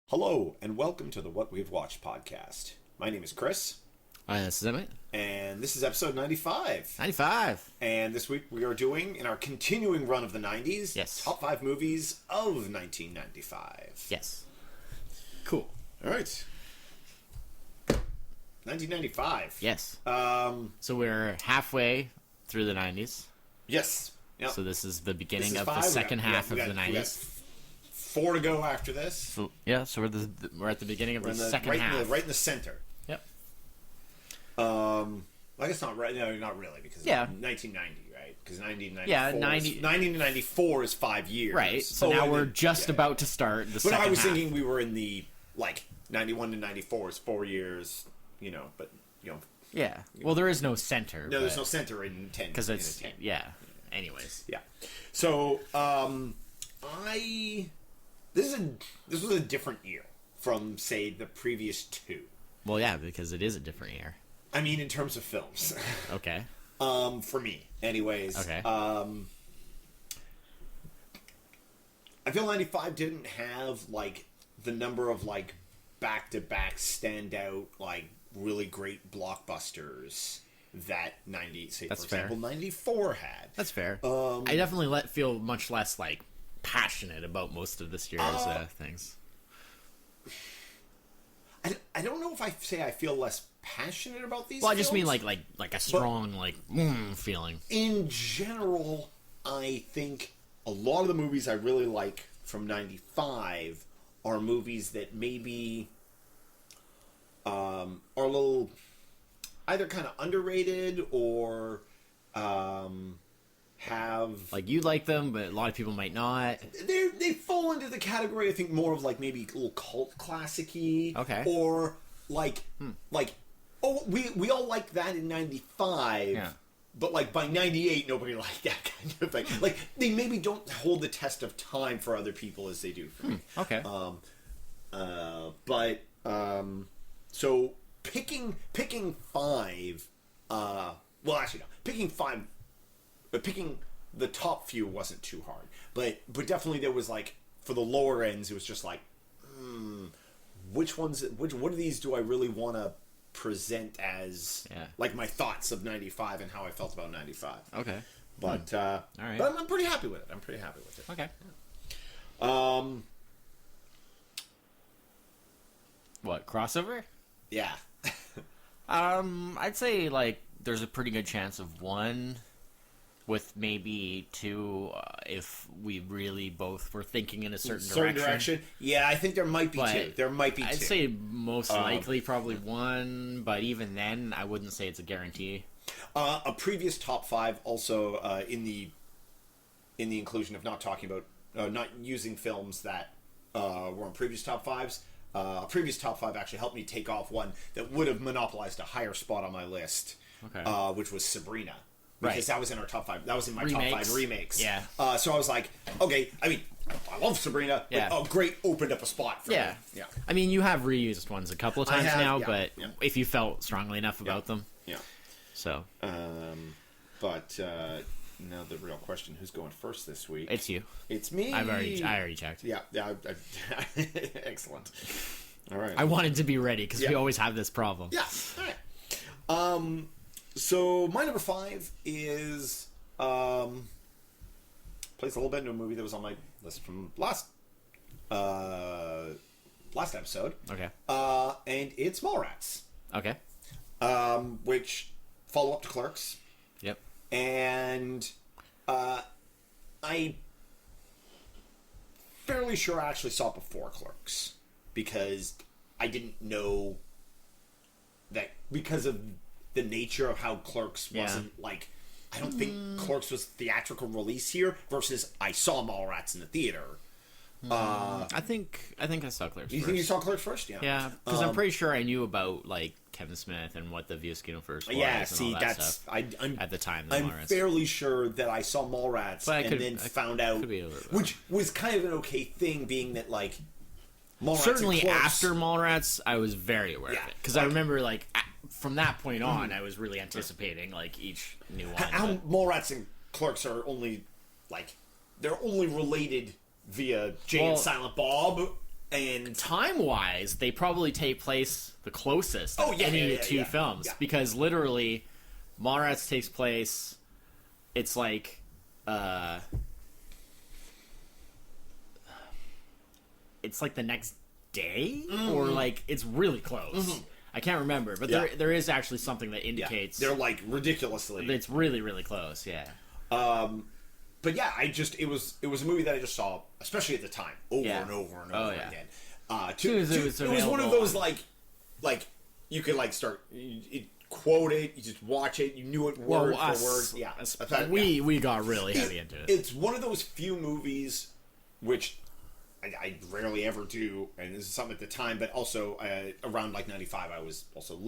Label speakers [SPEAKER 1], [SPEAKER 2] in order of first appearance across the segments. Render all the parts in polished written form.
[SPEAKER 1] Hello, and welcome to the What We've Watched podcast. My name is Chris,
[SPEAKER 2] This is Emmett.
[SPEAKER 1] and this is episode 95.
[SPEAKER 2] 95.
[SPEAKER 1] And this week we are doing, in our continuing run of the 90s,
[SPEAKER 2] Yes.
[SPEAKER 1] top 5 movies of 1995.
[SPEAKER 2] Yes. Cool.
[SPEAKER 1] All right. 1995.
[SPEAKER 2] Yes.
[SPEAKER 1] Um,
[SPEAKER 2] So we're halfway through the 90s.
[SPEAKER 1] yes. Yep.
[SPEAKER 2] So this is the
[SPEAKER 1] This
[SPEAKER 2] beginning
[SPEAKER 1] is
[SPEAKER 2] of
[SPEAKER 1] five.
[SPEAKER 2] the second half
[SPEAKER 1] we
[SPEAKER 2] of the
[SPEAKER 1] got
[SPEAKER 2] 90s.
[SPEAKER 1] 4 to go after this.
[SPEAKER 2] So we're at the beginning of
[SPEAKER 1] We're
[SPEAKER 2] the
[SPEAKER 1] in
[SPEAKER 2] second
[SPEAKER 1] right
[SPEAKER 2] half.
[SPEAKER 1] right in the center.
[SPEAKER 2] Yep.
[SPEAKER 1] I guess not right. No, not really, because
[SPEAKER 2] Yeah.
[SPEAKER 1] 1990, right? Because 1994.
[SPEAKER 2] Yeah,
[SPEAKER 1] 90 to 94 is 5 years.
[SPEAKER 2] Right. So now
[SPEAKER 1] and
[SPEAKER 2] we're
[SPEAKER 1] then-
[SPEAKER 2] just
[SPEAKER 1] yeah.
[SPEAKER 2] about to start the
[SPEAKER 1] But
[SPEAKER 2] second
[SPEAKER 1] I was
[SPEAKER 2] half.
[SPEAKER 1] thinking we were in the 91 to 94 is 4 years. But
[SPEAKER 2] Yeah. Well, there is no center.
[SPEAKER 1] no, there's no center in 10
[SPEAKER 2] because
[SPEAKER 1] in
[SPEAKER 2] it's
[SPEAKER 1] a 10.
[SPEAKER 2] yeah. Anyways.
[SPEAKER 1] Yeah. So this was a different year from, say, the previous 2.
[SPEAKER 2] Well, yeah, because it is a different year.
[SPEAKER 1] I mean, in terms of films.
[SPEAKER 2] Okay.
[SPEAKER 1] For me, anyways.
[SPEAKER 2] Okay.
[SPEAKER 1] I feel 95 didn't have the number of back-to-back standout really great blockbusters that
[SPEAKER 2] That's fair.
[SPEAKER 1] example 94 had.
[SPEAKER 2] That's fair. I definitely feel much less passionate about most of this year's things.
[SPEAKER 1] I don't know if I say I feel less passionate about these.
[SPEAKER 2] Well, I just mean
[SPEAKER 1] films.
[SPEAKER 2] like a strong feeling.
[SPEAKER 1] In general, I think a lot of the movies I really like from 95 are movies that maybe are a little either kind of underrated or have
[SPEAKER 2] You like them, but a lot of people might not.
[SPEAKER 1] they fall into the category I think more of maybe a little cult classic-y.
[SPEAKER 2] Okay.
[SPEAKER 1] Or we all liked that in 95.
[SPEAKER 2] Yeah.
[SPEAKER 1] But by 98 nobody liked that kind of thing. They maybe don't hold the test of time for other people as they do for me.
[SPEAKER 2] Okay.
[SPEAKER 1] So picking 5 well actually no. Picking 5 but picking the top few wasn't too hard. But definitely there was for the lower ends it was just what of these do I really want to present as my thoughts of 95 and how I felt about 95.
[SPEAKER 2] Okay.
[SPEAKER 1] But
[SPEAKER 2] all right.
[SPEAKER 1] but I'm pretty happy with it.
[SPEAKER 2] Okay. What, crossover?
[SPEAKER 1] Yeah.
[SPEAKER 2] I'd say there's a pretty good chance of 1 with maybe 2 if we really both were thinking in a certain direction.
[SPEAKER 1] Yeah, I think there might be
[SPEAKER 2] But
[SPEAKER 1] 2. There might be 2.
[SPEAKER 2] I'd say most likely probably 1, but even then I wouldn't say it's a guarantee.
[SPEAKER 1] A previous top 5 also in the inclusion of not talking about not using films that were on previous top 5s. A previous top 5 actually helped me take off one that would have monopolized a higher spot on my list, which was Sabrina. Because that was in our top 5. That was in my top 5 remakes.
[SPEAKER 2] Yeah.
[SPEAKER 1] So I was like, okay, I mean, I love Sabrina.
[SPEAKER 2] Yeah.
[SPEAKER 1] But, great, opened up a spot for me. Yeah.
[SPEAKER 2] I mean, you have reused ones a couple of times now, but
[SPEAKER 1] yeah.
[SPEAKER 2] if you felt strongly enough about them.
[SPEAKER 1] Yeah.
[SPEAKER 2] So.
[SPEAKER 1] But now the real question: who's going first this week?
[SPEAKER 2] It's you.
[SPEAKER 1] It's me.
[SPEAKER 2] I already checked.
[SPEAKER 1] Yeah. Excellent. All right.
[SPEAKER 2] I wanted to be ready because we always have this problem.
[SPEAKER 1] Yeah. All right. So my number 5 is plays a little bit into a movie that was on my list from last episode.
[SPEAKER 2] Okay.
[SPEAKER 1] And it's Mallrats.
[SPEAKER 2] Okay.
[SPEAKER 1] Which follow up to Clerks.
[SPEAKER 2] Yep.
[SPEAKER 1] And I fairly sure I actually saw it before Clerks because I didn't know that because of the nature of how Clerks wasn't I don't think Clerks was theatrical release here versus I saw Mallrats in the theater.
[SPEAKER 2] I think I saw Clerks
[SPEAKER 1] You
[SPEAKER 2] first.
[SPEAKER 1] think you saw Clerks first?
[SPEAKER 2] Yeah, because I'm pretty sure I knew about Kevin Smith and what the Views Universe was.
[SPEAKER 1] Yeah,
[SPEAKER 2] and
[SPEAKER 1] see,
[SPEAKER 2] all that
[SPEAKER 1] that's
[SPEAKER 2] stuff
[SPEAKER 1] I'm
[SPEAKER 2] at the time.
[SPEAKER 1] I'm fairly sure that I saw Mallrats then found out, which was kind of an okay thing, being that Mallrats
[SPEAKER 2] certainly
[SPEAKER 1] and Clerks,
[SPEAKER 2] after Mallrats, I was very aware of it because I remember from that point on, I was really anticipating each new one.
[SPEAKER 1] How Mallrats and Clerks are only they're only related via Jay and Silent Bob And
[SPEAKER 2] time-wise, they probably take place the closest of any of the two films, because literally, Mallrats takes place. It's like, it's like the next day, or like it's really close. I can't remember, but there is actually something that indicates
[SPEAKER 1] they're like ridiculously.
[SPEAKER 2] it's really, really close. Yeah.
[SPEAKER 1] But yeah, it was a movie that I just saw, especially at the time, over and over and over again. It was one of those like you could like start quote it, you just watch it, you knew it word for word. Yeah,
[SPEAKER 2] we got really heavy into it.
[SPEAKER 1] It's one of those few movies which I rarely ever do, and this is something at the time, but also around like 95, I was also I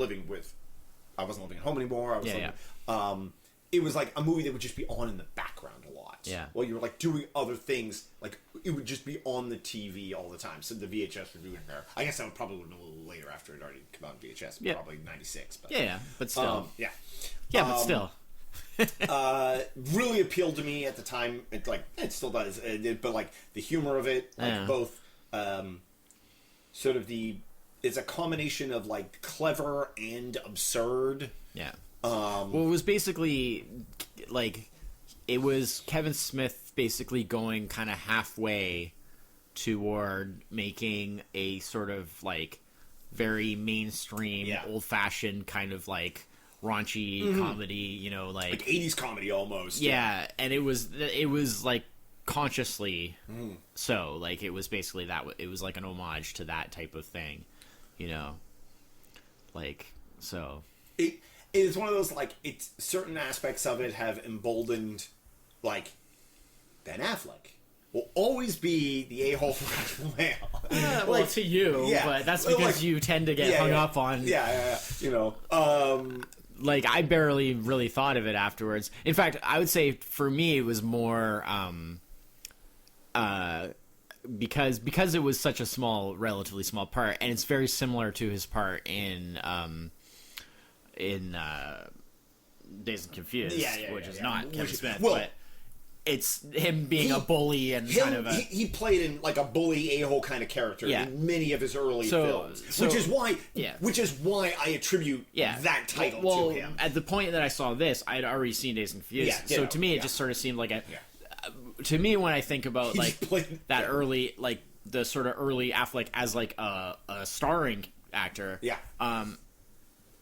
[SPEAKER 1] wasn't living at home anymore. I was it was like a movie that would just be on in the background a lot.
[SPEAKER 2] Yeah.
[SPEAKER 1] While you were like doing other things, like it would just be on the TV all the time. So the VHS review in there. I guess that would probably would have been a little later after it already come out in VHS. Probably 96. But,
[SPEAKER 2] but still.
[SPEAKER 1] Yeah,
[SPEAKER 2] but still.
[SPEAKER 1] Really appealed to me at the time. It still does. But like the humor of it, like both sort of it's a combination of like clever and absurd.
[SPEAKER 2] Yeah. Well, it was basically like it was Kevin Smith basically going kind of halfway toward making a sort of like very mainstream, old-fashioned kind of like raunchy comedy, you know, like
[SPEAKER 1] 80s comedy almost.
[SPEAKER 2] Yeah, and it was like consciously so, like it was basically that. It was like an homage to that type of thing, you know, like so.
[SPEAKER 1] It's one of those, like, it's certain aspects of it have emboldened, like, Ben Affleck will always be the a-hole male.
[SPEAKER 2] Well, to you, but that's because like, you tend to get hung up on...
[SPEAKER 1] you know.
[SPEAKER 2] Like, I barely really thought of it afterwards. In fact, I would say, for me, it was more... because it was such a relatively small part, and it's very similar to his part in Dazed and Confused, which is not Kevin Smith, but it's him being a bully and kind of a...
[SPEAKER 1] He played in like a bully a-hole kind of character in many of his early films, which is why I attribute that title to him.
[SPEAKER 2] At the point that I saw this, I had already seen Dazed and Confused, so to me it just sort of seemed like a... To me, when I think about like that early, like the sort of early Affleck as like a starring actor,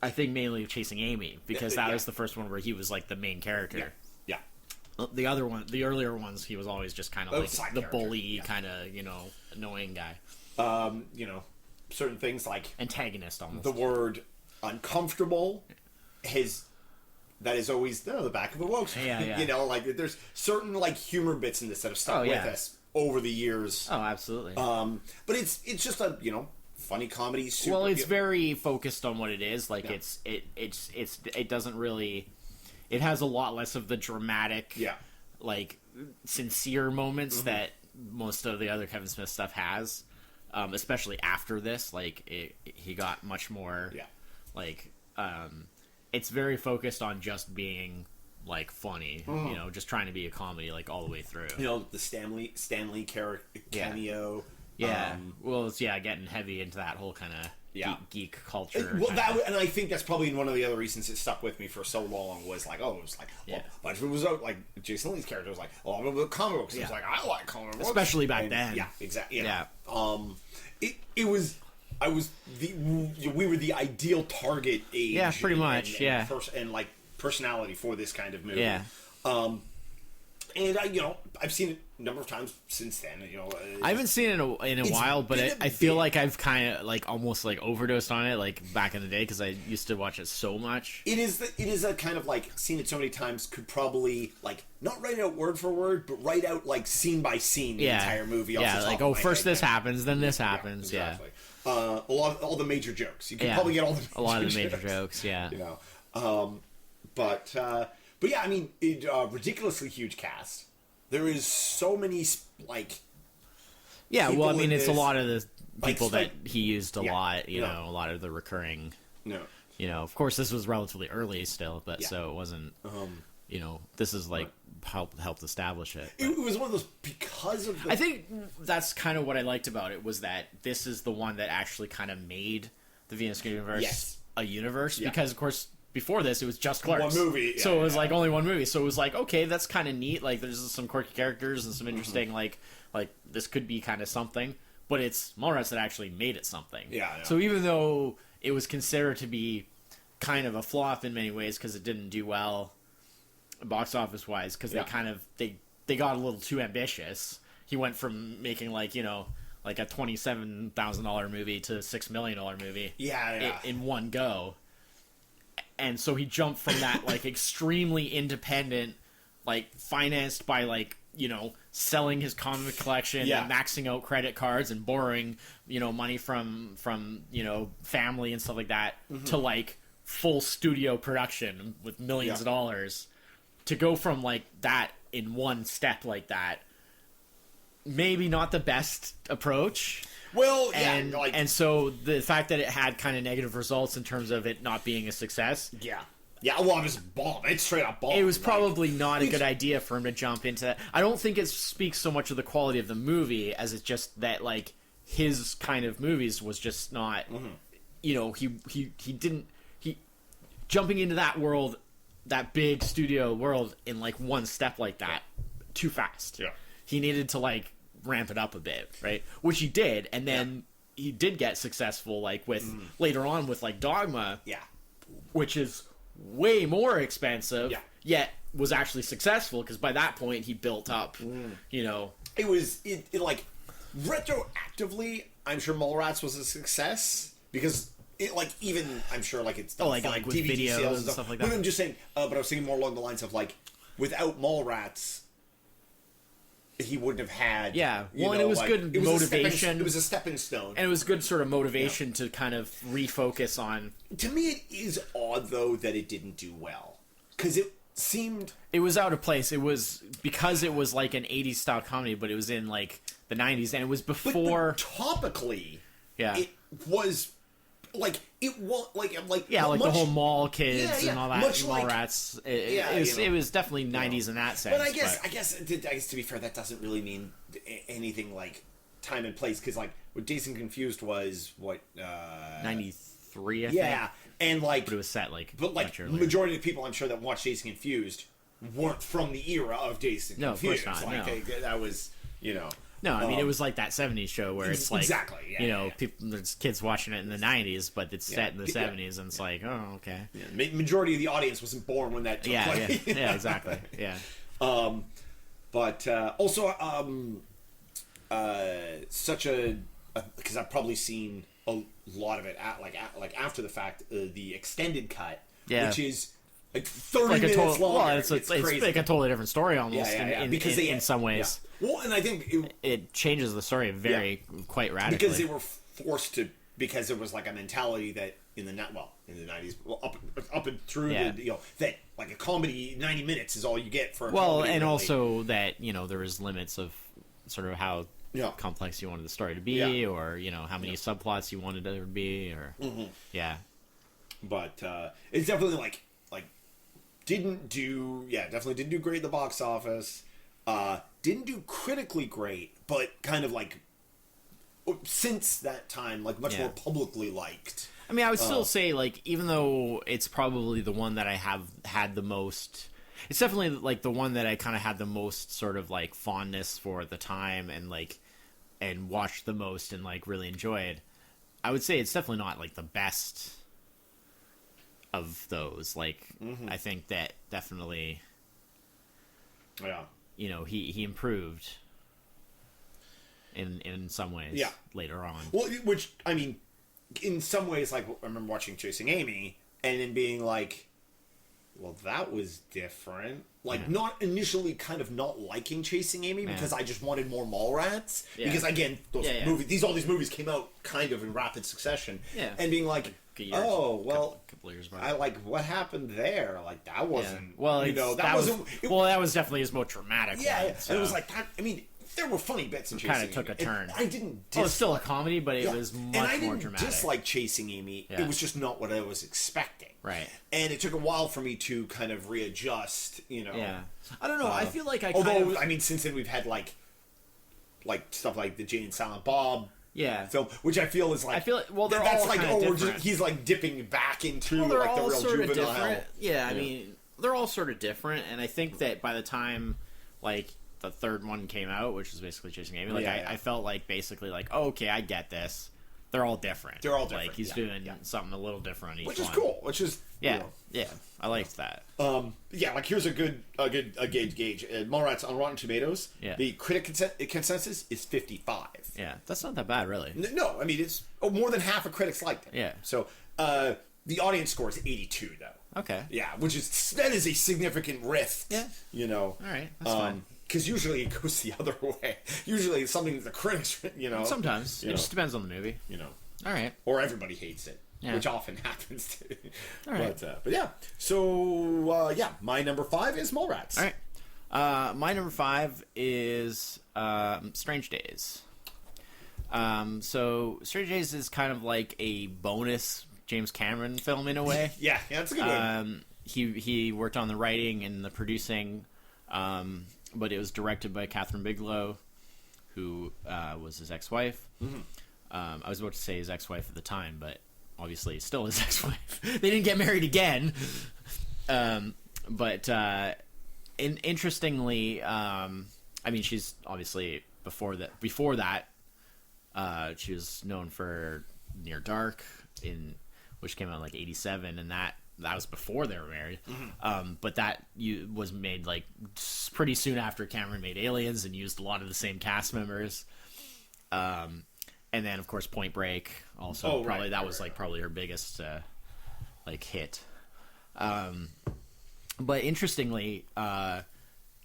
[SPEAKER 2] I think mainly Chasing Amy, because that was the first one where he was like the main character.
[SPEAKER 1] Yeah.
[SPEAKER 2] The earlier ones, he was always just kind of like the bully, kind of, annoying guy.
[SPEAKER 1] Certain things like
[SPEAKER 2] antagonist almost.
[SPEAKER 1] The word uncomfortable that is always the back of the woke.
[SPEAKER 2] Yeah.
[SPEAKER 1] Like there's certain like humor bits in this that have stuck with us over the years.
[SPEAKER 2] Oh, absolutely.
[SPEAKER 1] But it's just a funny comedy.
[SPEAKER 2] It's very focused on what it is. Like it doesn't really. It has a lot less of the dramatic, like sincere moments that most of the other Kevin Smith stuff has. Especially after this, like he got much more. Like it's very focused on just being like funny, just trying to be a comedy like all the way through.
[SPEAKER 1] The Stanley character cameo.
[SPEAKER 2] Yeah, it's getting heavy into that whole kind of geek culture.
[SPEAKER 1] And I think that's probably one of the other reasons it stuck with me for so long was like, but it was like Jason Lee's character was like, I'm about comic books. He was like, I like comic books,
[SPEAKER 2] especially back then.
[SPEAKER 1] Yeah, exactly. We were the ideal target age.
[SPEAKER 2] Yeah, pretty much.
[SPEAKER 1] And like personality for this kind of movie.
[SPEAKER 2] Yeah.
[SPEAKER 1] And I've seen it a number of times since then.
[SPEAKER 2] I haven't seen it in a while, but I feel like I've kind of like almost like overdosed on it like back in the day because I used to watch it so much.
[SPEAKER 1] It is a kind of like seen it so many times could probably like not write out word for word, but write out like scene by scene the entire movie.
[SPEAKER 2] First this happens, then this happens.
[SPEAKER 1] Exactly. All the major jokes. You can probably get
[SPEAKER 2] a lot of the major jokes. Yeah.
[SPEAKER 1] But yeah, I mean, ridiculously huge cast. There is so many like.
[SPEAKER 2] Yeah, well, I mean, it's a lot of the people that he used a lot. A lot of the recurring.
[SPEAKER 1] No.
[SPEAKER 2] Of course, this was relatively early still, but so it wasn't. This is like helped establish it.
[SPEAKER 1] It was one of those because of the...
[SPEAKER 2] I think that's kind of what I liked about it, was that this is the one that actually kind of made the Venus universe a universe, because of course before this it was just Clerks.
[SPEAKER 1] One movie.
[SPEAKER 2] So it was like only one movie. So it was like, okay, that's kind of neat. Like there's some quirky characters and some interesting like this could be kind of something, but it's Mallrats that actually made it something.
[SPEAKER 1] Yeah.
[SPEAKER 2] So even though it was considered to be kind of a flop in many ways because it didn't do well box office wise, because they got a little too ambitious. He went from making like a $27,000 movie to $6 million movie in one go. And so he jumped from that like extremely independent, like financed by like, selling his comic collection and maxing out credit cards and borrowing, money from family and stuff like that, to like full studio production with millions of dollars. To go from like that in one step like that, maybe not the best approach.
[SPEAKER 1] Well,
[SPEAKER 2] and so the fact that it had kind of negative results in terms of it not being a success.
[SPEAKER 1] Yeah, well, it was bomb. It's straight up bomb.
[SPEAKER 2] It was probably not a good idea for him to jump into that. I don't think it speaks so much of the quality of the movie as it's just that like his kind of movies was just not. He jumping into that world, that big studio world in like one step like that, too fast.
[SPEAKER 1] Yeah,
[SPEAKER 2] he needed to like ramp it up a bit, right? Which he did, and then he did get successful, like with later on with like Dogma, which is way more expensive, yet was actually successful because by that point he built up,
[SPEAKER 1] It was like retroactively. I'm sure Mallrats was a success because it like even I'm sure like it's
[SPEAKER 2] like with
[SPEAKER 1] DVD
[SPEAKER 2] videos
[SPEAKER 1] sales
[SPEAKER 2] and stuff like that.
[SPEAKER 1] But I'm just saying, but I was thinking more along the lines of like without Mallrats, he wouldn't have had.
[SPEAKER 2] Yeah, well, and it was good motivation.
[SPEAKER 1] It was a stepping stone,
[SPEAKER 2] and it was good sort of motivation to kind of refocus on.
[SPEAKER 1] To me, it is odd though that it didn't do well because it seemed
[SPEAKER 2] it was out of place. It was because it was like an '80s style comedy, but it was in like the '90s, and it was before.
[SPEAKER 1] But topically,
[SPEAKER 2] it
[SPEAKER 1] was. Like it was like
[SPEAKER 2] the whole mall kids and all that Mallrats.
[SPEAKER 1] Like,
[SPEAKER 2] it was definitely 90s in that sense.
[SPEAKER 1] But I guess to be fair, that doesn't really mean anything like time and place because like what Dazed and Confused was what
[SPEAKER 2] 93, I think.
[SPEAKER 1] And like
[SPEAKER 2] but it was set like
[SPEAKER 1] much earlier. Majority of the people I'm sure that watched Dazed and Confused weren't from the era of Dazed and Confused.
[SPEAKER 2] No, of course not.
[SPEAKER 1] Like that was
[SPEAKER 2] No, I mean it was like that '70s show where it's like people, there's kids watching it in the '90s, but it's set in the '70s, and it's like, oh, okay.
[SPEAKER 1] Yeah. Majority of the audience wasn't born when that took place.
[SPEAKER 2] Yeah, exactly. Yeah.
[SPEAKER 1] But also, such a because I've probably seen a lot of it after the fact, the extended cut, which is. Like 30 minutes long.
[SPEAKER 2] Well, it's like a totally different story almost in some ways.
[SPEAKER 1] Yeah. Well, and I think
[SPEAKER 2] it changes the story quite radically.
[SPEAKER 1] Because they were forced to, because there was like a mentality that in the 90s, up and through that like a comedy 90 minutes is all you get for a comedy.
[SPEAKER 2] And really. Also that, there was limits of sort of how complex you wanted the story to be or, how many subplots you wanted there to be or
[SPEAKER 1] But it's definitely like definitely didn't do great at the box office. Didn't do critically great, but kind of like since that time, like much more publicly liked.
[SPEAKER 2] I mean, I would still say like even though it's probably the one that I have had the most, it's definitely like the one that I kind of had the most sort of like fondness for at the time and watched the most and like really enjoyed. I would say it's definitely not like the best of those. Like I think that definitely he improved in some ways later on.
[SPEAKER 1] Well, which I mean in some ways, like I remember watching Chasing Amy and then being like, well, that was different. Like not initially kind of not liking Chasing Amy because I just wanted more Mallrats because again movies, all these movies came out kind of in rapid succession and being like couple
[SPEAKER 2] years
[SPEAKER 1] back. I like what happened there. Like that wasn't
[SPEAKER 2] that was definitely his most dramatic one. So.
[SPEAKER 1] And it was like that. I mean, there were funny bits in Chasing Amy.
[SPEAKER 2] Kind of took a turn.
[SPEAKER 1] I didn't.
[SPEAKER 2] It was still a comedy, but it was much more dramatic.
[SPEAKER 1] Dislike Chasing Amy. It was just not what I was expecting.
[SPEAKER 2] Right.
[SPEAKER 1] And it took a while for me to kind of readjust,
[SPEAKER 2] Yeah. I don't know. I feel like
[SPEAKER 1] I mean, since then we've had like stuff like the Jay and Silent Bob film, which I feel is like,
[SPEAKER 2] I feel like, they're
[SPEAKER 1] that's
[SPEAKER 2] all
[SPEAKER 1] like,
[SPEAKER 2] kind of different.
[SPEAKER 1] he's like dipping back into
[SPEAKER 2] they're
[SPEAKER 1] like the
[SPEAKER 2] all
[SPEAKER 1] real
[SPEAKER 2] sort of
[SPEAKER 1] juvenile.
[SPEAKER 2] different. Yeah, I mean, they're all sort of different, and I think that by the time like the third one came out, which was basically Chasing Amy, like I felt like basically like, oh, okay, I get this. They're all different. Like he's doing something a little different each
[SPEAKER 1] which is
[SPEAKER 2] one.
[SPEAKER 1] cool. Which is
[SPEAKER 2] yeah. I liked that.
[SPEAKER 1] Like here's a good gauge. Mallrats on Rotten Tomatoes.
[SPEAKER 2] Yeah.
[SPEAKER 1] The critic consensus is 55.
[SPEAKER 2] Yeah, that's not that bad, really.
[SPEAKER 1] No, I mean it's more than half of critics liked it.
[SPEAKER 2] Yeah.
[SPEAKER 1] So the audience score is 82 though.
[SPEAKER 2] Okay.
[SPEAKER 1] Yeah, that is a significant rift.
[SPEAKER 2] Yeah.
[SPEAKER 1] All
[SPEAKER 2] right, that's fine.
[SPEAKER 1] Because usually it goes the other way. Usually it's something that the critics,
[SPEAKER 2] Sometimes it just depends on the movie. All right.
[SPEAKER 1] Or everybody hates it.
[SPEAKER 2] Yeah.
[SPEAKER 1] Which often happens.
[SPEAKER 2] All right.
[SPEAKER 1] But yeah. So my number 5 is Mallrats.
[SPEAKER 2] All right. My number 5 is Strange Days. So Strange Days is kind of like a bonus James Cameron film in a way.
[SPEAKER 1] yeah, that's a good one.
[SPEAKER 2] He worked on the writing and the producing, but it was directed by Catherine Bigelow, who was his ex-wife. Mm-hmm. I was about to say his ex-wife at the time, but obviously still his ex-wife. They didn't get married again. Interestingly, I mean, she's obviously before that, she was known for Near Dark, which came out in like 87, and that was before they were married. Mm-hmm. But that was made like pretty soon after Cameron made Aliens and used a lot of the same cast members. And then of course Point Break also probably her biggest like hit. But interestingly,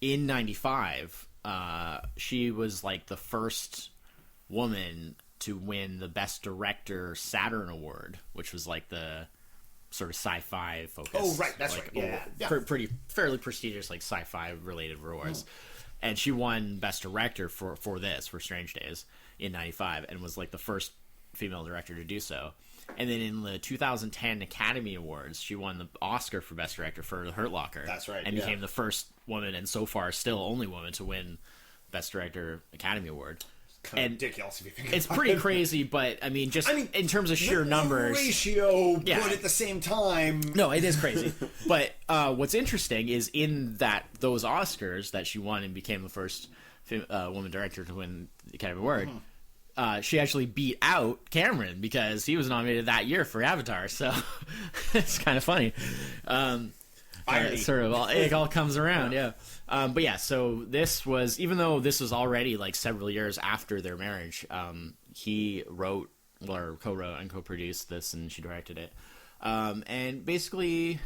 [SPEAKER 2] in 95, she was like the first woman to win the Best Director Saturn Award, which was like the sort of sci-fi focus.
[SPEAKER 1] Oh, right, that's
[SPEAKER 2] like,
[SPEAKER 1] right. Yeah.
[SPEAKER 2] Pretty fairly prestigious like sci-fi related awards. And she won Best Director for Strange Days in 95 and was like the first female director to do so. And then in the 2010 Academy Awards, she won the Oscar for Best Director for The Hurt Locker.
[SPEAKER 1] That's right.
[SPEAKER 2] And became the first woman, and so far still only woman, to win Best Director Academy Award.
[SPEAKER 1] Kind of ridiculous if you think
[SPEAKER 2] it's pretty crazy, but I mean, in terms of sheer numbers,
[SPEAKER 1] ratio, but at the same time,
[SPEAKER 2] no, it is crazy. But what's interesting is in those Oscars that she won and became the first woman director to win the Academy Award. She actually beat out Cameron because he was nominated that year for Avatar. So it's kind of funny. It all comes around, yeah. But yeah, so this was, even though this was already like several years after their marriage, he wrote or co-wrote and co-produced this, and she directed it. And basically,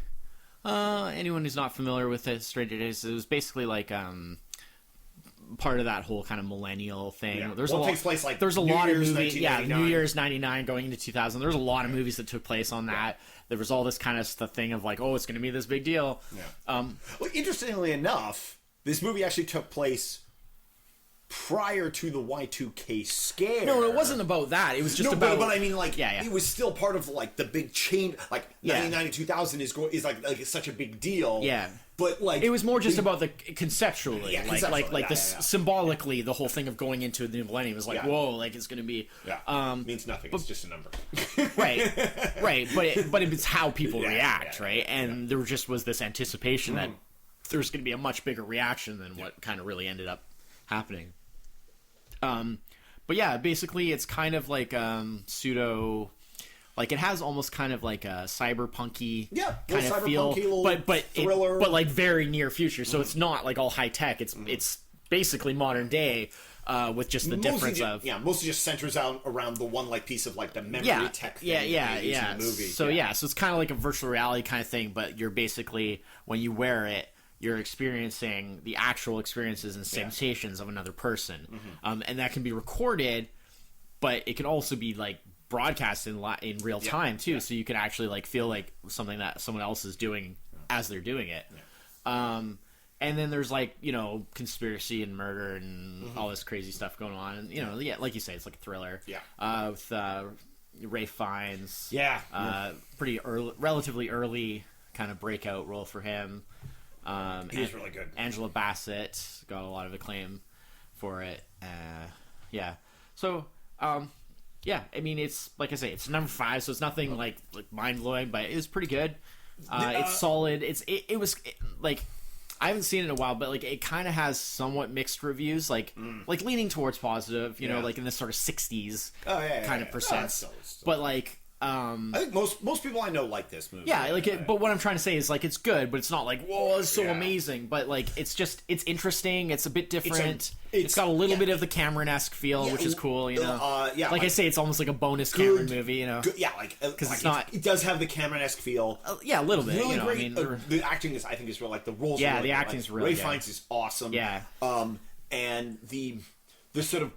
[SPEAKER 2] anyone who's not familiar with it, Stranger Days, it was basically like part of that whole kind of millennial thing.
[SPEAKER 1] Yeah.
[SPEAKER 2] There's
[SPEAKER 1] takes place like
[SPEAKER 2] there's a
[SPEAKER 1] New
[SPEAKER 2] lot
[SPEAKER 1] Year's
[SPEAKER 2] of movies. Yeah,
[SPEAKER 1] 1999.
[SPEAKER 2] New Year's '99 going into 2000. There's a lot of movies that took place on that. There was all this kind of thing of like, oh, it's going to be this big deal.
[SPEAKER 1] Yeah. Well, interestingly enough, this movie actually took place prior to the Y2K scare.
[SPEAKER 2] No, it wasn't about that. It was just about.
[SPEAKER 1] But I mean, like, it was still part of like the big chain. Like 1999 to 2000 is like it's such a big deal.
[SPEAKER 2] Yeah.
[SPEAKER 1] But like
[SPEAKER 2] it was more just about the conceptually, symbolically, the whole thing of going into the new millennium was like, whoa, like it's going to be.
[SPEAKER 1] Yeah. Means nothing. It's just a number.
[SPEAKER 2] right. But it's how people react, right? And there just was this anticipation that there was going to be a much bigger reaction than what kind of really ended up happening. But yeah, basically it's kind of like pseudo. Like it has almost kind of like a cyberpunky kind of feel, but like very near future. So it's not like all high tech. It's basically modern day, with just the difference of
[SPEAKER 1] mostly just centers out around the one like piece of like the memory tech thing
[SPEAKER 2] in
[SPEAKER 1] the movie.
[SPEAKER 2] So so it's kind of like a virtual reality kind of thing, but you're basically when you wear it, you're experiencing the actual experiences and sensations of another person, and that can be recorded, but it can also be like broadcast in real time too, so you can actually like feel like something that someone else is doing as they're doing it. And then there's like conspiracy and murder and all this crazy stuff going on, and like you say, it's like a thriller. With Ray Fiennes.
[SPEAKER 1] Yeah.
[SPEAKER 2] Pretty early, relatively early kind of breakout role for him.
[SPEAKER 1] He's really good.
[SPEAKER 2] Angela Bassett got a lot of acclaim for it. Yeah. So, yeah, I mean, it's, like I say, it's number 5, so it's nothing, like mind-blowing, but it was pretty good. It's solid. It was, like, I haven't seen it in a while, but, like, it kind of has somewhat mixed reviews, like leaning towards positive, you know, like in this sort of 60s kind of percent. But, like,
[SPEAKER 1] I think most people I know like this movie.
[SPEAKER 2] Yeah, like it, but what I'm trying to say is like it's good, but it's not like whoa, it's so amazing. But like it's interesting. It's a bit different. It's got a little bit of the Cameron-esque feel, which is cool. You know, like I say, it's almost like a bonus Cameron movie. You know,
[SPEAKER 1] because it's not. It does have the Cameron-esque feel.
[SPEAKER 2] Yeah, a little bit.
[SPEAKER 1] Really
[SPEAKER 2] you know,
[SPEAKER 1] great.
[SPEAKER 2] I mean,
[SPEAKER 1] the acting is, I think, is real. Like the roles.
[SPEAKER 2] Yeah,
[SPEAKER 1] really
[SPEAKER 2] the acting's really.
[SPEAKER 1] Ray Fiennes is awesome.
[SPEAKER 2] Yeah.
[SPEAKER 1] And the sort of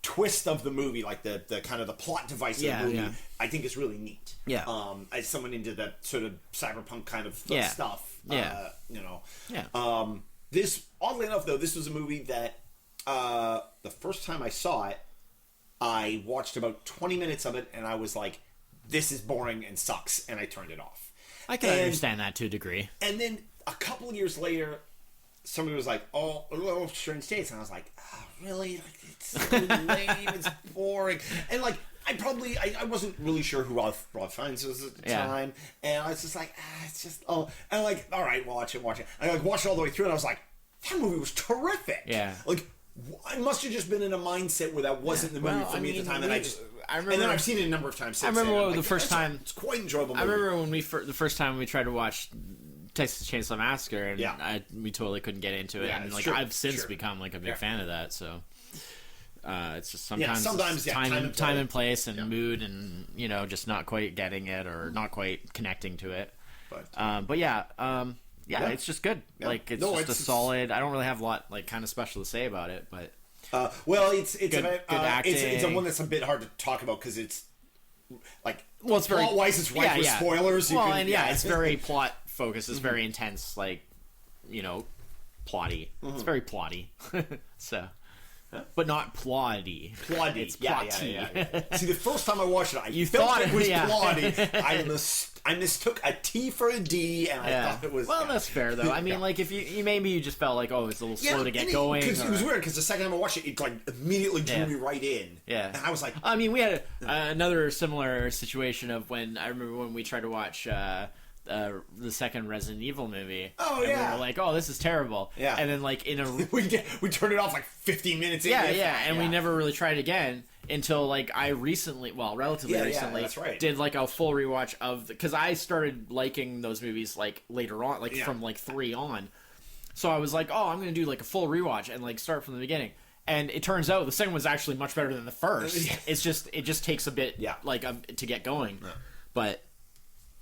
[SPEAKER 1] twist of the movie, like the kind of the plot device of the movie, I think is really neat.
[SPEAKER 2] Yeah.
[SPEAKER 1] As someone into that sort of cyberpunk kind of stuff. You know.
[SPEAKER 2] Yeah.
[SPEAKER 1] This, oddly enough, though, this was a movie that the first time I saw it, I watched about 20 minutes of it, and I was like, "This is boring and sucks," and I turned it off.
[SPEAKER 2] I can understand that to a degree.
[SPEAKER 1] And then a couple of years later, somebody was like, "Oh, Strange Days," and I was like, "Oh, really? Like, it's so lame. It's boring." And like, I wasn't really sure who Ralph Fiennes was at the time, and I was just like, it's just and I'm like, all right, watch it. And I like watched it all the way through, and I was like, that movie was terrific.
[SPEAKER 2] Yeah,
[SPEAKER 1] like I must have just been in a mindset where that wasn't the movie for me at the time, and I remember, and then I've seen it a number of times since.
[SPEAKER 2] I remember
[SPEAKER 1] then.
[SPEAKER 2] the first time.
[SPEAKER 1] It's quite enjoyable movie.
[SPEAKER 2] I remember when the first time we tried to watch Texas Chainsaw Massacre, and we totally couldn't get into it, and like I've since become like a big fan of that. So it's just sometimes time and place and mood, and you know, just not quite getting it or not quite connecting to it. But it's just good. Yeah. Like it's a solid. I don't really have a lot like kind of special to say about it, but
[SPEAKER 1] it's
[SPEAKER 2] good acting.
[SPEAKER 1] It's a one that's a bit hard to talk about because it's like
[SPEAKER 2] it's very
[SPEAKER 1] plot-wise, it's rife with spoilers.
[SPEAKER 2] It's very plot focused. It's very intense, like you know, plotty. It's very plotty. So. But not plotty.
[SPEAKER 1] It's plotty.
[SPEAKER 2] Yeah.
[SPEAKER 1] See, the first time I watched it, I thought it was plotty. I mistook a T for a D, and I thought it was.
[SPEAKER 2] Well, that's fair though. I mean, like if you maybe you just felt like, oh, it's a little slow to get going.
[SPEAKER 1] Because it was weird. Because the second time I watched it, it like immediately drew me right in.
[SPEAKER 2] Yeah.
[SPEAKER 1] And I was like,
[SPEAKER 2] I mean, we had another similar situation of when I remember when we tried to watch. The second Resident Evil movie.
[SPEAKER 1] Oh,
[SPEAKER 2] and we were like, oh, this is terrible.
[SPEAKER 1] Yeah.
[SPEAKER 2] And then like
[SPEAKER 1] we turned it off like 15 minutes in.
[SPEAKER 2] And we never really tried again until like I relatively recently,
[SPEAKER 1] that's right.
[SPEAKER 2] did like a full rewatch of because I started liking those movies like later on, like from like 3 on. So I was like, oh, I'm gonna do like a full rewatch and like start from the beginning. And it turns out the second was actually much better than the first. It just takes a bit to get going. Yeah. But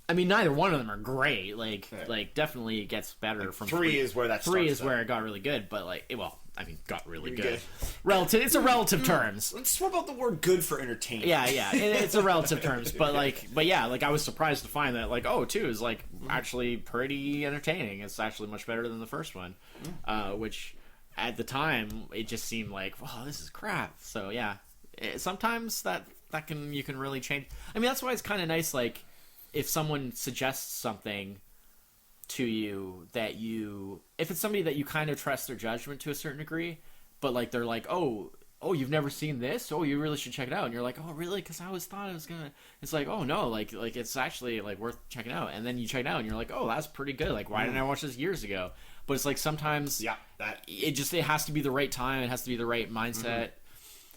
[SPEAKER 2] I mean, neither one of them are great. Like definitely it gets better
[SPEAKER 1] like
[SPEAKER 2] from
[SPEAKER 1] 3 is where that
[SPEAKER 2] three is where it got really good. But like, got really good. Relative, it's a relative terms.
[SPEAKER 1] Let's swap out the word "good" for entertaining.
[SPEAKER 2] Yeah, it's a relative terms. But I was surprised to find that like 2 is like actually pretty entertaining. It's actually much better than the first one, which at the time it just seemed like, wow, this is crap. So sometimes you can really change. I mean, that's why it's kind of nice, like. If someone suggests something to you that if it's somebody that you kind of trust their judgment to a certain degree, but like they're like, oh, you've never seen this? Oh, you really should check it out. And you're like, oh, really? Because I always thought it was gonna. It's like, oh no, like it's actually like worth checking out. And then you check it out, and you're like, oh, that's pretty good. Like, why didn't I watch this years ago? But it's like sometimes, it has to be the right time. It has to be the right mindset.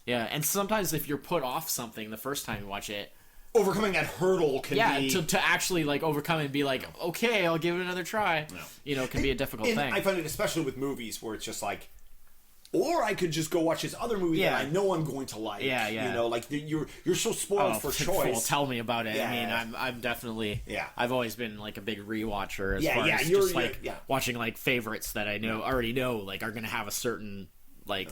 [SPEAKER 2] Yeah, and sometimes if you're put off something the first time you watch it.
[SPEAKER 1] Overcoming that hurdle can be...
[SPEAKER 2] to actually, like, overcome it and be like, okay, I'll give it another try. No. You know, it can be a difficult thing.
[SPEAKER 1] I find it especially with movies where it's just like... Or I could just go watch this other movie that I know I'm going to like.
[SPEAKER 2] Yeah.
[SPEAKER 1] You know, like, you're so spoiled for choice.
[SPEAKER 2] Well, tell me about it. Yeah, I mean, I'm definitely...
[SPEAKER 1] Yeah.
[SPEAKER 2] I've always been, like, a big rewatcher as far as just, like, watching, like, favorites that I already know, like, are going to have a certain, like...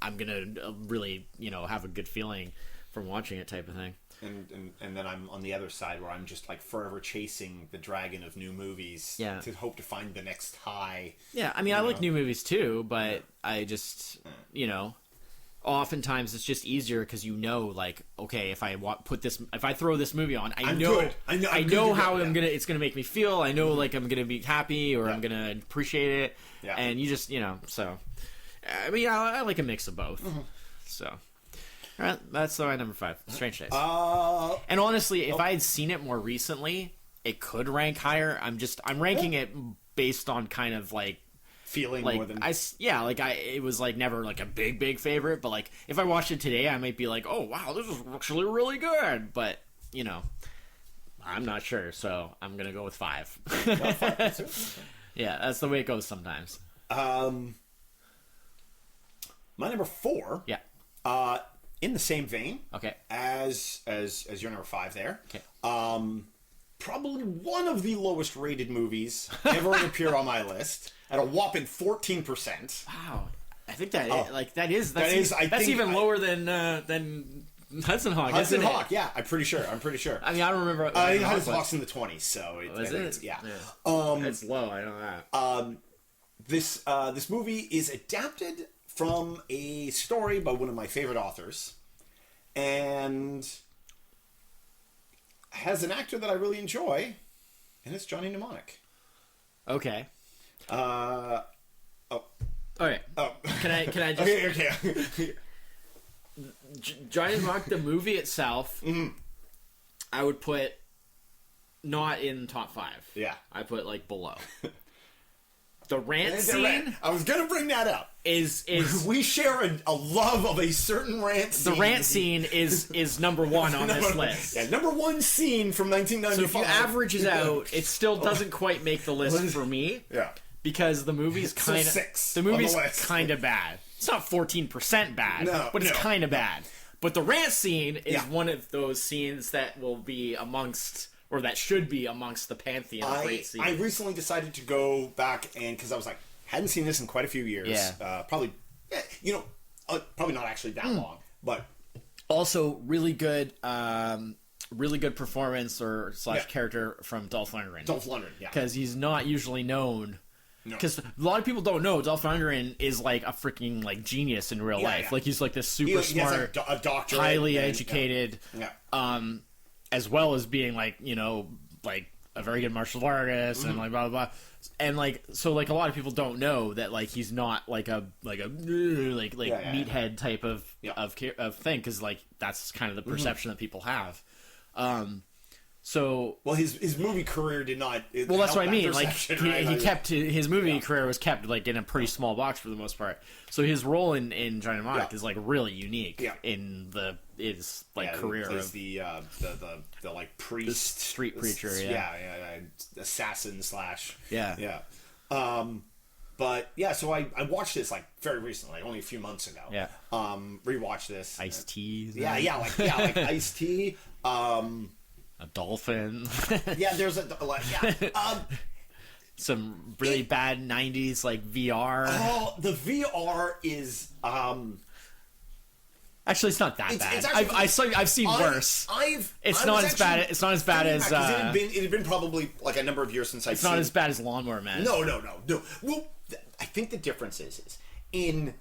[SPEAKER 2] I'm going to really, have a good feeling from watching it type of thing.
[SPEAKER 1] And then I'm on the other side where I'm just like forever chasing the dragon of new movies to hope to find the next high.
[SPEAKER 2] Yeah, I mean, I like new movies too, but I just, oftentimes it's just easier because like, okay, if I if I throw this movie on, I
[SPEAKER 1] I'm
[SPEAKER 2] know
[SPEAKER 1] good. I'm
[SPEAKER 2] I
[SPEAKER 1] good
[SPEAKER 2] know
[SPEAKER 1] to
[SPEAKER 2] how
[SPEAKER 1] go,
[SPEAKER 2] I'm gonna it's gonna make me feel. I know like I'm gonna be happy or I'm gonna appreciate it.
[SPEAKER 1] Yeah.
[SPEAKER 2] And you just so I mean I like a mix of both. So all right, that's my number 5, Strange Days. And honestly, if I had seen it more recently, it could rank higher. I'm ranking it based on kind of like
[SPEAKER 1] feeling
[SPEAKER 2] like
[SPEAKER 1] more than
[SPEAKER 2] it was like never like a big favorite, but like if I watched it today I might be like, oh wow, this is actually really good, but I'm not sure, so I'm gonna go with 5. Yeah, that's the way it goes sometimes.
[SPEAKER 1] My number 4, in the same vein,
[SPEAKER 2] Okay.
[SPEAKER 1] as your number 5 there.
[SPEAKER 2] Okay.
[SPEAKER 1] Probably one of the lowest rated movies ever to appear on my list at a whopping 14%.
[SPEAKER 2] Wow, I think that that's
[SPEAKER 1] think
[SPEAKER 2] even lower than Hudson Hawk.
[SPEAKER 1] Hudson
[SPEAKER 2] isn't
[SPEAKER 1] Hawk,
[SPEAKER 2] it?
[SPEAKER 1] yeah, I'm pretty sure.
[SPEAKER 2] I mean, I don't remember.
[SPEAKER 1] I think Hudson Hawk's in the 20s, so yeah.
[SPEAKER 2] It's low. I know that.
[SPEAKER 1] This movie is adapted from a story by one of my favorite authors, and has an actor that I really enjoy, and it's Johnny Mnemonic.
[SPEAKER 2] Okay.
[SPEAKER 1] Oh.
[SPEAKER 2] Okay.
[SPEAKER 1] Oh.
[SPEAKER 2] Can I just
[SPEAKER 1] Okay.
[SPEAKER 2] Johnny Mnemonic, the movie itself, I would put not in top 5.
[SPEAKER 1] Yeah.
[SPEAKER 2] I put like below. The rant scene
[SPEAKER 1] I was gonna bring that up.
[SPEAKER 2] is
[SPEAKER 1] We share a love of a certain rant scene.
[SPEAKER 2] the rant scene is number 1 on this list.
[SPEAKER 1] Yeah, number 1 scene from 1995.
[SPEAKER 2] So if you average it out, it still doesn't quite make the list for me.
[SPEAKER 1] Yeah.
[SPEAKER 2] Because the movie's
[SPEAKER 1] So
[SPEAKER 2] kind of
[SPEAKER 1] 6
[SPEAKER 2] the movie's
[SPEAKER 1] on the list.
[SPEAKER 2] kind of bad. It's not 14% bad, but it's kind of bad. But the rant scene is one of those scenes that will be amongst, or that should be amongst the pantheon of great scenes.
[SPEAKER 1] I recently decided to go back and because I was like, hadn't seen this in quite a few years.
[SPEAKER 2] Yeah.
[SPEAKER 1] Probably not actually that long, but
[SPEAKER 2] also really good performance or / character from Dolph Lundgren. Because he's not usually known. Because a lot of people don't know Dolph Lundgren is like a freaking like genius in real life. Yeah. Like he's like this super smart,
[SPEAKER 1] a doctor,
[SPEAKER 2] highly educated, as well as being like like a very good martial artist and like blah blah blah, and like so like a lot of people don't know that like he's not like a meathead type of thing because like that's kind of the perception that people have. So
[SPEAKER 1] his movie career did not.
[SPEAKER 2] Well, that's what I mean. Like he kept his movie career was kept like in a pretty small box for the most part. So his role in Johnny Mnemonic is like really unique in his like career of
[SPEAKER 1] the like priest,
[SPEAKER 2] the street preacher,
[SPEAKER 1] assassin / But so I watched this like very recently, like only a few months ago.
[SPEAKER 2] Yeah.
[SPEAKER 1] Rewatched this.
[SPEAKER 2] Ice-T.
[SPEAKER 1] Like Ice-T.
[SPEAKER 2] A dolphin.
[SPEAKER 1] There's
[SPEAKER 2] some really bad 90s like VR.
[SPEAKER 1] Oh, the VR is
[SPEAKER 2] actually it's not that bad. I've seen worse. It's not as bad as
[SPEAKER 1] it had been probably like a number of years since I've seen.
[SPEAKER 2] It's not as bad as Lawnmower Man.
[SPEAKER 1] No. Well, I think the difference is in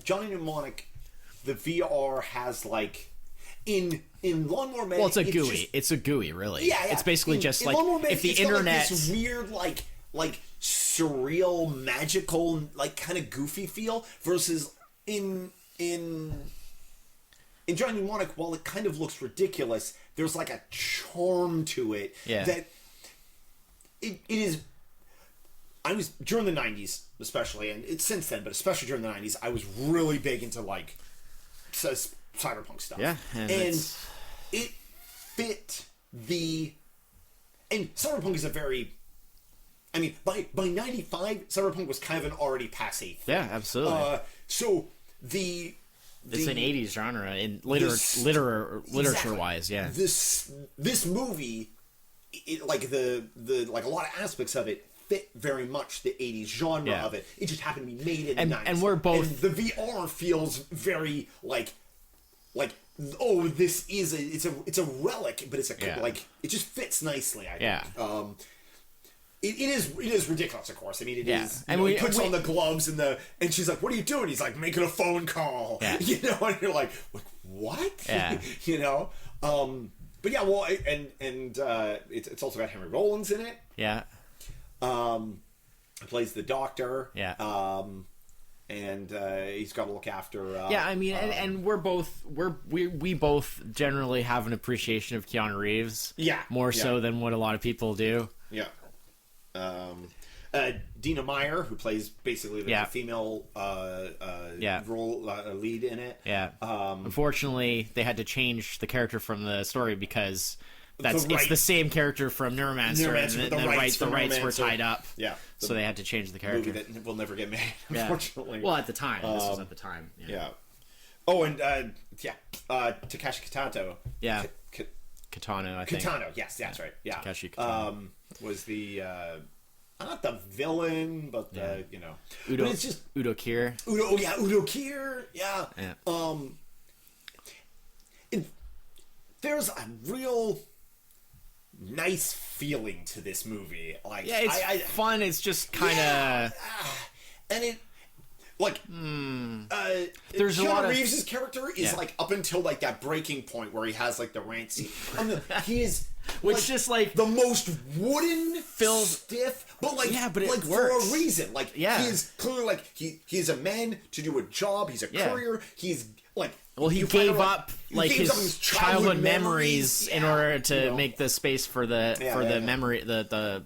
[SPEAKER 1] Johnny Mnemonic, the VR has like in Lawnmower Man.
[SPEAKER 2] Well, it's a GUI, really.
[SPEAKER 1] Yeah.
[SPEAKER 2] It's basically just like if the
[SPEAKER 1] got,
[SPEAKER 2] internet.
[SPEAKER 1] like, this weird like surreal, magical, like kind of goofy feel versus in Johnny Mnemonic, while it kind of looks ridiculous, there's like a charm to it that it is. I was during the 90s, especially, and it's since then, but especially during the 90s, I was really big into like cyberpunk stuff.
[SPEAKER 2] Yeah,
[SPEAKER 1] and it fit the. And cyberpunk is a very. I mean, by 95, cyberpunk was kind of an already passé thing.
[SPEAKER 2] Yeah, absolutely.
[SPEAKER 1] So
[SPEAKER 2] it's an 80s genre in literature wise, yeah.
[SPEAKER 1] This movie, like the like a lot of aspects of it fit very much the 80s genre of it. It just happened to be made in the 90s.
[SPEAKER 2] And we're both.
[SPEAKER 1] And the VR feels very like oh, this is it's a relic, but it's like it just fits nicely. I think. It is ridiculous, of course. I mean, it is.
[SPEAKER 2] And
[SPEAKER 1] he puts on the gloves and she's like, "What are you doing?" He's like, "Making a phone call."
[SPEAKER 2] Yeah.
[SPEAKER 1] And you're like, "What?"
[SPEAKER 2] Yeah.
[SPEAKER 1] But yeah, well, it's also got Henry Rollins in it.
[SPEAKER 2] Yeah.
[SPEAKER 1] He plays the doctor.
[SPEAKER 2] Yeah.
[SPEAKER 1] And he's got to look after.
[SPEAKER 2] I mean, and we both generally have an appreciation of Keanu Reeves.
[SPEAKER 1] Yeah.
[SPEAKER 2] More so than what a lot of people do.
[SPEAKER 1] Yeah. Dina Meyer, who plays basically the female role lead in it.
[SPEAKER 2] Yeah. Unfortunately, they had to change the character from the story because it's the same character from Neuromancer, and the rights were tied up.
[SPEAKER 1] Yeah.
[SPEAKER 2] So they had to change the character.
[SPEAKER 1] Movie that will never get made, unfortunately.
[SPEAKER 2] Well, at the time, this was at the time.
[SPEAKER 1] Yeah. Oh, and Takeshi Kitano.
[SPEAKER 2] Yeah. Kitano, I think.
[SPEAKER 1] Kitano, yes, that's right. Yeah.
[SPEAKER 2] Takeshi Kitano.
[SPEAKER 1] Was the not the villain, but the
[SPEAKER 2] Udo.
[SPEAKER 1] But it's just
[SPEAKER 2] Udo Kier.
[SPEAKER 1] Udo Kier. Yeah. There's a real nice feeling to this movie. Like,
[SPEAKER 2] it's fun. It's just kind of,
[SPEAKER 1] and it. Like,
[SPEAKER 2] there's a lot of
[SPEAKER 1] Reeves' character is like up until like that breaking point where he has like the rant scene. He is,
[SPEAKER 2] which just like
[SPEAKER 1] the most wooden, stiff, but like,
[SPEAKER 2] but it
[SPEAKER 1] like
[SPEAKER 2] works.
[SPEAKER 1] for a reason. Like, he is clearly like he's a man to do a job. He's a courier. He's like,
[SPEAKER 2] he gave up like his childhood memories in order to make the space for the memory, the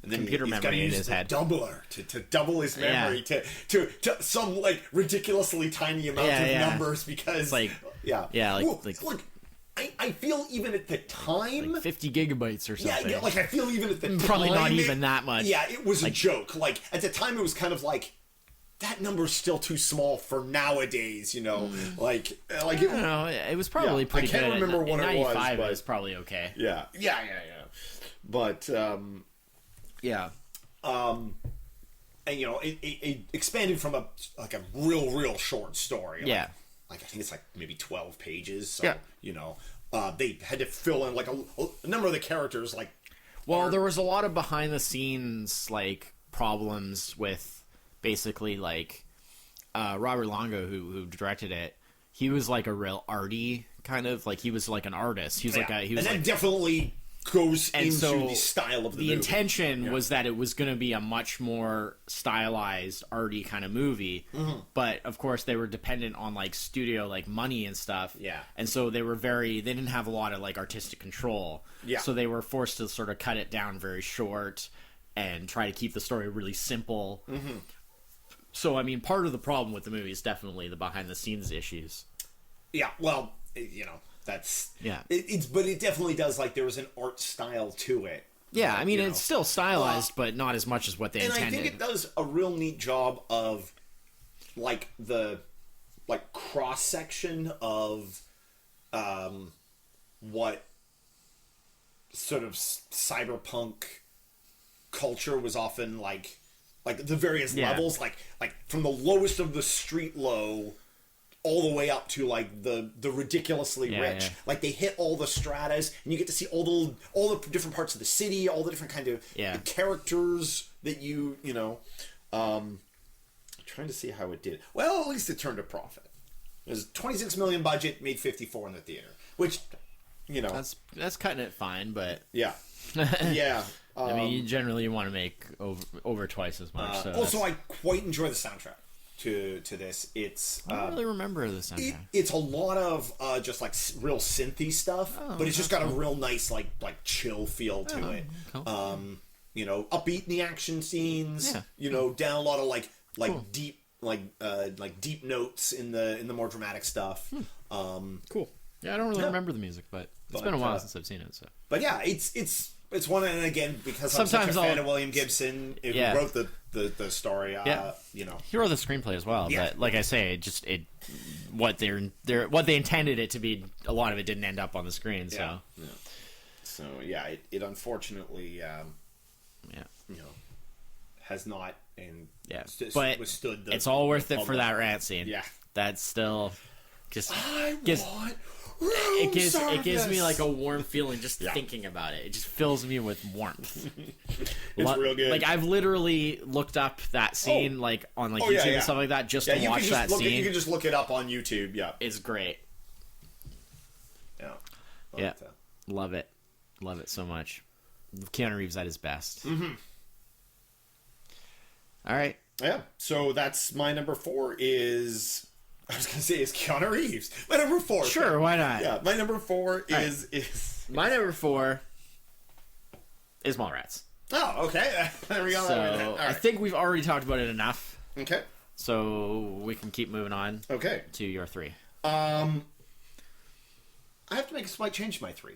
[SPEAKER 2] computer memory in his head.
[SPEAKER 1] Doubler to double his memory to some like ridiculously tiny amount of numbers because
[SPEAKER 2] like
[SPEAKER 1] I feel even at the time
[SPEAKER 2] like 50 gigabytes or something.
[SPEAKER 1] Yeah, like I feel even at the time
[SPEAKER 2] probably not even that much.
[SPEAKER 1] Yeah, it was a joke. Like at the time it was kind of like that number's still too small for nowadays, Like I don't
[SPEAKER 2] know. It was probably pretty good.
[SPEAKER 1] I can't remember what it was.
[SPEAKER 2] 95 was probably okay.
[SPEAKER 1] Yeah. But
[SPEAKER 2] yeah.
[SPEAKER 1] And it expanded from a real short story. Like I think it's like maybe 12 pages. So, they had to fill in like a number of the characters. Like,
[SPEAKER 2] there was a lot of behind the scenes like problems with basically like Robert Longo who directed it. He was like a real arty kind of like he was like an artist. He was
[SPEAKER 1] that definitely goes into the style of the movie.
[SPEAKER 2] The intention was that it was going to be a much more stylized, arty kind of movie. Mm-hmm. But of course, they were dependent on like studio, like money and stuff.
[SPEAKER 1] Yeah.
[SPEAKER 2] And so they didn't have a lot of like artistic control.
[SPEAKER 1] Yeah.
[SPEAKER 2] So they were forced to sort of cut it down very short and try to keep the story really simple. Mm-hmm. So I mean, part of the problem with the movie is definitely the behind the scenes issues.
[SPEAKER 1] Yeah. Well, that's but it definitely does like there was an art style to it.
[SPEAKER 2] Yeah, I mean it's still stylized, but not as much as what they intended.
[SPEAKER 1] And I think it does a real neat job of like the cross section of what sort of cyberpunk culture was often like the various levels, like from the lowest of the street low all the way up to like the ridiculously rich. Yeah. Like they hit all the stratas, and you get to see all the different parts of the city, all the different kind of characters that trying to see how it did. Well, at least it turned a profit. It was $26 million budget, made $54 in the theater, which
[SPEAKER 2] that's cutting it fine, but
[SPEAKER 1] yeah.
[SPEAKER 2] I mean, generally you want to make over twice as much. So
[SPEAKER 1] also, I quite enjoy the soundtrack to this. It's
[SPEAKER 2] I don't really remember the soundtrack.
[SPEAKER 1] It's a lot of just like real synthy stuff, but it's just got a real nice like chill feel to it.
[SPEAKER 2] Cool.
[SPEAKER 1] Upbeat in the action scenes. Down a lot of like cool. Deep deep notes in the more dramatic stuff.
[SPEAKER 2] Cool. Yeah, I don't really remember the music, but it's been a while since I've seen it. So,
[SPEAKER 1] but yeah, it's one, and again because I'm such a fan of William Gibson, who wrote the story.
[SPEAKER 2] He wrote the screenplay as well. Yeah. But like I say, what they intended it to be, a lot of it didn't end up on the screen. So,
[SPEAKER 1] so it unfortunately, has not
[SPEAKER 2] withstood. It's all worth it for that rant scene.
[SPEAKER 1] Yeah,
[SPEAKER 2] that's still just it gives me like a warm feeling just thinking about it. It just fills me with warmth.
[SPEAKER 1] It's real good.
[SPEAKER 2] Like I've literally looked up that scene like on like YouTube and stuff like that just to watch that scene.
[SPEAKER 1] You can just look it up on YouTube. Yeah,
[SPEAKER 2] it's great.
[SPEAKER 1] Yeah,
[SPEAKER 2] love it so much. Keanu Reeves at his best. Mm-hmm. All right.
[SPEAKER 1] Yeah. So that's my number 4 is. I was gonna say is Keanu Reeves. My number 4.
[SPEAKER 2] Sure, why not?
[SPEAKER 1] Yeah, my number 4 is
[SPEAKER 2] my number 4 is Mallrats.
[SPEAKER 1] Oh, okay. There we go.
[SPEAKER 2] So I think we've already talked about it enough.
[SPEAKER 1] Okay.
[SPEAKER 2] So we can keep moving on.
[SPEAKER 1] Okay.
[SPEAKER 2] To your 3.
[SPEAKER 1] I have to make a slight change to my 3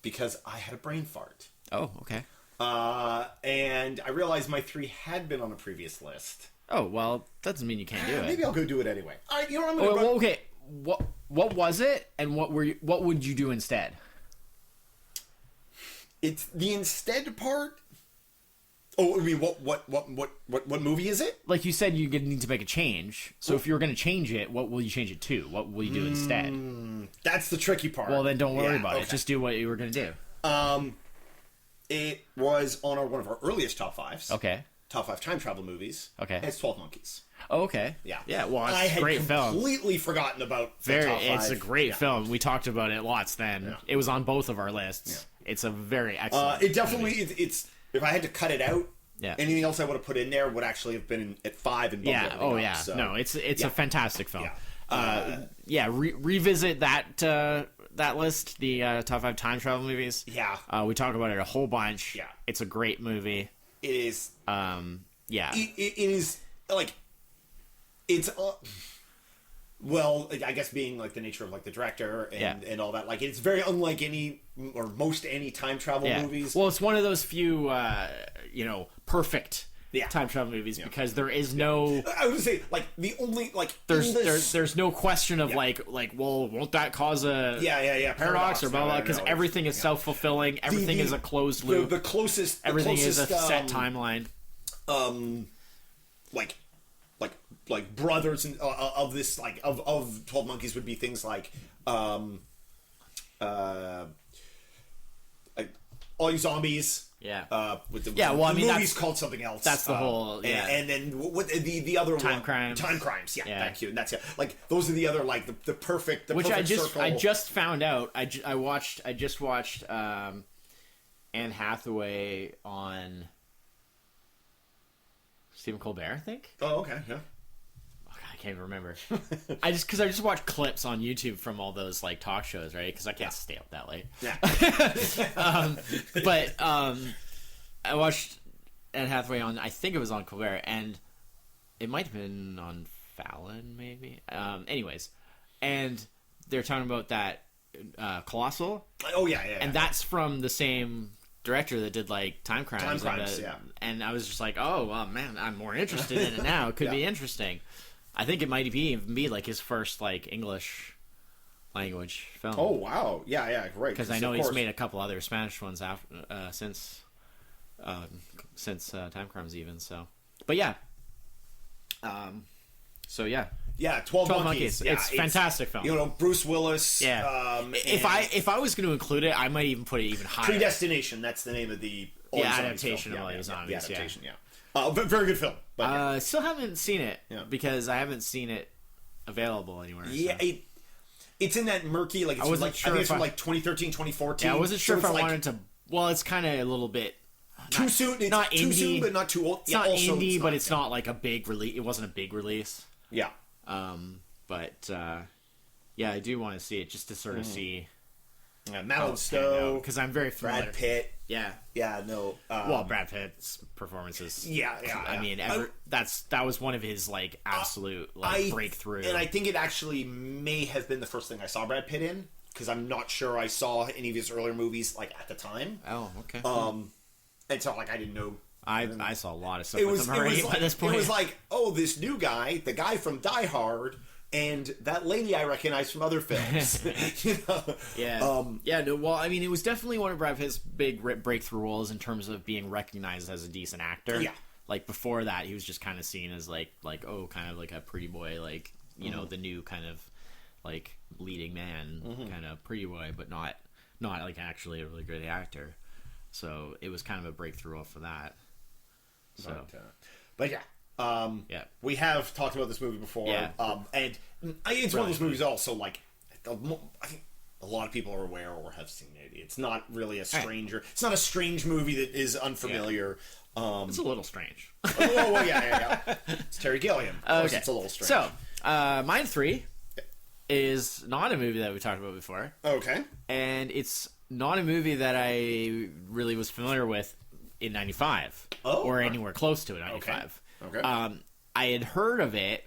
[SPEAKER 1] because I had a brain fart.
[SPEAKER 2] Oh, okay.
[SPEAKER 1] And I realized my 3 had been on a previous list.
[SPEAKER 2] Oh, well, that doesn't mean you can't do it.
[SPEAKER 1] Maybe I'll go do it anyway. All right, you know what I'm going to
[SPEAKER 2] well, okay. What was it, and what would you do instead?
[SPEAKER 1] It's the instead part. Oh, I mean, what movie is it?
[SPEAKER 2] Like you said, you need to make a change. So if you were going to change it, what will you change it to? What will you do instead?
[SPEAKER 1] That's the tricky part.
[SPEAKER 2] Well, then don't worry about it. Just do what you were going to do.
[SPEAKER 1] It was on one of our earliest top 5s.
[SPEAKER 2] Okay.
[SPEAKER 1] Top 5 time travel movies.
[SPEAKER 2] Okay.
[SPEAKER 1] And it's 12 Monkeys.
[SPEAKER 2] Oh, okay.
[SPEAKER 1] Yeah.
[SPEAKER 2] Yeah, well, it's a great film.
[SPEAKER 1] I had completely forgotten about the top 5.
[SPEAKER 2] It's a great film. We talked about it lots then. Yeah. It was on both of our lists. Yeah. It's a very excellent
[SPEAKER 1] It definitely, it's if I had to cut it out,
[SPEAKER 2] yeah.
[SPEAKER 1] anything else I would have put in there would actually have been at 5 and bumped everything up.
[SPEAKER 2] Yeah.
[SPEAKER 1] So.
[SPEAKER 2] No, it's a fantastic film. Yeah. Revisit that list, the top 5 time travel movies.
[SPEAKER 1] Yeah.
[SPEAKER 2] We talk about it a whole bunch.
[SPEAKER 1] Yeah.
[SPEAKER 2] It's a great movie.
[SPEAKER 1] It is.
[SPEAKER 2] Yeah.
[SPEAKER 1] It is like it's. Well, I guess being like the nature of like the director and all that, like it's very unlike any or most any time travel movies.
[SPEAKER 2] Well, it's one of those few, perfect time travel movies because there is no.
[SPEAKER 1] I would say like the only like
[SPEAKER 2] there's no question of like well, won't that cause a paradox or blah blah because everything is self-fulfilling. Everything is a closed loop.
[SPEAKER 1] The closest
[SPEAKER 2] everything is a set timeline.
[SPEAKER 1] Like brothers and of this like of 12 Monkeys would be things like All You Zombies.
[SPEAKER 2] Yeah.
[SPEAKER 1] With the movie's called something else.
[SPEAKER 2] That's the whole. Yeah.
[SPEAKER 1] And then what the other
[SPEAKER 2] Time Crimes.
[SPEAKER 1] Time Crimes. Yeah. Thank you. And that's like those are the other like the perfect. Which
[SPEAKER 2] circle. I just found out. I just watched Anne Hathaway on Stephen Colbert, I think.
[SPEAKER 1] Oh, okay. Yeah.
[SPEAKER 2] I can't even remember. I just watch clips on YouTube from all those like talk shows, right? Because I can't stay up that late.
[SPEAKER 1] Yeah.
[SPEAKER 2] But I watched Anne Hathaway on. I think it was on Colbert, and it might have been on Fallon, maybe. Anyways, and they're talking about that Colossal.
[SPEAKER 1] Oh yeah.
[SPEAKER 2] And that's from the same director that did like Time Crimes. And I was just like, oh well, man, I'm more interested in it now. It could be interesting. I think it might even be like his first like English language film.
[SPEAKER 1] Oh wow, yeah, great.
[SPEAKER 2] Because I know he's made a couple other Spanish ones after since Time Crimes even. So, but yeah. So yeah.
[SPEAKER 1] Yeah, 12 Monkeys.
[SPEAKER 2] Yeah, it's a fantastic film.
[SPEAKER 1] You know, Bruce Willis.
[SPEAKER 2] Yeah. If I was going to include it, I might even put it even higher.
[SPEAKER 1] Predestination. That's the name of the
[SPEAKER 2] adaptation of All You Zombies.
[SPEAKER 1] The adaptation. Yeah. Very good film. But
[SPEAKER 2] still haven't seen it because I haven't seen it available anywhere.
[SPEAKER 1] Yeah, so. It's in that murky. Like it's I think it's from like 2013, 2014.
[SPEAKER 2] Yeah, I wasn't sure if I wanted to. Well, it's kind of a little bit.
[SPEAKER 1] Too soon. It's
[SPEAKER 2] not
[SPEAKER 1] too
[SPEAKER 2] indie,
[SPEAKER 1] soon, but not too old.
[SPEAKER 2] It's not indie, but it's not like a big release. It wasn't a big release.
[SPEAKER 1] Yeah.
[SPEAKER 2] But I do want to see it just to sort of see.
[SPEAKER 1] Madeline Stowe,
[SPEAKER 2] because I'm very familiar.
[SPEAKER 1] Brad Pitt.
[SPEAKER 2] Yeah.
[SPEAKER 1] No.
[SPEAKER 2] Well, Brad Pitt's performances.
[SPEAKER 1] Yeah.
[SPEAKER 2] I mean, that was one of his like absolute breakthrough.
[SPEAKER 1] And I think it actually may have been the first thing I saw Brad Pitt in, because I'm not sure I saw any of his earlier movies like at the time.
[SPEAKER 2] Oh, okay.
[SPEAKER 1] And so like I didn't know.
[SPEAKER 2] I saw a lot of stuff with him already by this point.
[SPEAKER 1] It was like, oh, this new guy, the guy from Die Hard, and that lady I recognize from other films.
[SPEAKER 2] Yeah. Well, I mean, it was definitely one of Brad Pitt's big breakthrough roles in terms of being recognized as a decent actor.
[SPEAKER 1] Yeah.
[SPEAKER 2] Like before that, he was just kind of seen as like kind of like a pretty boy, like you know, the new kind of like leading man kind of pretty boy, but not like actually a really great actor. So it was kind of a breakthrough for that. So,
[SPEAKER 1] but yeah, we have talked about this movie before, and it's one of those movies also like I think a lot of people are aware or have seen it. It's not really a stranger. It's not a strange movie that is unfamiliar.
[SPEAKER 2] It's a little strange.
[SPEAKER 1] Well, yeah. It's Terry Gilliam. Of course, it's a little strange.
[SPEAKER 2] So, mine 3 is not a movie that we talked about before.
[SPEAKER 1] Okay.
[SPEAKER 2] And it's not a movie that I really was familiar with in 95. Or anywhere close to it, 95.
[SPEAKER 1] Okay.
[SPEAKER 2] I had heard of it,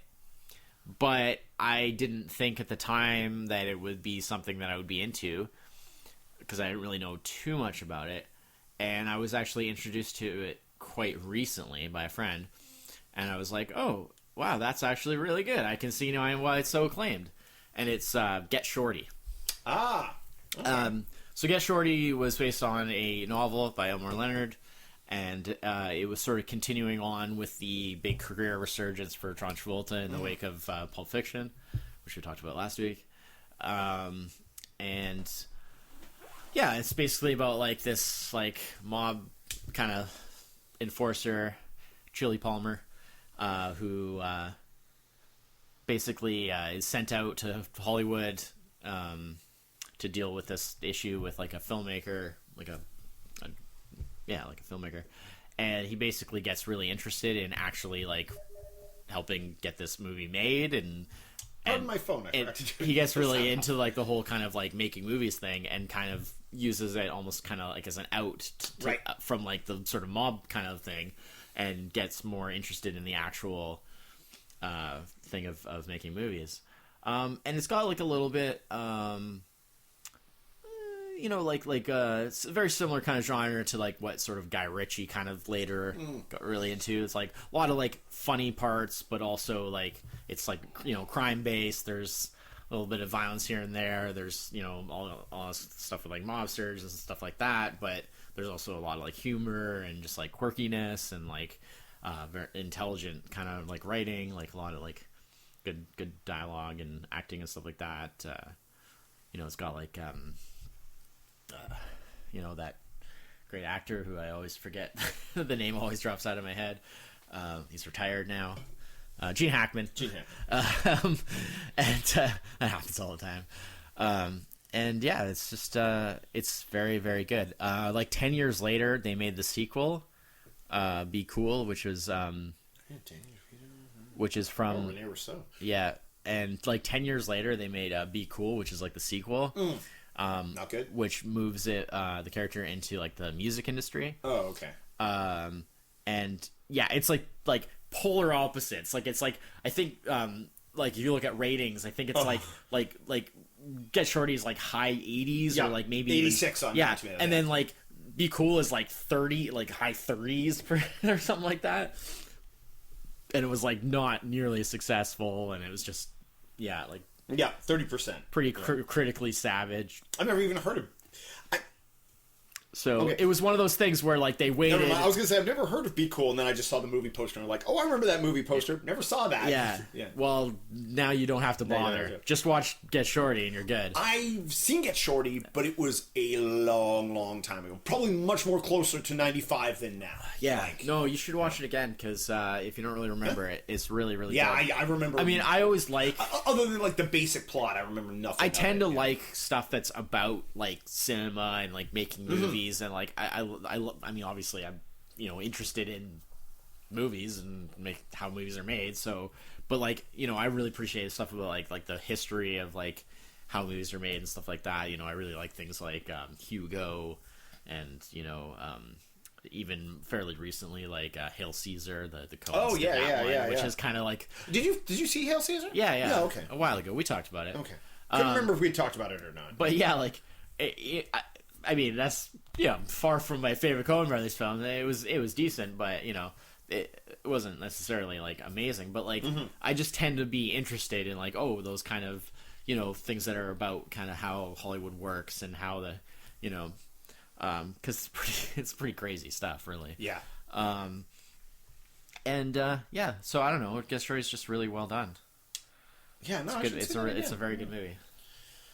[SPEAKER 2] but I didn't think at the time that it would be something that I would be into, because I didn't really know too much about it. And I was actually introduced to it quite recently by a friend, and I was like, oh, wow, that's actually really good. I can see now why it's so acclaimed. And it's Get Shorty.
[SPEAKER 1] Okay.
[SPEAKER 2] So Get Shorty was based on a novel by Elmore Leonard, and it was sort of continuing on with the big career resurgence for John Travolta in the wake of Pulp Fiction, which we talked about last week. And yeah, it's basically about like this like mob kind of enforcer, Chili Palmer, who basically is sent out to Hollywood to deal with this issue with like a filmmaker, like a filmmaker, and he basically gets really interested in actually like helping get this movie made, and
[SPEAKER 1] my phone.
[SPEAKER 2] He gets really into like the whole kind of like making movies thing, and kind of uses it almost kind of like as an out from like the sort of mob kind of thing, and gets more interested in the actual thing of making movies. And it's got like a little bit it's a very similar kind of genre to like what sort of Guy Ritchie kind of later got really into. It's like a lot of like funny parts, but also like it's like, you know, crime based. There's a little bit of violence here and there. There's, you know, all this stuff with like mobsters and stuff like that. But there's also a lot of like humor and just like quirkiness and like very intelligent kind of like writing, like a lot of like good dialogue and acting and stuff like that. It's got like that great actor who I always forget the name always drops out of my head. He's retired now. Gene Hackman. And that happens all the time. And yeah, it's just it's very, very good. Like 10 years later, they made the sequel, Be Cool, which is from
[SPEAKER 1] Renee Rousseau.
[SPEAKER 2] Yeah, and like 10 years later, they made Be Cool, which is like the sequel.
[SPEAKER 1] Not good.
[SPEAKER 2] Which moves the character into like the music industry.
[SPEAKER 1] Oh, okay.
[SPEAKER 2] And yeah, it's like polar opposites. Like it's like I think like if you look at ratings, I think it's like Get Shorty is like high 80s or like maybe
[SPEAKER 1] 86 on
[SPEAKER 2] yeah,
[SPEAKER 1] Tomato,
[SPEAKER 2] and then like Be Cool is like 30, like high 30s or something like that. And it was like not nearly as successful, and it was just
[SPEAKER 1] 30%.
[SPEAKER 2] Pretty critically savage.
[SPEAKER 1] I've never even heard of.
[SPEAKER 2] It was one of those things where like they waited.
[SPEAKER 1] I was gonna say I've never heard of Be Cool, and then I just saw the movie poster and I'm like, oh, I remember that movie poster. Never saw that.
[SPEAKER 2] Yeah. Well, now you don't have to bother. Just watch Get Shorty and you're good.
[SPEAKER 1] I've seen Get Shorty, but it was a long, long time ago. Probably much more closer to 95 than now.
[SPEAKER 2] Yeah. No, you should watch it again because if you don't really remember it, it's really, really good.
[SPEAKER 1] I remember.
[SPEAKER 2] I mean, I always like
[SPEAKER 1] other than like the basic plot, I remember nothing.
[SPEAKER 2] I tend to like stuff that's about like cinema and like making movies and like I mean, obviously I'm interested in movies and how movies are made. So, but like I really appreciate stuff about like the history of like how movies are made and stuff like that. I really like things like Hugo, and even fairly recently like Hail Caesar, the Coens did that one, which is kind of like.
[SPEAKER 1] Did you see Hail Caesar?
[SPEAKER 2] Yeah.
[SPEAKER 1] Okay.
[SPEAKER 2] A while ago we talked about it.
[SPEAKER 1] Okay. Couldn't remember if we talked about it or not.
[SPEAKER 2] But yeah, like I mean, that's far from my favorite Coen Brothers film. It was decent, but it wasn't necessarily like amazing. But like I just tend to be interested in like those kind of things that are about kind of how Hollywood works and how the because it's pretty crazy stuff, really.
[SPEAKER 1] Yeah.
[SPEAKER 2] So I don't know. Get Shorty's just really well done.
[SPEAKER 1] Yeah, no,
[SPEAKER 2] it's a very good movie.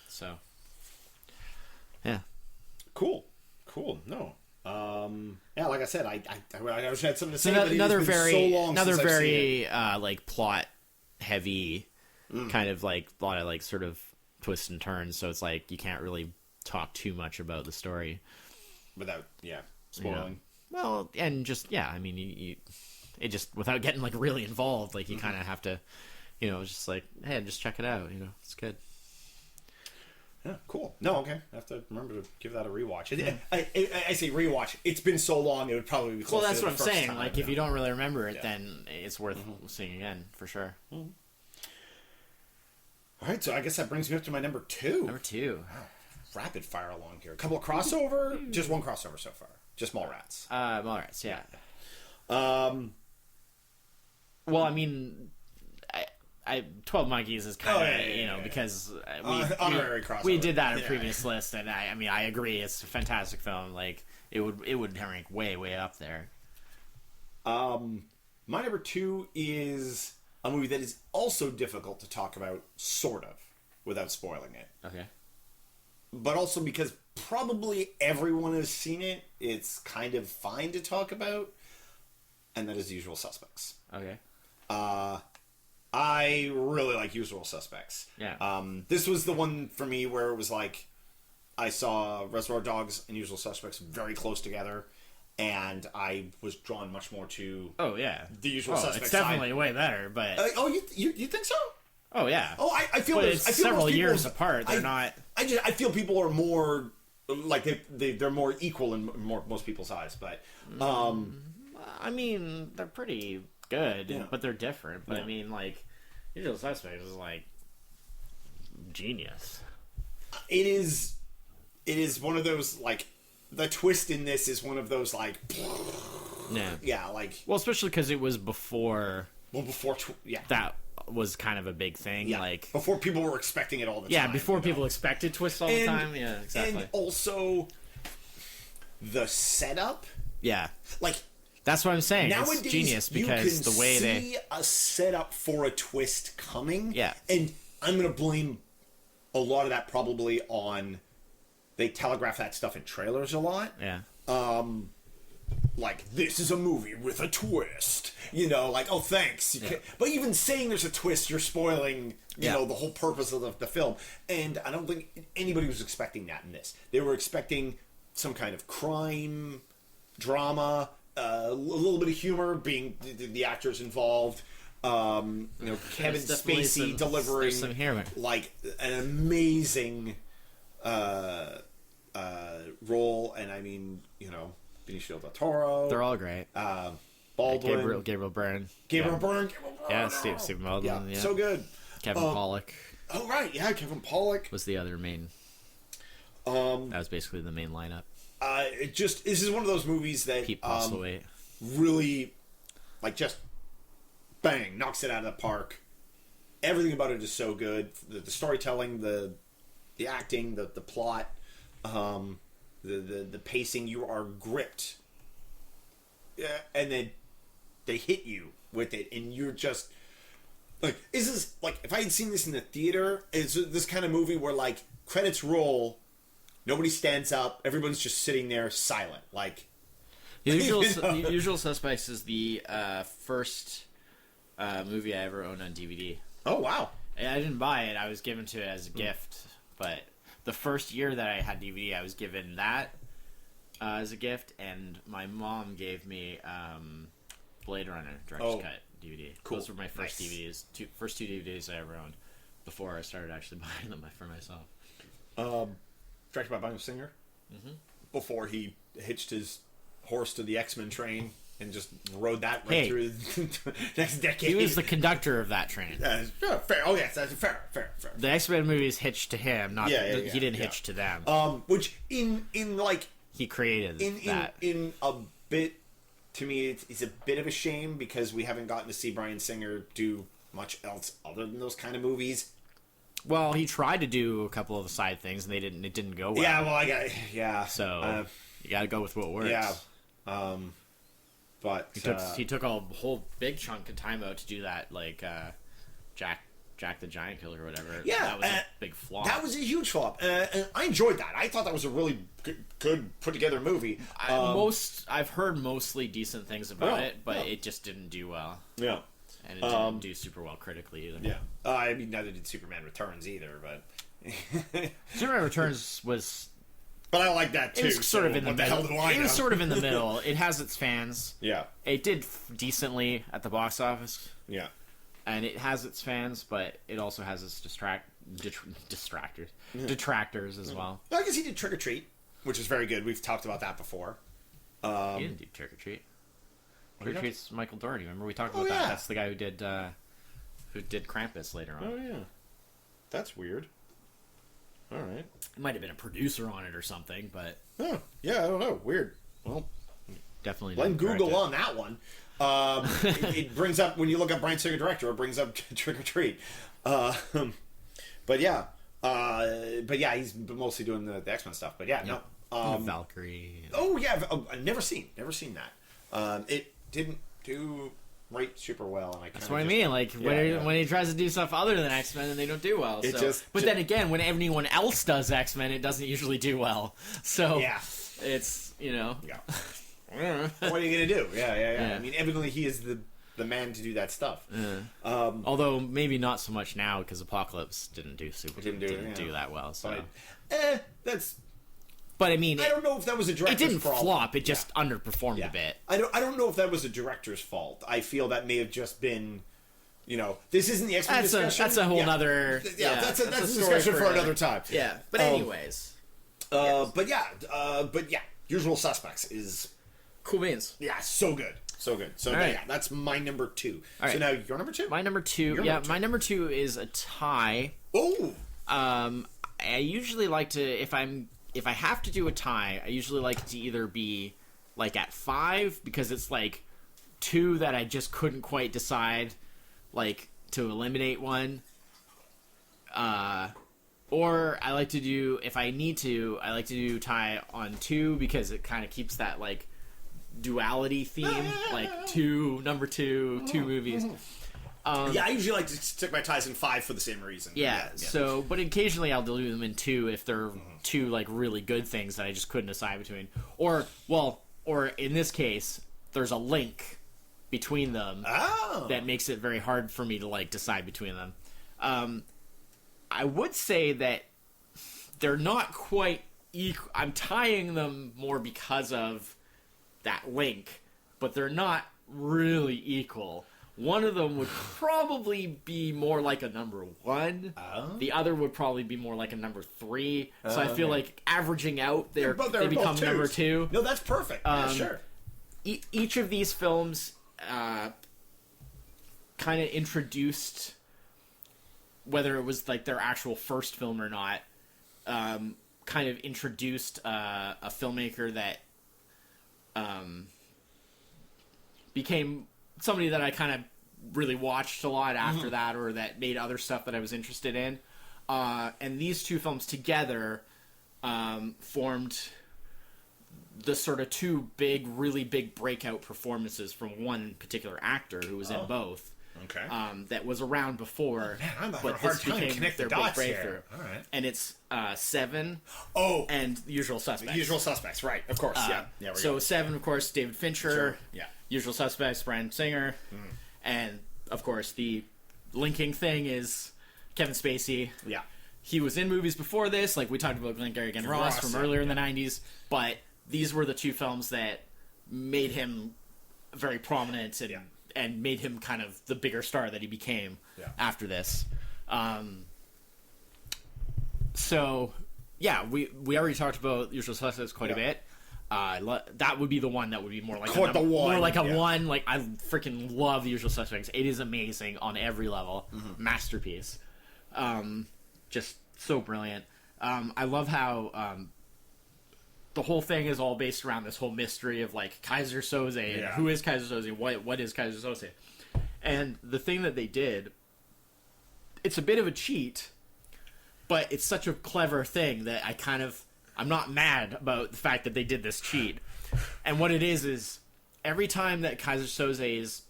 [SPEAKER 2] So, yeah,
[SPEAKER 1] cool. No, yeah, like I said, I wish I had something to say.
[SPEAKER 2] Another very
[SPEAKER 1] so
[SPEAKER 2] like plot heavy kind of like a lot of like sort of twists and turns. So it's like you can't really talk too much about the story
[SPEAKER 1] without spoiling.
[SPEAKER 2] Well, and just I mean, you it just without getting like really involved, like you kind of have to, just like, hey, just check it out. It's good.
[SPEAKER 1] Yeah, cool. No, okay. I have to remember to give that a rewatch. I say rewatch. It's been so long; it would probably be close.
[SPEAKER 2] Well, that's
[SPEAKER 1] to
[SPEAKER 2] what I'm saying.
[SPEAKER 1] time,
[SPEAKER 2] like, if you don't really remember it, then it's worth seeing again for sure.
[SPEAKER 1] All right, so I guess that brings me up to my number 2.
[SPEAKER 2] Number 2.
[SPEAKER 1] Wow. Rapid fire along here. A couple of crossover. Just one crossover so far. Just Mallrats.
[SPEAKER 2] Mallrats, yeah. Well, I mean, I 12 Monkeys is kind of because we did that in a previous list, and I mean I agree, it's a fantastic film. Like it would rank way up there.
[SPEAKER 1] My number 2 is a movie that is also difficult to talk about, sort of, without spoiling it.
[SPEAKER 2] Okay.
[SPEAKER 1] But also because probably everyone has seen it, it's kind of fine to talk about, and that is Usual Suspects.
[SPEAKER 2] Okay.
[SPEAKER 1] I really like Usual Suspects.
[SPEAKER 2] Yeah.
[SPEAKER 1] This was the one for me where it was like, I saw Reservoir Dogs and Usual Suspects very close together, and I was drawn much more to.
[SPEAKER 2] Oh yeah.
[SPEAKER 1] The Usual Suspects.
[SPEAKER 2] It's definitely way better, but.
[SPEAKER 1] You think so?
[SPEAKER 2] Oh yeah.
[SPEAKER 1] Oh, I feel.
[SPEAKER 2] But
[SPEAKER 1] it's
[SPEAKER 2] several years apart. They're not.
[SPEAKER 1] I feel people are more like they're more equal in most people's eyes, but.
[SPEAKER 2] I mean, they're pretty good, but they're different. But I mean, like, Usual Suspects is like genius.
[SPEAKER 1] It is one of those, like, the twist in this is one of those, like, like,
[SPEAKER 2] well, especially because it was before.
[SPEAKER 1] Well,
[SPEAKER 2] that was kind of a big thing. Yeah. Like
[SPEAKER 1] before people were expecting it all the time.
[SPEAKER 2] Yeah, before people expected twists all the time. Yeah, exactly.
[SPEAKER 1] And also the setup.
[SPEAKER 2] Yeah,
[SPEAKER 1] like.
[SPEAKER 2] That's what I'm saying.
[SPEAKER 1] Nowadays,
[SPEAKER 2] it's genius because the way they
[SPEAKER 1] see a setup for a twist coming.
[SPEAKER 2] Yeah.
[SPEAKER 1] And I'm going to blame a lot of that probably on they telegraph that stuff in trailers a lot.
[SPEAKER 2] Yeah.
[SPEAKER 1] Like, this is a movie with a twist. Like, oh, thanks. But even saying there's a twist, you're spoiling, you know, the whole purpose of the film. And I don't think anybody was expecting that in this. They were expecting some kind of crime, drama, a little bit of humor, being the actors involved. Kevin Spacey delivering
[SPEAKER 2] some humor.
[SPEAKER 1] Like an amazing role, and I mean, Benicio del Toro.
[SPEAKER 2] They're all great.
[SPEAKER 1] Baldwin,
[SPEAKER 2] Gabriel Byrne.
[SPEAKER 1] Yeah,
[SPEAKER 2] Steve Baldwin.
[SPEAKER 1] So good.
[SPEAKER 2] Kevin Pollak.
[SPEAKER 1] Oh right, yeah, Kevin Pollak
[SPEAKER 2] was the other main. That was basically the main lineup.
[SPEAKER 1] This is one of those movies that
[SPEAKER 2] Pete Postlethwaite
[SPEAKER 1] really, like, just bang, knocks it out of the park. Everything about it is so good. The storytelling, the acting, the plot, the pacing. You are gripped, and then they hit you with it, and you're just like, is this like, if I had seen this in the theater? It's this kind of movie where, like, credits roll. Nobody stands up. Everyone's just sitting there silent. Like,
[SPEAKER 2] Usual Suspects is the first movie I ever owned on DVD.
[SPEAKER 1] Oh, wow.
[SPEAKER 2] And I didn't buy it. I was given to it as a gift. But the first year that I had DVD, I was given that as a gift. And my mom gave me Blade Runner Director's Cut DVD.
[SPEAKER 1] Cool.
[SPEAKER 2] Those were my first DVDs. First two DVDs I ever owned before I started actually buying them for myself.
[SPEAKER 1] Directed by Bryan Singer. Mm-hmm. Before he hitched his horse to the X-Men train and just rode that through the next decade.
[SPEAKER 2] He was the conductor of that train.
[SPEAKER 1] Fair. Oh yes, that's fair.
[SPEAKER 2] The X-Men movies hitched to him, not he didn't hitch to them.
[SPEAKER 1] Which in like
[SPEAKER 2] he created that.
[SPEAKER 1] In a bit, to me, it's a bit of a shame because we haven't gotten to see Bryan Singer do much else other than those kind of movies.
[SPEAKER 2] Well, he tried to do a couple of the side things, and it didn't go well.
[SPEAKER 1] Yeah, well,
[SPEAKER 2] So you got to go with what works.
[SPEAKER 1] Yeah. But
[SPEAKER 2] he took a whole big chunk of time out to do that, like Jack Jack the Giant Killer or whatever.
[SPEAKER 1] Yeah,
[SPEAKER 2] that was a big flop.
[SPEAKER 1] That was a huge flop. I enjoyed that. I thought that was a really good put together movie.
[SPEAKER 2] I've heard mostly decent things about it, but it just didn't do well.
[SPEAKER 1] Yeah.
[SPEAKER 2] And it didn't do super well critically either.
[SPEAKER 1] Yeah. I mean, neither did Superman Returns either, but...
[SPEAKER 2] Superman Returns was...
[SPEAKER 1] But I like that, too.
[SPEAKER 2] It was sort of in the middle. It was sort of in the
[SPEAKER 1] middle.
[SPEAKER 2] middle. It has its fans.
[SPEAKER 1] Yeah.
[SPEAKER 2] It did decently at the box office.
[SPEAKER 1] Yeah.
[SPEAKER 2] And it has its fans, but it also has its detractors as well.
[SPEAKER 1] I guess he did Trick or Treat, which is very good. We've talked about that before.
[SPEAKER 2] He didn't do Trick or Treat. Trick or Treat's Michael Dougherty. Remember we talked about that? That's the guy who did Krampus later on.
[SPEAKER 1] Oh yeah, that's weird. All right.
[SPEAKER 2] It might have been a producer on it or something, but
[SPEAKER 1] yeah, I don't know. Weird. Well,
[SPEAKER 2] definitely.
[SPEAKER 1] Blame Google on that one. It brings up when you look up Bryan Singer director, it brings up Trick or Treat. But yeah, he's mostly doing the X-Men stuff. But yeah, no.
[SPEAKER 2] Valkyrie.
[SPEAKER 1] Oh yeah, I've never seen that. It didn't do super well, and
[SPEAKER 2] that's what I mean. Like when he tries to do stuff other than X-Men, and they don't do well. But then again, when anyone else does X-Men, it doesn't usually do well. So
[SPEAKER 1] yeah,
[SPEAKER 2] it's
[SPEAKER 1] yeah. What are you gonna do? Yeah. I mean, evidently he is the man to do that stuff.
[SPEAKER 2] Although maybe not so much now because Apocalypse didn't do that well. So But I mean,
[SPEAKER 1] I don't know if that was a director's
[SPEAKER 2] problem. It didn't
[SPEAKER 1] problem.
[SPEAKER 2] flop. It just underperformed a bit.
[SPEAKER 1] I don't know if that was a director's fault. I feel that may have just been, this isn't the X-Men discussion.
[SPEAKER 2] That's a whole nother.
[SPEAKER 1] That's a discussion for another time.
[SPEAKER 2] Yeah, but anyways.
[SPEAKER 1] But yeah, Usual Suspects is
[SPEAKER 2] cool beans.
[SPEAKER 1] Yeah, so good. So that's my number 2. Right. So now your number 2?
[SPEAKER 2] My number 2. My number 2 is a tie.
[SPEAKER 1] Oh.
[SPEAKER 2] I usually like to if I have to do a tie, I usually like to either be like at 5 because it's like 2 that I just couldn't quite decide like to eliminate one. Or I like to do, if I need to, I like to do tie on 2 because it kind of keeps that like duality theme, like number 2 movies.
[SPEAKER 1] I usually like to stick my ties in 5 for the same reason.
[SPEAKER 2] Yeah. So, but occasionally I'll do them in 2 if they're 2 like really good things that I just couldn't decide between. Or in this case, there's a link between them that makes it very hard for me to like decide between them. I would say that they're not quite equal. I'm tying them more because of that link, but they're not really equal. One of them would probably be more like a number 1. The other would probably be more like a number 3. So I feel like averaging out, they become number 2.
[SPEAKER 1] No, that's perfect. Sure.
[SPEAKER 2] Each of these films kind of introduced, whether it was like their actual first film or not, kind of introduced a filmmaker that became somebody that I kind of really watched a lot after that, or that made other stuff that I was interested in. And these 2 films together formed the sort of 2 really big breakout performances from one particular actor who was in both.
[SPEAKER 1] Okay.
[SPEAKER 2] That was around before.
[SPEAKER 1] Man, I'm having a hard time to connect the dots here. All right.
[SPEAKER 2] And it's Seven.
[SPEAKER 1] Oh.
[SPEAKER 2] And Usual Suspects.
[SPEAKER 1] Usual Suspects, right? Of course. Yeah.
[SPEAKER 2] So Seven, of course, David Fincher.
[SPEAKER 1] Sure. Yeah.
[SPEAKER 2] Usual Suspects, Bryan Singer, and of course the linking thing is Kevin Spacey.
[SPEAKER 1] Yeah.
[SPEAKER 2] He was in movies before this, like we talked about Glengarry Glen Ross from earlier in the 90s, but these were the 2 films that made him very prominent and made him kind of the bigger star that he became after this. So, yeah, we already talked about Usual Suspects quite a bit. That would be the one that would be more like a 1. Like, I freaking love The Usual Suspects. It is amazing on every level. Masterpiece. Just so brilliant. I love how the whole thing is all based around this whole mystery of like Kaiser Soze and who is Kaiser Soze, what is Kaiser Soze. And the thing that they did, it's a bit of a cheat, but it's such a clever thing that I'm not mad about the fact that they did this cheat. And what it is every time that Kaiser Soze's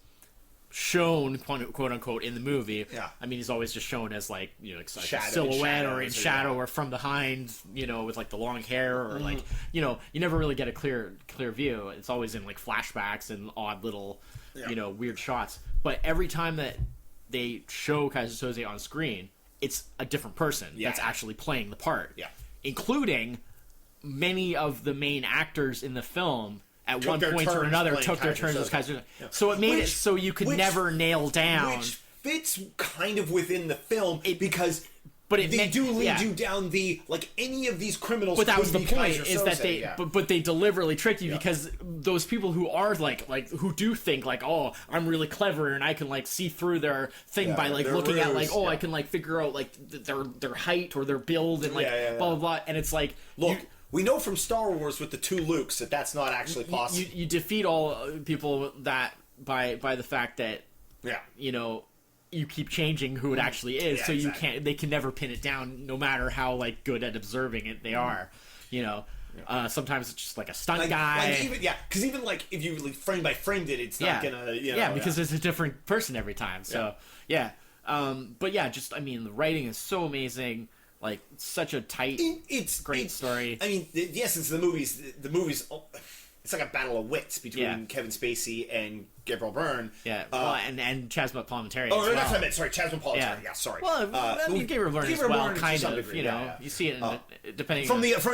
[SPEAKER 2] shown, quote unquote, in the movie.
[SPEAKER 1] Yeah.
[SPEAKER 2] I mean, he's always just shown as like, you know, like a
[SPEAKER 1] Shadow,
[SPEAKER 2] silhouette or in shadow
[SPEAKER 1] yeah.
[SPEAKER 2] or from behind, you know, with like the long hair or like, you know, you never really get a clear view. It's always in like flashbacks and odd little, you know, weird shots. But every time that they show Kaiser Soze on screen, it's a different person that's actually playing the part.
[SPEAKER 1] Yeah.
[SPEAKER 2] Including many of the main actors in the film at one point or another took their turns as Kaiser. Yeah. So it made it so you could never nail down.
[SPEAKER 1] Which fits kind of within the film because
[SPEAKER 2] but
[SPEAKER 1] they do lead you down the, like, any of these criminals.
[SPEAKER 2] But that was the point,
[SPEAKER 1] Kaiser
[SPEAKER 2] is that
[SPEAKER 1] Soze,
[SPEAKER 2] they, but they deliberately trick you because those people who are like who do think like, oh, I'm really clever and I can like see through their thing by like looking at like, oh, I can like figure out like their height or their build and like blah blah blah, and it's like,
[SPEAKER 1] look. We know from Star Wars with the 2 Lukes that that's not actually possible.
[SPEAKER 2] You defeat all people that by the fact that you know, you keep changing who it actually is, so you can't. They can never pin it down, no matter how like good at observing it they are. You know, sometimes it's just like a stunt guy.
[SPEAKER 1] Like even, because even like if you like, frame by framed it, it's not gonna. You know,
[SPEAKER 2] because it's a different person every time. So but just I mean, the writing is so amazing. Like, such a tight, great story.
[SPEAKER 1] I mean, the essence of the movies, it's like a battle of wits between Kevin Spacey and Gabriel Byrne.
[SPEAKER 2] Yeah, and Chazma Palminteri.
[SPEAKER 1] Oh, that's what I meant. Sorry, Chazma Palminteri. Yeah, sorry.
[SPEAKER 2] Well, I mean, Gabriel Byrne as well, kind of.
[SPEAKER 1] Degree,
[SPEAKER 2] you know, you see it in depending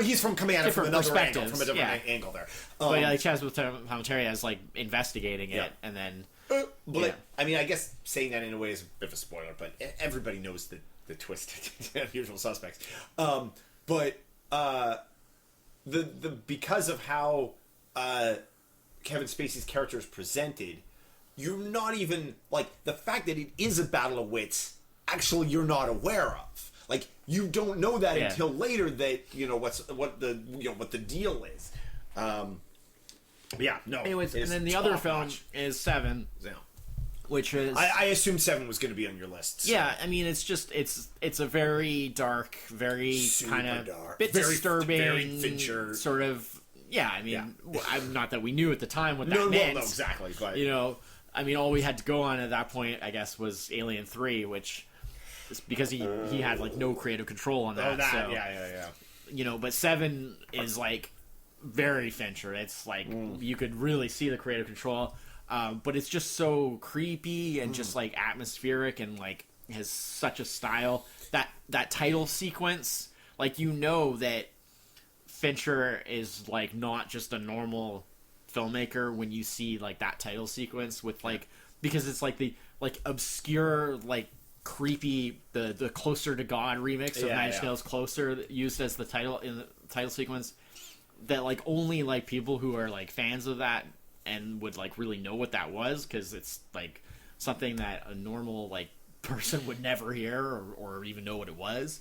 [SPEAKER 1] he's coming at it from another angle, from a different
[SPEAKER 2] angle
[SPEAKER 1] there.
[SPEAKER 2] But like Chazma Palminteri as like investigating it, and then.
[SPEAKER 1] I mean, I guess saying that in a way is a bit of a spoiler, but everybody knows the twist to Usual Suspects. But the because of how Kevin Spacey's character is presented, you're not even like the fact that it is a battle of wits. Actually, you're not aware of. Like, you don't know that until later that you know what the deal is.
[SPEAKER 2] Anyways, and then the other film is Seven.
[SPEAKER 1] Yeah.
[SPEAKER 2] Which is
[SPEAKER 1] I assumed 7 was going to be on your list. So.
[SPEAKER 2] Yeah, I mean, it's just it's a very dark, very kind of bit
[SPEAKER 1] very,
[SPEAKER 2] disturbing,
[SPEAKER 1] very Fincher
[SPEAKER 2] sort of. Yeah, I mean, I'm not that we knew at the time what that meant.
[SPEAKER 1] Well, no, exactly. But
[SPEAKER 2] you know, I mean, all we had to go on at that point, I guess, was Alien 3, which is because he had like no creative control on that. So,
[SPEAKER 1] yeah.
[SPEAKER 2] You know, but 7 is like very Fincher. It's like you could really see the creative control. But it's just so creepy and just like atmospheric and like has such a style. That title sequence, like, you know that Fincher is like not just a normal filmmaker when you see like that title sequence with like, because it's like the like obscure like creepy the Closer to God remix of Nine Inch Nails Closer used as the title in the title sequence, that like only like people who are like fans of that and would like really know what that was, because it's like something that a normal like person would never hear or even know what it was,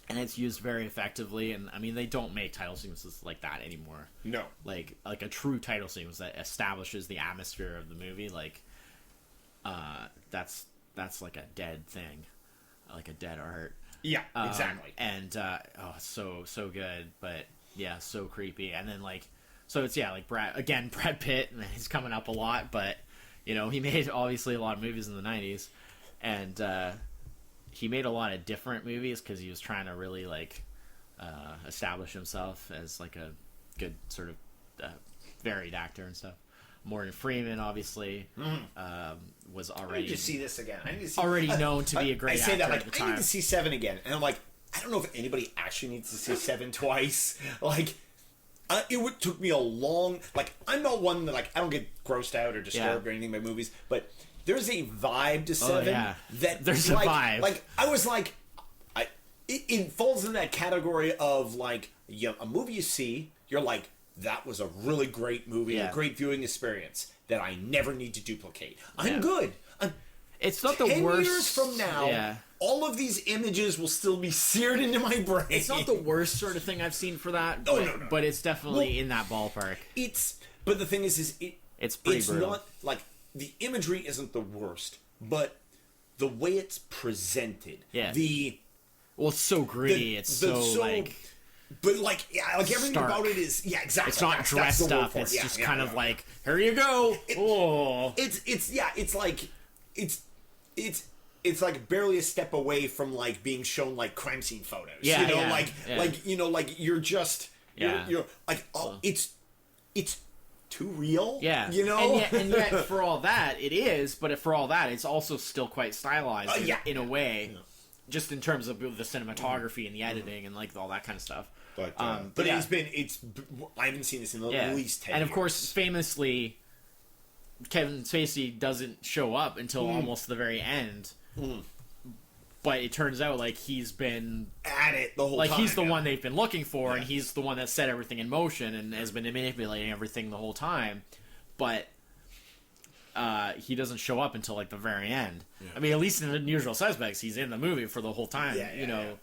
[SPEAKER 2] and it's used very effectively. And I mean, they don't make title sequences like that anymore.
[SPEAKER 1] No,
[SPEAKER 2] like a true title sequence that establishes the atmosphere of the movie, like that's like a dead thing, like a dead art.
[SPEAKER 1] Yeah, exactly.
[SPEAKER 2] And so good, but so creepy. And then like, so it's like Brad Pitt, and he's coming up a lot, but you know, he made obviously a lot of movies in the 90s, and he made a lot of different movies because he was trying to really like establish himself as like a good sort of varied actor and stuff. Morgan Freeman obviously was already.
[SPEAKER 1] I need to see this again. I need to see,
[SPEAKER 2] already known to be a great actor at the time.
[SPEAKER 1] I need to see 7 again, and I'm like, I don't know if anybody actually needs to see 7 twice. Like, took me a long. Like, I'm not one that like I don't get grossed out or disturbed or anything by movies, but there's a vibe to 7 that
[SPEAKER 2] there's a vibe.
[SPEAKER 1] Like, I was like, it falls in that category of like, a movie you see, you're like, that was a really great movie, a great viewing experience that I never need to duplicate. I'm good.
[SPEAKER 2] It's not the worst.
[SPEAKER 1] 10 years from now, all of these images will still be seared into my brain.
[SPEAKER 2] It's not the worst sort of thing I've seen for that.
[SPEAKER 1] No.
[SPEAKER 2] But it's definitely in that ballpark.
[SPEAKER 1] But the thing is
[SPEAKER 2] it's pretty brutal.
[SPEAKER 1] Not like the imagery isn't the worst, but the way it's presented.
[SPEAKER 2] Yeah. Well, it's so gritty. It's so like.
[SPEAKER 1] but like, yeah, like everything
[SPEAKER 2] stark.
[SPEAKER 1] about it is, yeah, exactly.
[SPEAKER 2] It's not dressed up. It's just kind of like, here you go.
[SPEAKER 1] It's like barely a step away from like being shown like crime scene photos.
[SPEAKER 2] Yeah,
[SPEAKER 1] you know,
[SPEAKER 2] yeah.
[SPEAKER 1] like you know, like you're just you're like, oh, it's too real.
[SPEAKER 2] Yeah,
[SPEAKER 1] you know,
[SPEAKER 2] and yet for all that it is, but for all that it's also still quite stylized in a way, just in terms of the cinematography and the editing and like all that kind of stuff.
[SPEAKER 1] But yeah. I haven't seen this in at least 10 years.
[SPEAKER 2] And of course, famously, Kevin Spacey doesn't show up until almost the very end. But it turns out like he's been
[SPEAKER 1] at it the whole time.
[SPEAKER 2] Like he's the one they've been looking for, and he's the one that set everything in motion and has been manipulating everything the whole time. But he doesn't show up until like the very end. Yeah. I mean, at least in The Usual Suspects, he's in the movie for the whole time. You know,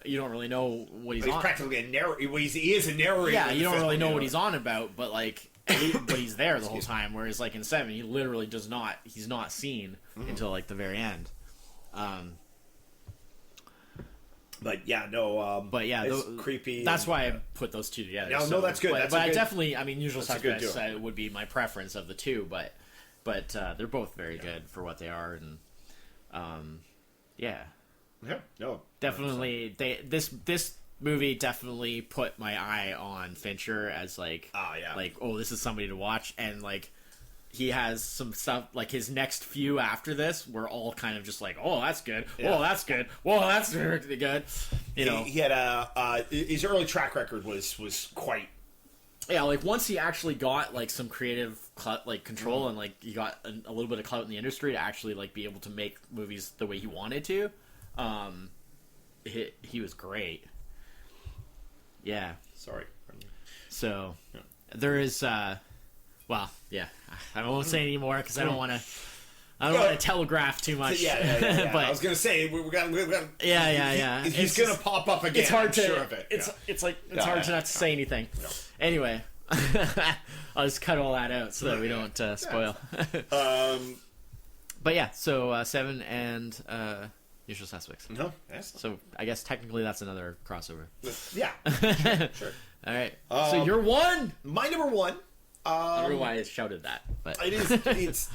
[SPEAKER 2] you don't really know what he's on.
[SPEAKER 1] He's practically a narrator. He is a narrator.
[SPEAKER 2] Yeah, you don't really know what he's on about, but like, but he's there the whole time. Whereas like in 7, he literally does not. He's not seen until like the very end.
[SPEAKER 1] But yeah, no.
[SPEAKER 2] But yeah,
[SPEAKER 1] it's creepy.
[SPEAKER 2] That's why I put those two together.
[SPEAKER 1] No, that's good.
[SPEAKER 2] But I definitely, I mean, Usual Suspects would be my preference of the two, but they're both very good for what they are, and
[SPEAKER 1] yeah, no,
[SPEAKER 2] definitely. This movie definitely put my eye on Fincher as like, this is somebody to watch, and like. He has some stuff, like his next few after this were all kind of just like, oh, that's good. Yeah. Oh, that's good. Whoa, that's really good. You know,
[SPEAKER 1] he had his early track record was quite.
[SPEAKER 2] Yeah, like once he actually got like some creative control and like he got a little bit of clout in the industry to actually like be able to make movies the way he wanted to, he was great. Yeah.
[SPEAKER 1] Sorry.
[SPEAKER 2] So there is. Well, yeah, I won't say anymore because I don't want to. I don't want to telegraph too much.
[SPEAKER 1] Yeah. But I was gonna say we got.
[SPEAKER 2] Yeah.
[SPEAKER 1] He's gonna pop up again.
[SPEAKER 2] It's hard
[SPEAKER 1] I'm sure of it.
[SPEAKER 2] It's hard to not to say anything. No. Anyway, I'll just cut all that out so that we don't spoil. But yeah, so 7 and Usual Suspects.
[SPEAKER 1] No, yes.
[SPEAKER 2] So I guess technically that's another crossover.
[SPEAKER 1] Yeah. Sure.
[SPEAKER 2] All right. So you're one.
[SPEAKER 1] My number one.
[SPEAKER 2] I don't know why I shouted that, but
[SPEAKER 1] it is. It's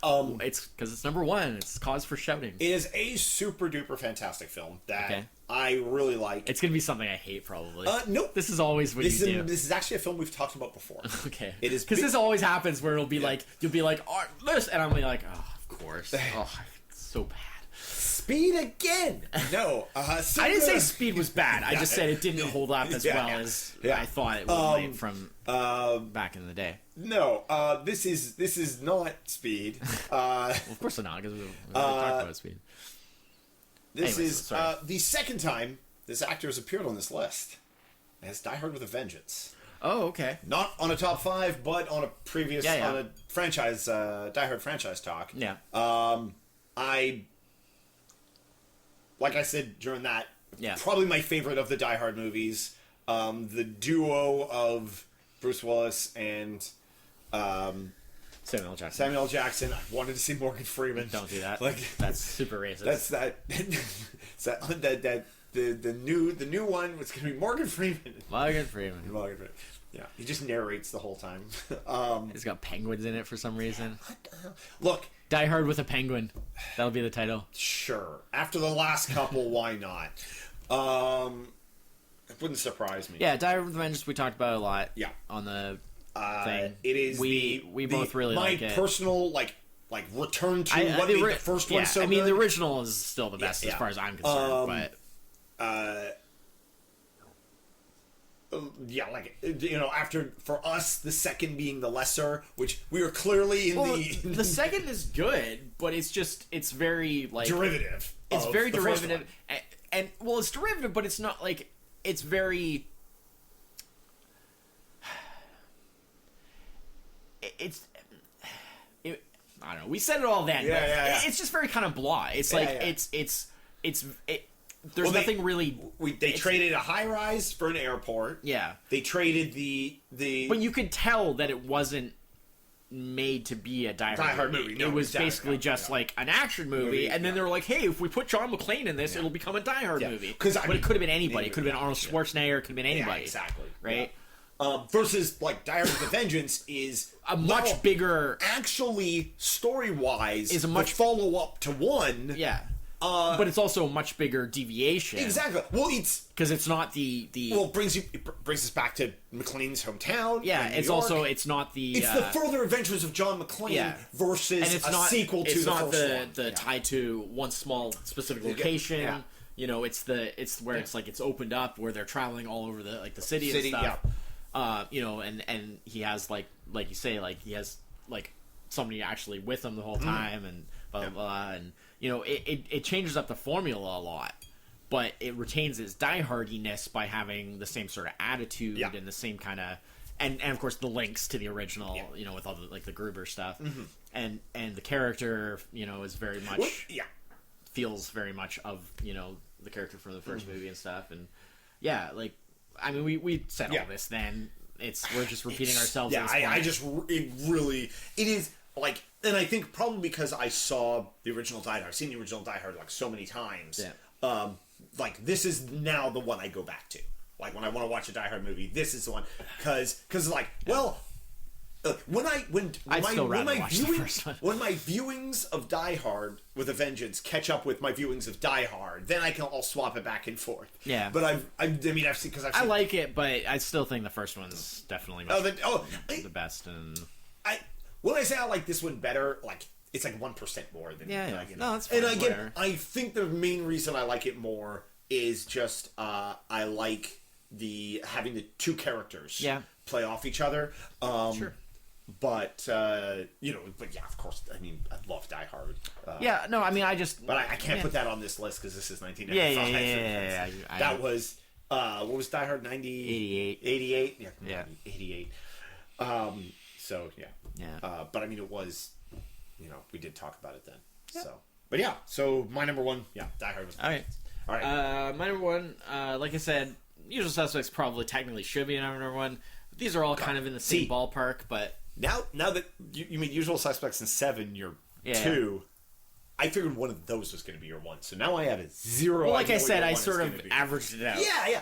[SPEAKER 2] because it's number one. It's cause for shouting.
[SPEAKER 1] It is a super duper fantastic film that I really like.
[SPEAKER 2] It's gonna be something I hate probably.
[SPEAKER 1] Nope.
[SPEAKER 2] This is always what you do.
[SPEAKER 1] This is actually a film we've talked about before.
[SPEAKER 2] Okay.
[SPEAKER 1] It is
[SPEAKER 2] because this always happens where it'll be like you'll be like, oh, this, and I'm like, oh, of course. Oh, it's so bad.
[SPEAKER 1] Speed again. No,
[SPEAKER 2] I didn't say Speed was bad. I just said it didn't hold up as well as I thought it would from back in the day.
[SPEAKER 1] No, this is not Speed.
[SPEAKER 2] Well, of course not, because we talked about Speed.
[SPEAKER 1] This is the second time this actor has appeared on this list as Die Hard with a Vengeance.
[SPEAKER 2] Oh, okay.
[SPEAKER 1] Not on a top 5, but on a previous on a franchise Die Hard franchise talk.
[SPEAKER 2] Yeah.
[SPEAKER 1] Like I said during that, probably my favorite of the Die Hard movies. The duo of Bruce Willis and
[SPEAKER 2] Samuel Jackson.
[SPEAKER 1] Samuel Jackson. I wanted to see Morgan Freeman.
[SPEAKER 2] Don't do that.
[SPEAKER 1] Like
[SPEAKER 2] that's super racist.
[SPEAKER 1] That's the new one was going to be Morgan Freeman.
[SPEAKER 2] Morgan Freeman.
[SPEAKER 1] Yeah, he just narrates the whole time.
[SPEAKER 2] It's got penguins in it for some reason.
[SPEAKER 1] What the hell? Look.
[SPEAKER 2] Die Hard with a Penguin. That'll be the title.
[SPEAKER 1] Sure. After the last couple, why not? It wouldn't surprise me.
[SPEAKER 2] Yeah, Die Hard with a Vengeance we talked about a lot.
[SPEAKER 1] Yeah.
[SPEAKER 2] On the thing.
[SPEAKER 1] It is
[SPEAKER 2] we both really like it.
[SPEAKER 1] My personal like return to what made the first one so good.
[SPEAKER 2] I mean, the original is still the best as far as I'm concerned. After for us the second being the lesser, which we were clearly in the second is good, but it's very like
[SPEAKER 1] derivative.
[SPEAKER 2] It's very derivative, and it's derivative, but it's not like it's very. I don't know. We said it all then.
[SPEAKER 1] Yeah.
[SPEAKER 2] It's just very kind of blah. It's like it's. There's nothing really.
[SPEAKER 1] They traded a high rise for an airport.
[SPEAKER 2] Yeah.
[SPEAKER 1] They traded the.
[SPEAKER 2] But you could tell that it wasn't made to be a Die
[SPEAKER 1] Hard movie. No,
[SPEAKER 2] it was
[SPEAKER 1] exactly.
[SPEAKER 2] basically just like an action movie, and then they were like, "Hey, if we put John McClane in this, it'll become a Die Hard movie." But it could have been anybody. It could have been Arnold Schwarzenegger. It could have been anybody.
[SPEAKER 1] Yeah, exactly.
[SPEAKER 2] Right.
[SPEAKER 1] Versus like Die Hard with a Vengeance is
[SPEAKER 2] a much bigger.
[SPEAKER 1] Actually, story wise,
[SPEAKER 2] is a much
[SPEAKER 1] follow up to one.
[SPEAKER 2] Yeah. But it's also a much bigger deviation.
[SPEAKER 1] Exactly. Well, it's
[SPEAKER 2] because it's not the
[SPEAKER 1] well it brings us back to McClane's hometown.
[SPEAKER 2] Yeah, it's
[SPEAKER 1] York.
[SPEAKER 2] Also it's not the
[SPEAKER 1] it's the further adventures of John McClane versus
[SPEAKER 2] and it's
[SPEAKER 1] a
[SPEAKER 2] not,
[SPEAKER 1] sequel to
[SPEAKER 2] it's
[SPEAKER 1] the
[SPEAKER 2] not
[SPEAKER 1] first
[SPEAKER 2] the tied to one small specific location.
[SPEAKER 1] Yeah.
[SPEAKER 2] You know, it's where it's like it's opened up where they're traveling all over the city and stuff. Yeah. You know, and he has like you say, like he has like somebody actually with him the whole time and blah blah blah, and you know it changes up the formula a lot, but it retains its diehardiness by having the same sort of attitude and the same kind of and of course the links to the original, you know, with all the like the Gruber stuff, and the character, you know, is very much feels very much of, you know, the character from the first movie and stuff, and like I mean we said all this then. We're just repeating ourselves.
[SPEAKER 1] Yeah, it is like, and I think probably because I saw the original Die Hard, I've seen the original Die Hard like so many times. Yeah. Like this is now the one I go back to. Like when I want to watch a Die Hard movie, this is the one because like when my viewings of Die Hard with a Vengeance catch up with my viewings of Die Hard, then I'll swap it back and forth. Yeah, but I've seen because I
[SPEAKER 2] like it, but I still think the first one's definitely the best. And
[SPEAKER 1] when I say I like this one better, like it's like 1% more than
[SPEAKER 2] no, that's
[SPEAKER 1] fine. And again, I think the main reason I like it more is just I like having the two characters play off each other. Sure. But you know, of course. I mean, I love Die Hard.
[SPEAKER 2] I mean,
[SPEAKER 1] but I can't put that on this list because this is 1995.
[SPEAKER 2] Yeah.
[SPEAKER 1] That was what was Die Hard? 88. Yeah, 88. So but I mean, it was. You know, we did talk about it then. Yeah. So my number one, Die Hard was.
[SPEAKER 2] All right. My number one, like I said, Usual Suspects probably technically should be number one. These are all kind of in the same ballpark, but.
[SPEAKER 1] Now that you mean Usual Suspects and 7, you're 2. I figured one of those was going to be your 1. So now I have a 0.
[SPEAKER 2] Well, like I said, I sort of averaged it out.
[SPEAKER 1] Yeah.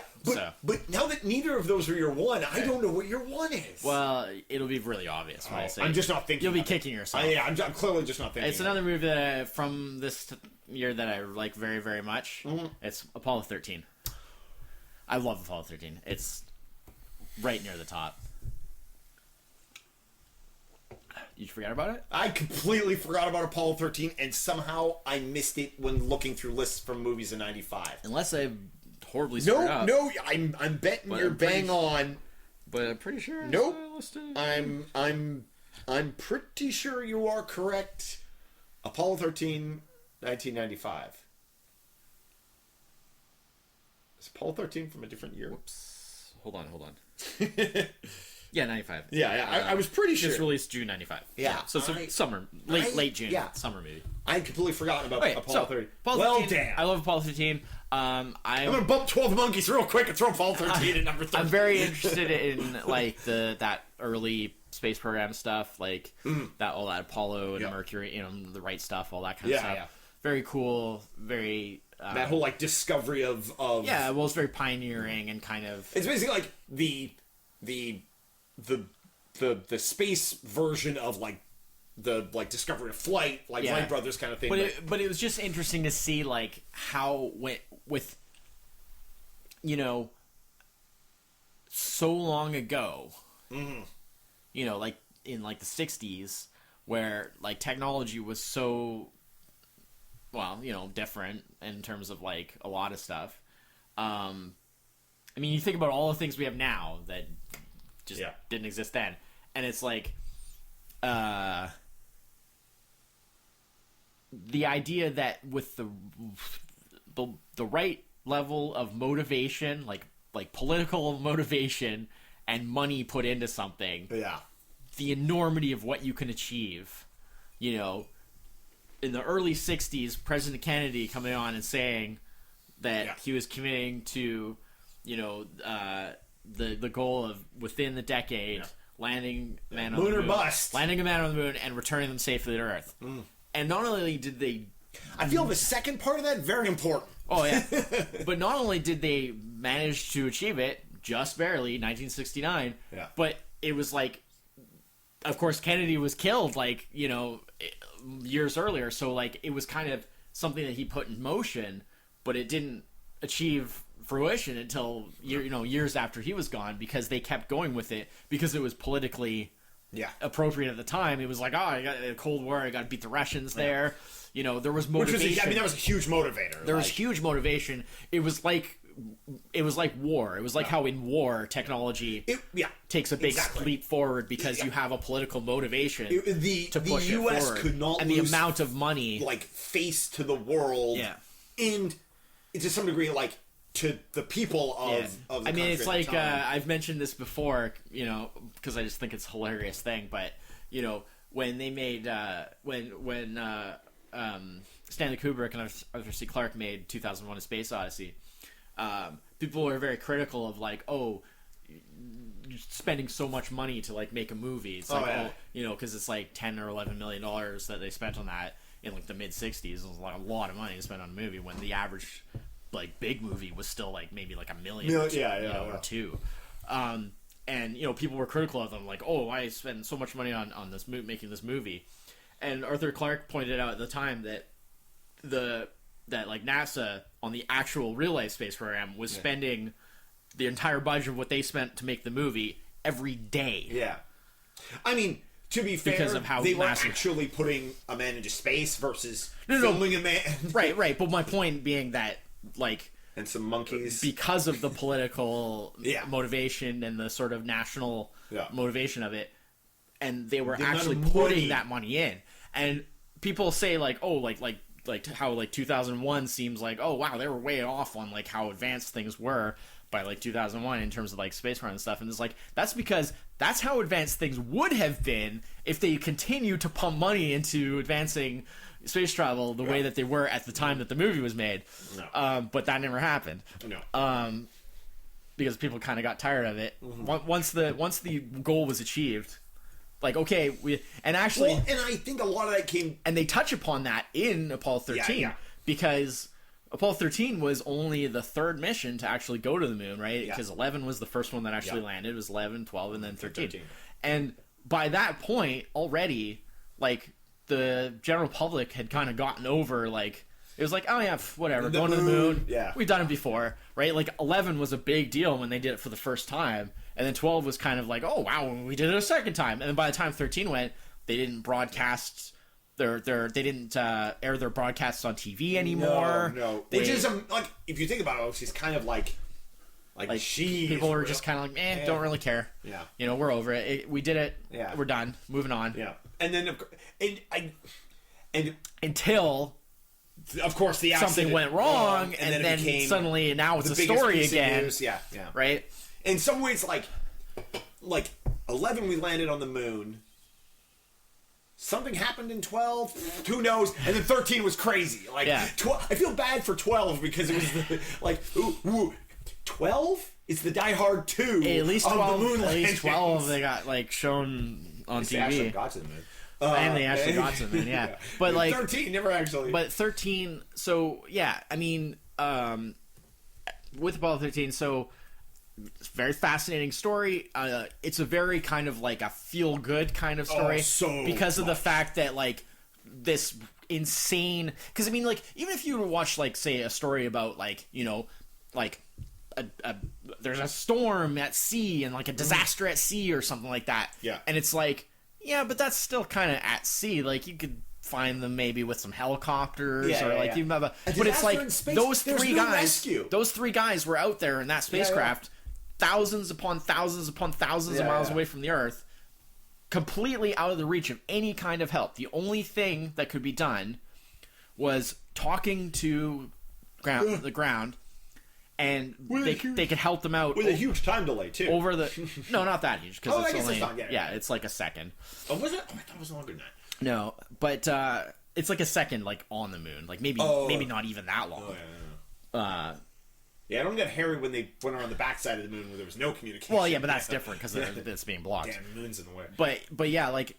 [SPEAKER 1] But now that neither of those are your 1, I don't know what your 1 is.
[SPEAKER 2] Well, it'll be really obvious when I say.
[SPEAKER 1] I'm just not thinking.
[SPEAKER 2] You'll be kicking yourself.
[SPEAKER 1] I'm clearly just not thinking.
[SPEAKER 2] It's another movie that from this year that I like very, very much. Mm-hmm. It's Apollo 13. I love Apollo 13. It's right near the top. You forgot about it?
[SPEAKER 1] I completely forgot about Apollo 13, and somehow I missed it when looking through lists from movies in '95.
[SPEAKER 2] Unless I horribly screwed up.
[SPEAKER 1] No, I'm betting you're bang on.
[SPEAKER 2] But I'm pretty sure.
[SPEAKER 1] Nope. I'm pretty sure you are correct. Apollo 13, 1995. Is Apollo 13 from a different year?
[SPEAKER 2] Whoops. Hold on. Yeah, 95.
[SPEAKER 1] Yeah, I was pretty sure.
[SPEAKER 2] Just released June 95.
[SPEAKER 1] Yeah.
[SPEAKER 2] So summer. Late June. Yeah. Summer movie.
[SPEAKER 1] I had completely forgotten about Apollo 13.
[SPEAKER 2] Apollo 13. Damn. I love Apollo 13. I'm going
[SPEAKER 1] to bump 12 Monkeys real quick and throw Apollo 13 at number 13.
[SPEAKER 2] I'm very interested in, like, that early space program stuff, like, all that Apollo and Mercury, you know, the right stuff, all that kind of stuff. Yeah. Very cool, very...
[SPEAKER 1] that whole, like, discovery of...
[SPEAKER 2] Yeah, well, it's very pioneering and kind of...
[SPEAKER 1] It's basically, like, the space version of like the discovery of flight, like Wright Brothers kind of thing.
[SPEAKER 2] But it was just interesting to see like how with you know so long ago, you know, like in like the 60s where like technology was so different in terms of like a lot of stuff. I mean, you think about all the things we have now that just didn't exist then, and it's like the idea that with the right level of motivation, like political motivation and money put into something, the enormity of what you can achieve. You know, in the early 60s, President Kennedy coming on and saying that he was committing to, you know, the goal of within the decade landing man
[SPEAKER 1] moon
[SPEAKER 2] on the
[SPEAKER 1] or
[SPEAKER 2] moon,
[SPEAKER 1] bust,
[SPEAKER 2] landing a man on the moon, and returning them safely to Earth. And not only did they,
[SPEAKER 1] I feel the second part of that very important.
[SPEAKER 2] Oh yeah, but not only did they manage to achieve it just barely, 1969, but it was like, of course, Kennedy was killed like years earlier, so like it was kind of something that he put in motion, but it didn't achieve fruition until years after he was gone, because they kept going with it because it was politically appropriate at the time. It was like, I got the Cold War, I got to beat the Russians there. There was motivation.
[SPEAKER 1] That was a huge motivator.
[SPEAKER 2] There was huge motivation. It was like war. It was like how in war technology takes a big leap forward because you have a political motivation to push
[SPEAKER 1] the US
[SPEAKER 2] it forward.
[SPEAKER 1] Could not
[SPEAKER 2] and
[SPEAKER 1] lose,
[SPEAKER 2] the amount of money,
[SPEAKER 1] like, face to the world, and to some degree, like, to the people of the country.
[SPEAKER 2] It's like I've mentioned this before, because I just think it's a hilarious thing. But when they made when Stanley Kubrick and Arthur C. Clarke made 2001: A Space Odyssey, people were very critical of like, you're spending so much money to like make a movie. It's like, because it's like $10 or $11 million that they spent on that in like the mid '60s. It was like a lot of money to spend on a movie when the average like big movie was still like maybe like $1 million or two. And people were critical of them, like, why spend so much money on this making this movie? And Arthur Clarke pointed out at the time that like NASA on the actual real life space program was spending the entire budget of what they spent to make the movie every day.
[SPEAKER 1] Yeah, I mean, to be fair,
[SPEAKER 2] because of how
[SPEAKER 1] they were actually putting a man into space versus filming a man.
[SPEAKER 2] Right. But my point being that, like,
[SPEAKER 1] and some monkeys,
[SPEAKER 2] because of the political motivation and the sort of national motivation of it, and they were actually putting that money in. And people say like, like how like 2001 seems like, wow, they were way off on like how advanced things were by like 2001 in terms of like space program and stuff. And it's like, that's because that's how advanced things would have been if they continued to pump money into advancing space travel the way that they were at the time that the movie was made. But that never happened. Because people kind of got tired of it. Once the goal was achieved, like, okay, and I
[SPEAKER 1] think a lot of that came,
[SPEAKER 2] and they touch upon that in Apollo 13 because Apollo 13 was only the third mission to actually go to the moon, right? Because 11 was the first one that actually landed. It was 11, 12, and then 13. And by that point already, like, the general public had kind of gotten over, like, it was like, whatever, going to the moon. We've done it before, right? Like, 11 was a big deal when they did it for the first time. And then 12 was kind of like, oh, wow, we did it a second time. And then by the time 13 went, they didn't broadcast they didn't air their broadcasts on TV anymore.
[SPEAKER 1] No. Which is, like, if you think about it, she's kind of like
[SPEAKER 2] people were just kind of like, don't really care. Yeah. We're over it. We did it. Yeah. We're done. Moving on.
[SPEAKER 1] Yeah. And then,
[SPEAKER 2] until,
[SPEAKER 1] of course, the accident
[SPEAKER 2] something went wrong, and then suddenly now it's a story again.
[SPEAKER 1] Yeah.
[SPEAKER 2] Right?
[SPEAKER 1] In some ways, like 11, we landed on the moon. Something happened in 12. Who knows? And then 13 was crazy. Like, 12, I feel bad for 12 because it was 12 is the Die Hard 2.
[SPEAKER 2] At least 12.
[SPEAKER 1] The moon
[SPEAKER 2] at least 12 they got like shown on TV.
[SPEAKER 1] They actually got to the moon.
[SPEAKER 2] And they actually got to the moon. Yeah. But like
[SPEAKER 1] 13 never actually.
[SPEAKER 2] But 13. So yeah, I mean, with Apollo 13, so. It's a very fascinating story. It's a very kind of like a feel-good kind of story because of the fact that like this insane. Because I mean, like even if you were to watch like say a story about like like there's a storm at sea and like a disaster at sea or something like that.
[SPEAKER 1] Yeah,
[SPEAKER 2] and it's like but that's still kind of at sea. Like you could find them maybe with some helicopters or like you have a. But it's like those three guys. Those three guys were out there in that spacecraft. Thousands upon thousands upon thousands of miles away from the Earth, completely out of the reach of any kind of help. The only thing that could be done was talking to the ground, and they could help them out
[SPEAKER 1] with a huge time delay too.
[SPEAKER 2] Over the no, not that huge because it's only it's like a second.
[SPEAKER 1] Oh, was it? Oh, I thought it was longer than that.
[SPEAKER 2] No, but it's like a second, like on the moon, like maybe not even that long.
[SPEAKER 1] Yeah, I don't get Harry when they went around the backside of the moon where there was no communication.
[SPEAKER 2] Well, yeah, but that's different because it's being blocked.
[SPEAKER 1] Damn, the moon's in the way.
[SPEAKER 2] But yeah, like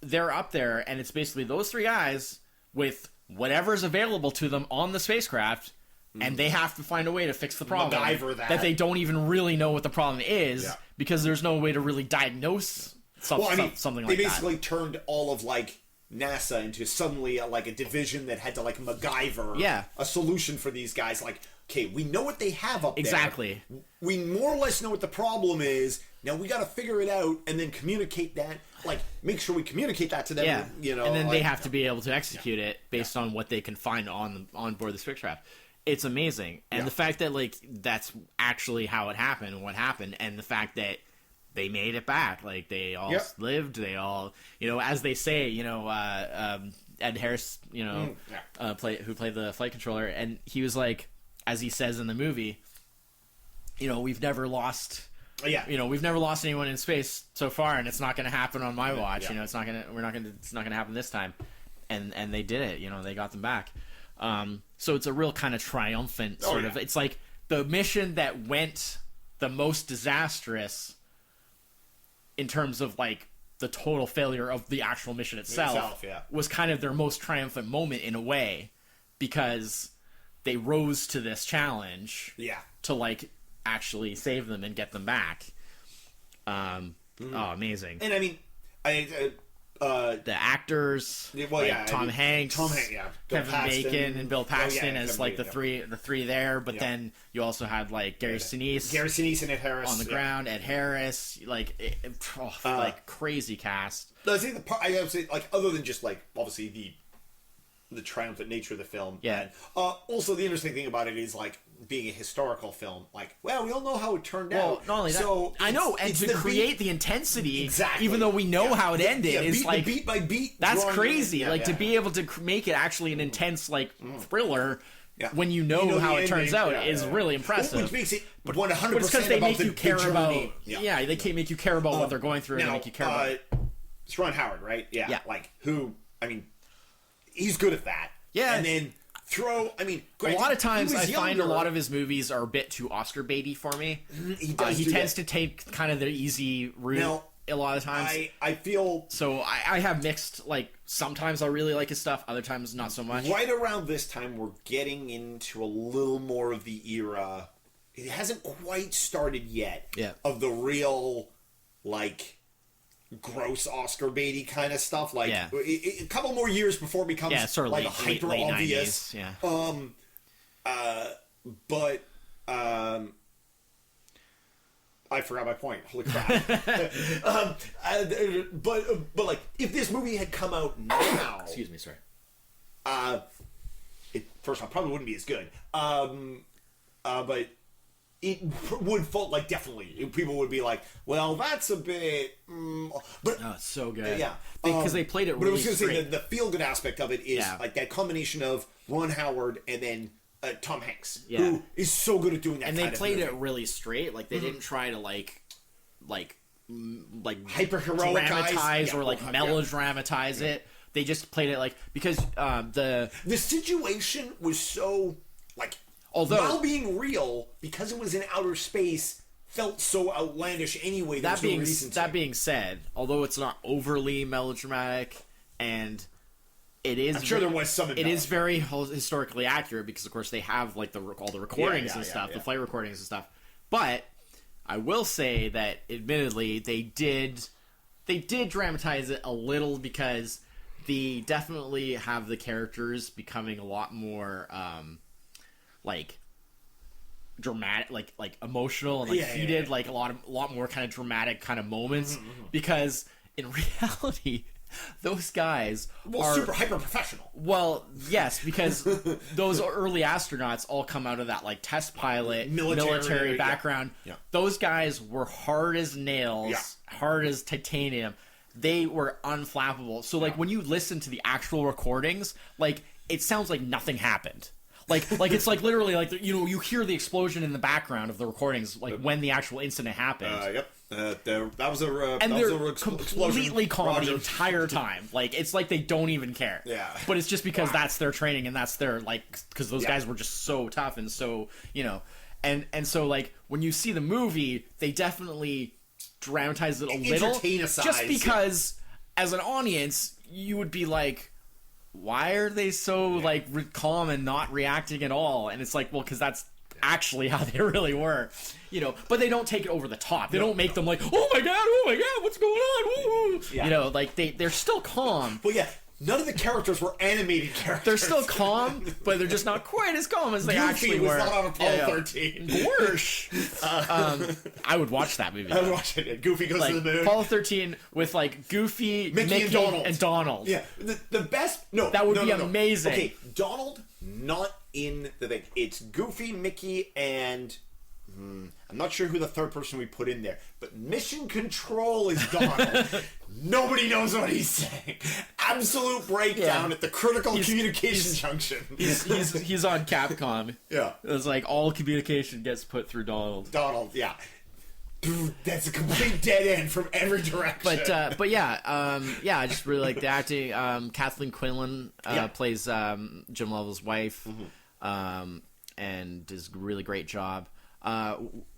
[SPEAKER 2] they're up there, and it's basically those three guys with whatever's available to them on the spacecraft, and they have to find a way to fix the problem.
[SPEAKER 1] MacGyver that
[SPEAKER 2] they don't even really know what the problem is because there's no way to really diagnose something like that.
[SPEAKER 1] They basically turned all of like NASA into suddenly a division that had to like MacGyver a solution for these guys. Like, okay, we know what they have up there.
[SPEAKER 2] Exactly.
[SPEAKER 1] We more or less know what the problem is. Now we got to figure it out and then communicate that. Like, make sure we communicate that to them.
[SPEAKER 2] Yeah.
[SPEAKER 1] You know,
[SPEAKER 2] and then they have to be able to execute it based on what they can find on board the spacecraft. It's amazing, and the fact that like that's actually how it happened, what happened, and the fact that they made it back. Like, they all lived. They all, as they say, Ed Harris, who played the flight controller, and he was like, as he says in the movie, we've never lost. We've never lost anyone in space so far, and it's not going to happen on my watch. It's not going to happen this time, and they did it. They got them back. So it's a real kind of triumphant sort of. It's like the mission that went the most disastrous in terms of like the total failure of the actual mission itself was kind of their most triumphant moment in a way, because they rose to this challenge to like actually save them and get them back. Oh, amazing.
[SPEAKER 1] And I mean,
[SPEAKER 2] the actors, Tom Hanks, Kevin Bacon, and Bill Paxton as like the three there. But then you also had like Gary Sinise
[SPEAKER 1] and Ed Harris
[SPEAKER 2] on the ground. Ed Harris, like crazy cast.
[SPEAKER 1] I think the part I would say, like, other than just like obviously the triumphant nature of the film.
[SPEAKER 2] Yeah.
[SPEAKER 1] Also, the interesting thing about it is like being a historical film. Like, well, we all know how it turned out.
[SPEAKER 2] Not only that, so I know, and to create the intensity,
[SPEAKER 1] exactly,
[SPEAKER 2] even though we know how it ended, is like
[SPEAKER 1] beat by beat.
[SPEAKER 2] That's crazy. To be able to make it actually an intense thriller. When you know how it turns out is really impressive.
[SPEAKER 1] Which makes it 100%
[SPEAKER 2] But it's because they make you care about.
[SPEAKER 1] They
[SPEAKER 2] can't make you care about what they're going through, and they make you care about.
[SPEAKER 1] It's Ron Howard, right? Yeah. Like, who? I mean, he's good at that.
[SPEAKER 2] Yeah.
[SPEAKER 1] And then granted,
[SPEAKER 2] a lot of times I find a lot of his movies are a bit too Oscar baity for me. He tends to take kind of the easy route a lot of times.
[SPEAKER 1] I feel
[SPEAKER 2] so. I have mixed. Like, sometimes I really like his stuff, other times not so much.
[SPEAKER 1] Right around this time, we're getting into a little more of the era. It hasn't quite started yet.
[SPEAKER 2] Yeah.
[SPEAKER 1] Of the real, like, gross Oscar baity kind of stuff. Like, a couple more years before it becomes
[SPEAKER 2] sort of
[SPEAKER 1] like
[SPEAKER 2] late
[SPEAKER 1] hyper obvious.
[SPEAKER 2] 90s,
[SPEAKER 1] But I forgot my point. Holy crap! But like, if this movie had come out now,
[SPEAKER 2] excuse me, sorry.
[SPEAKER 1] First off, probably wouldn't be as good. But it would feel like, definitely people would be like, well, that's a bit. But
[SPEAKER 2] it's so good.
[SPEAKER 1] Yeah,
[SPEAKER 2] because they played it.
[SPEAKER 1] But
[SPEAKER 2] really
[SPEAKER 1] I was going to say
[SPEAKER 2] straight.
[SPEAKER 1] the feel good aspect of it is like that combination of Ron Howard and then Tom Hanks, who is so good at doing that.
[SPEAKER 2] And they played it really straight. Like, they didn't try to like
[SPEAKER 1] hyper heroic
[SPEAKER 2] dramatize or melodramatize it. They just played it like, because the
[SPEAKER 1] situation was so like, while being real, because it was in outer space, felt so outlandish anyway.
[SPEAKER 2] That being said, although it's not overly melodramatic, and it is,
[SPEAKER 1] I'm sure there was some.
[SPEAKER 2] It is very historically accurate, because of course they have like all the recordings and stuff, the flight recordings and stuff. But I will say that, admittedly, they did dramatize it a little, because they definitely have the characters becoming a lot more like dramatic, like emotional and heated, like a lot more kind of dramatic kind of moments, because in reality those guys are
[SPEAKER 1] super hyper professional.
[SPEAKER 2] Well, yes, because those early astronauts all come out of that like test pilot military background. Those guys were hard as nails, hard as titanium. They were unflappable. So like when you listen to the actual recordings, like, it sounds like nothing happened. Like it's like literally like, you hear the explosion in the background of the recordings, like when the actual incident happened.
[SPEAKER 1] That was a
[SPEAKER 2] and they're completely calm the entire time. Like, it's like they don't even care.
[SPEAKER 1] Yeah.
[SPEAKER 2] But it's just because that's their training, and that's their, like, because those guys were just so tough and so, and so like when you see the movie, they definitely dramatize it a little, just because as an audience you would be like, why are they so like calm and not reacting at all? And it's like, well, because that's actually how they really were, you know. But they don't take it over the top. They don't make them like, oh my god, what's going on? Woo-hoo. You know, like they're still calm.
[SPEAKER 1] Well, yeah. None of the characters were animated characters.
[SPEAKER 2] They're still calm, but they're just not quite as calm as they actually were.
[SPEAKER 1] Goofy was not on Apollo 13.
[SPEAKER 2] Gorsh. I would watch that movie.
[SPEAKER 1] I would watch it. Goofy goes to the moon.
[SPEAKER 2] Apollo 13 with like Goofy, Mickey and Donald.
[SPEAKER 1] Yeah, the best. No,
[SPEAKER 2] that would be amazing.
[SPEAKER 1] Okay, Donald not in the thing. It's Goofy, Mickey, and I'm not sure who the third person we put in there, but Mission Control is Donald. Nobody knows what he's saying. Absolute breakdown at the critical communication junction.
[SPEAKER 2] He's on Capcom.
[SPEAKER 1] Yeah.
[SPEAKER 2] It's like all communication gets put through Donald.
[SPEAKER 1] Yeah. Dude, that's a complete dead end from every direction.
[SPEAKER 2] But yeah, I just really like the acting. Kathleen Quinlan plays Jim Lovell's wife, and does a really great job.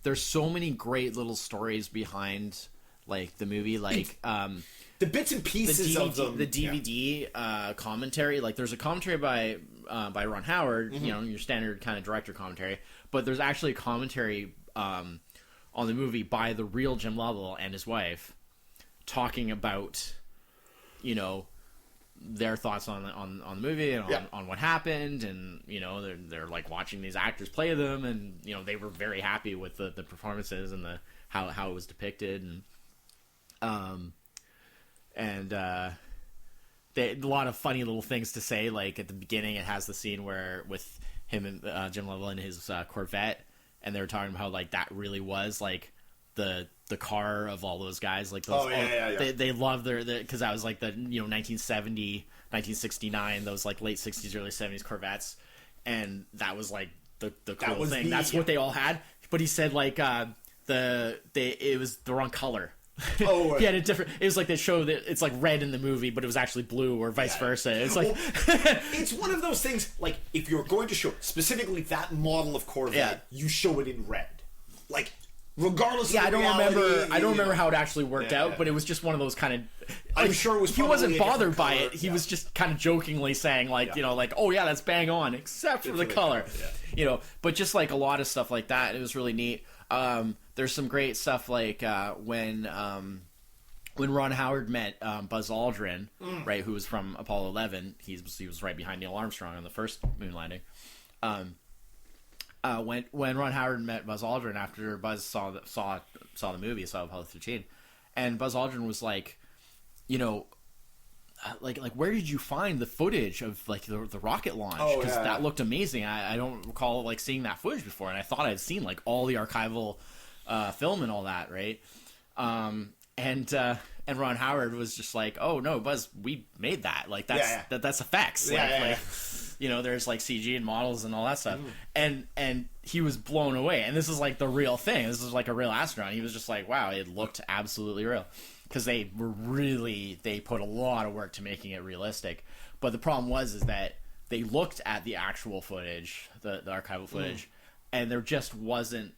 [SPEAKER 2] There's so many great little stories behind like the movie, like
[SPEAKER 1] the bits and pieces of them.
[SPEAKER 2] The DVD commentary, like there's a commentary by Ron Howard, you know, your standard kind of director commentary, but there's actually a commentary on the movie by the real Jim Lovell and his wife, talking about, you know, their thoughts on the movie and on what happened, and you know they're like watching these actors play them, and you know they were very happy with the performances and the how it was depicted, and they a lot of funny little things to say. Like at the beginning, it has the scene where with him and Jim Lovell in his Corvette, and they were talking about how like that really was like the car of all those guys, like those, they love their because that was like the 1970, 1969, those like late 60s early 70s Corvettes, and that was like the cool thing. That's what they all had. But he said like it was the wrong color.
[SPEAKER 1] Oh, right.
[SPEAKER 2] He had a different. It was like they show that it's like red in the movie, but it was actually blue, or vice versa. It's like
[SPEAKER 1] it's one of those things. Like if you're going to show specifically that model of Corvette, you show it in red, like. Regardless of
[SPEAKER 2] I don't remember how it actually worked out, but it was just one of those kind of.
[SPEAKER 1] I'm sure it was.
[SPEAKER 2] He wasn't bothered by it. He was just kind of jokingly saying, like, you know, like, oh yeah, that's bang on, except for the color, you know. But just like a lot of stuff like that, it was really neat. There's some great stuff like when Ron Howard met Buzz Aldrin, right, who was from Apollo 11. He was right behind Neil Armstrong on the first moon landing. When Ron Howard met Buzz Aldrin after Buzz saw the movie, saw Apollo 13, and Buzz Aldrin was like, you know, like where did you find the footage of like the rocket launch? Because that looked amazing. I don't recall like seeing that footage before, and I thought I'd seen like all the archival film and all that, right? And Ron Howard was just like, oh no, Buzz, we made that. Like that's effects. Like, you know, there's like CG and models and all that stuff. And he was blown away. And this is like the real thing. This is like a real astronaut. He was just like, wow, it looked absolutely real. Because they put a lot of work to making it realistic. But the problem is that they looked at the actual footage, the archival footage, and there just wasn't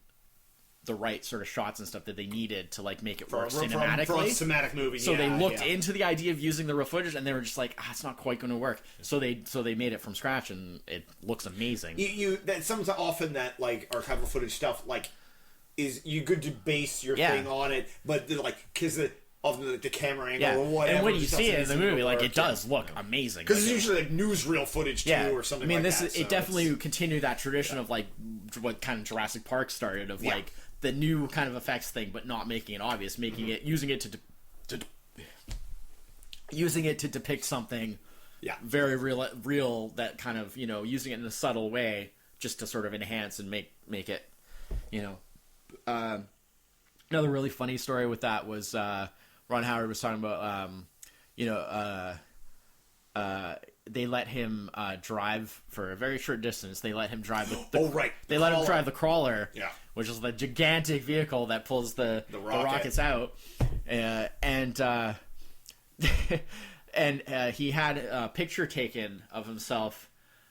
[SPEAKER 2] the right sort of shots and stuff that they needed to like make it work cinematically.
[SPEAKER 1] For a cinematic movie.
[SPEAKER 2] So they looked into the idea of using the real footage, and they were just like, it's not quite going to work. So they made it from scratch, and it looks amazing.
[SPEAKER 1] That sometimes often that like archival footage stuff like is you good to base your thing on it, but like because of the camera angle or whatever.
[SPEAKER 2] And when you see it in the movie, like it does look amazing.
[SPEAKER 1] Because it's usually like newsreel footage too, or something. I mean,
[SPEAKER 2] like it definitely continued that tradition of like what kind of Jurassic Park started of like. The new kind of effects thing, but not making it obvious, using it to depict something, very real. That kind of using it in a subtle way, just to sort of enhance and make it, Another really funny story with that was Ron Howard was talking about, they let him drive for a very short distance. They let him drive They let him drive the crawler, which is the gigantic vehicle that pulls the rockets out, and he had a picture taken of himself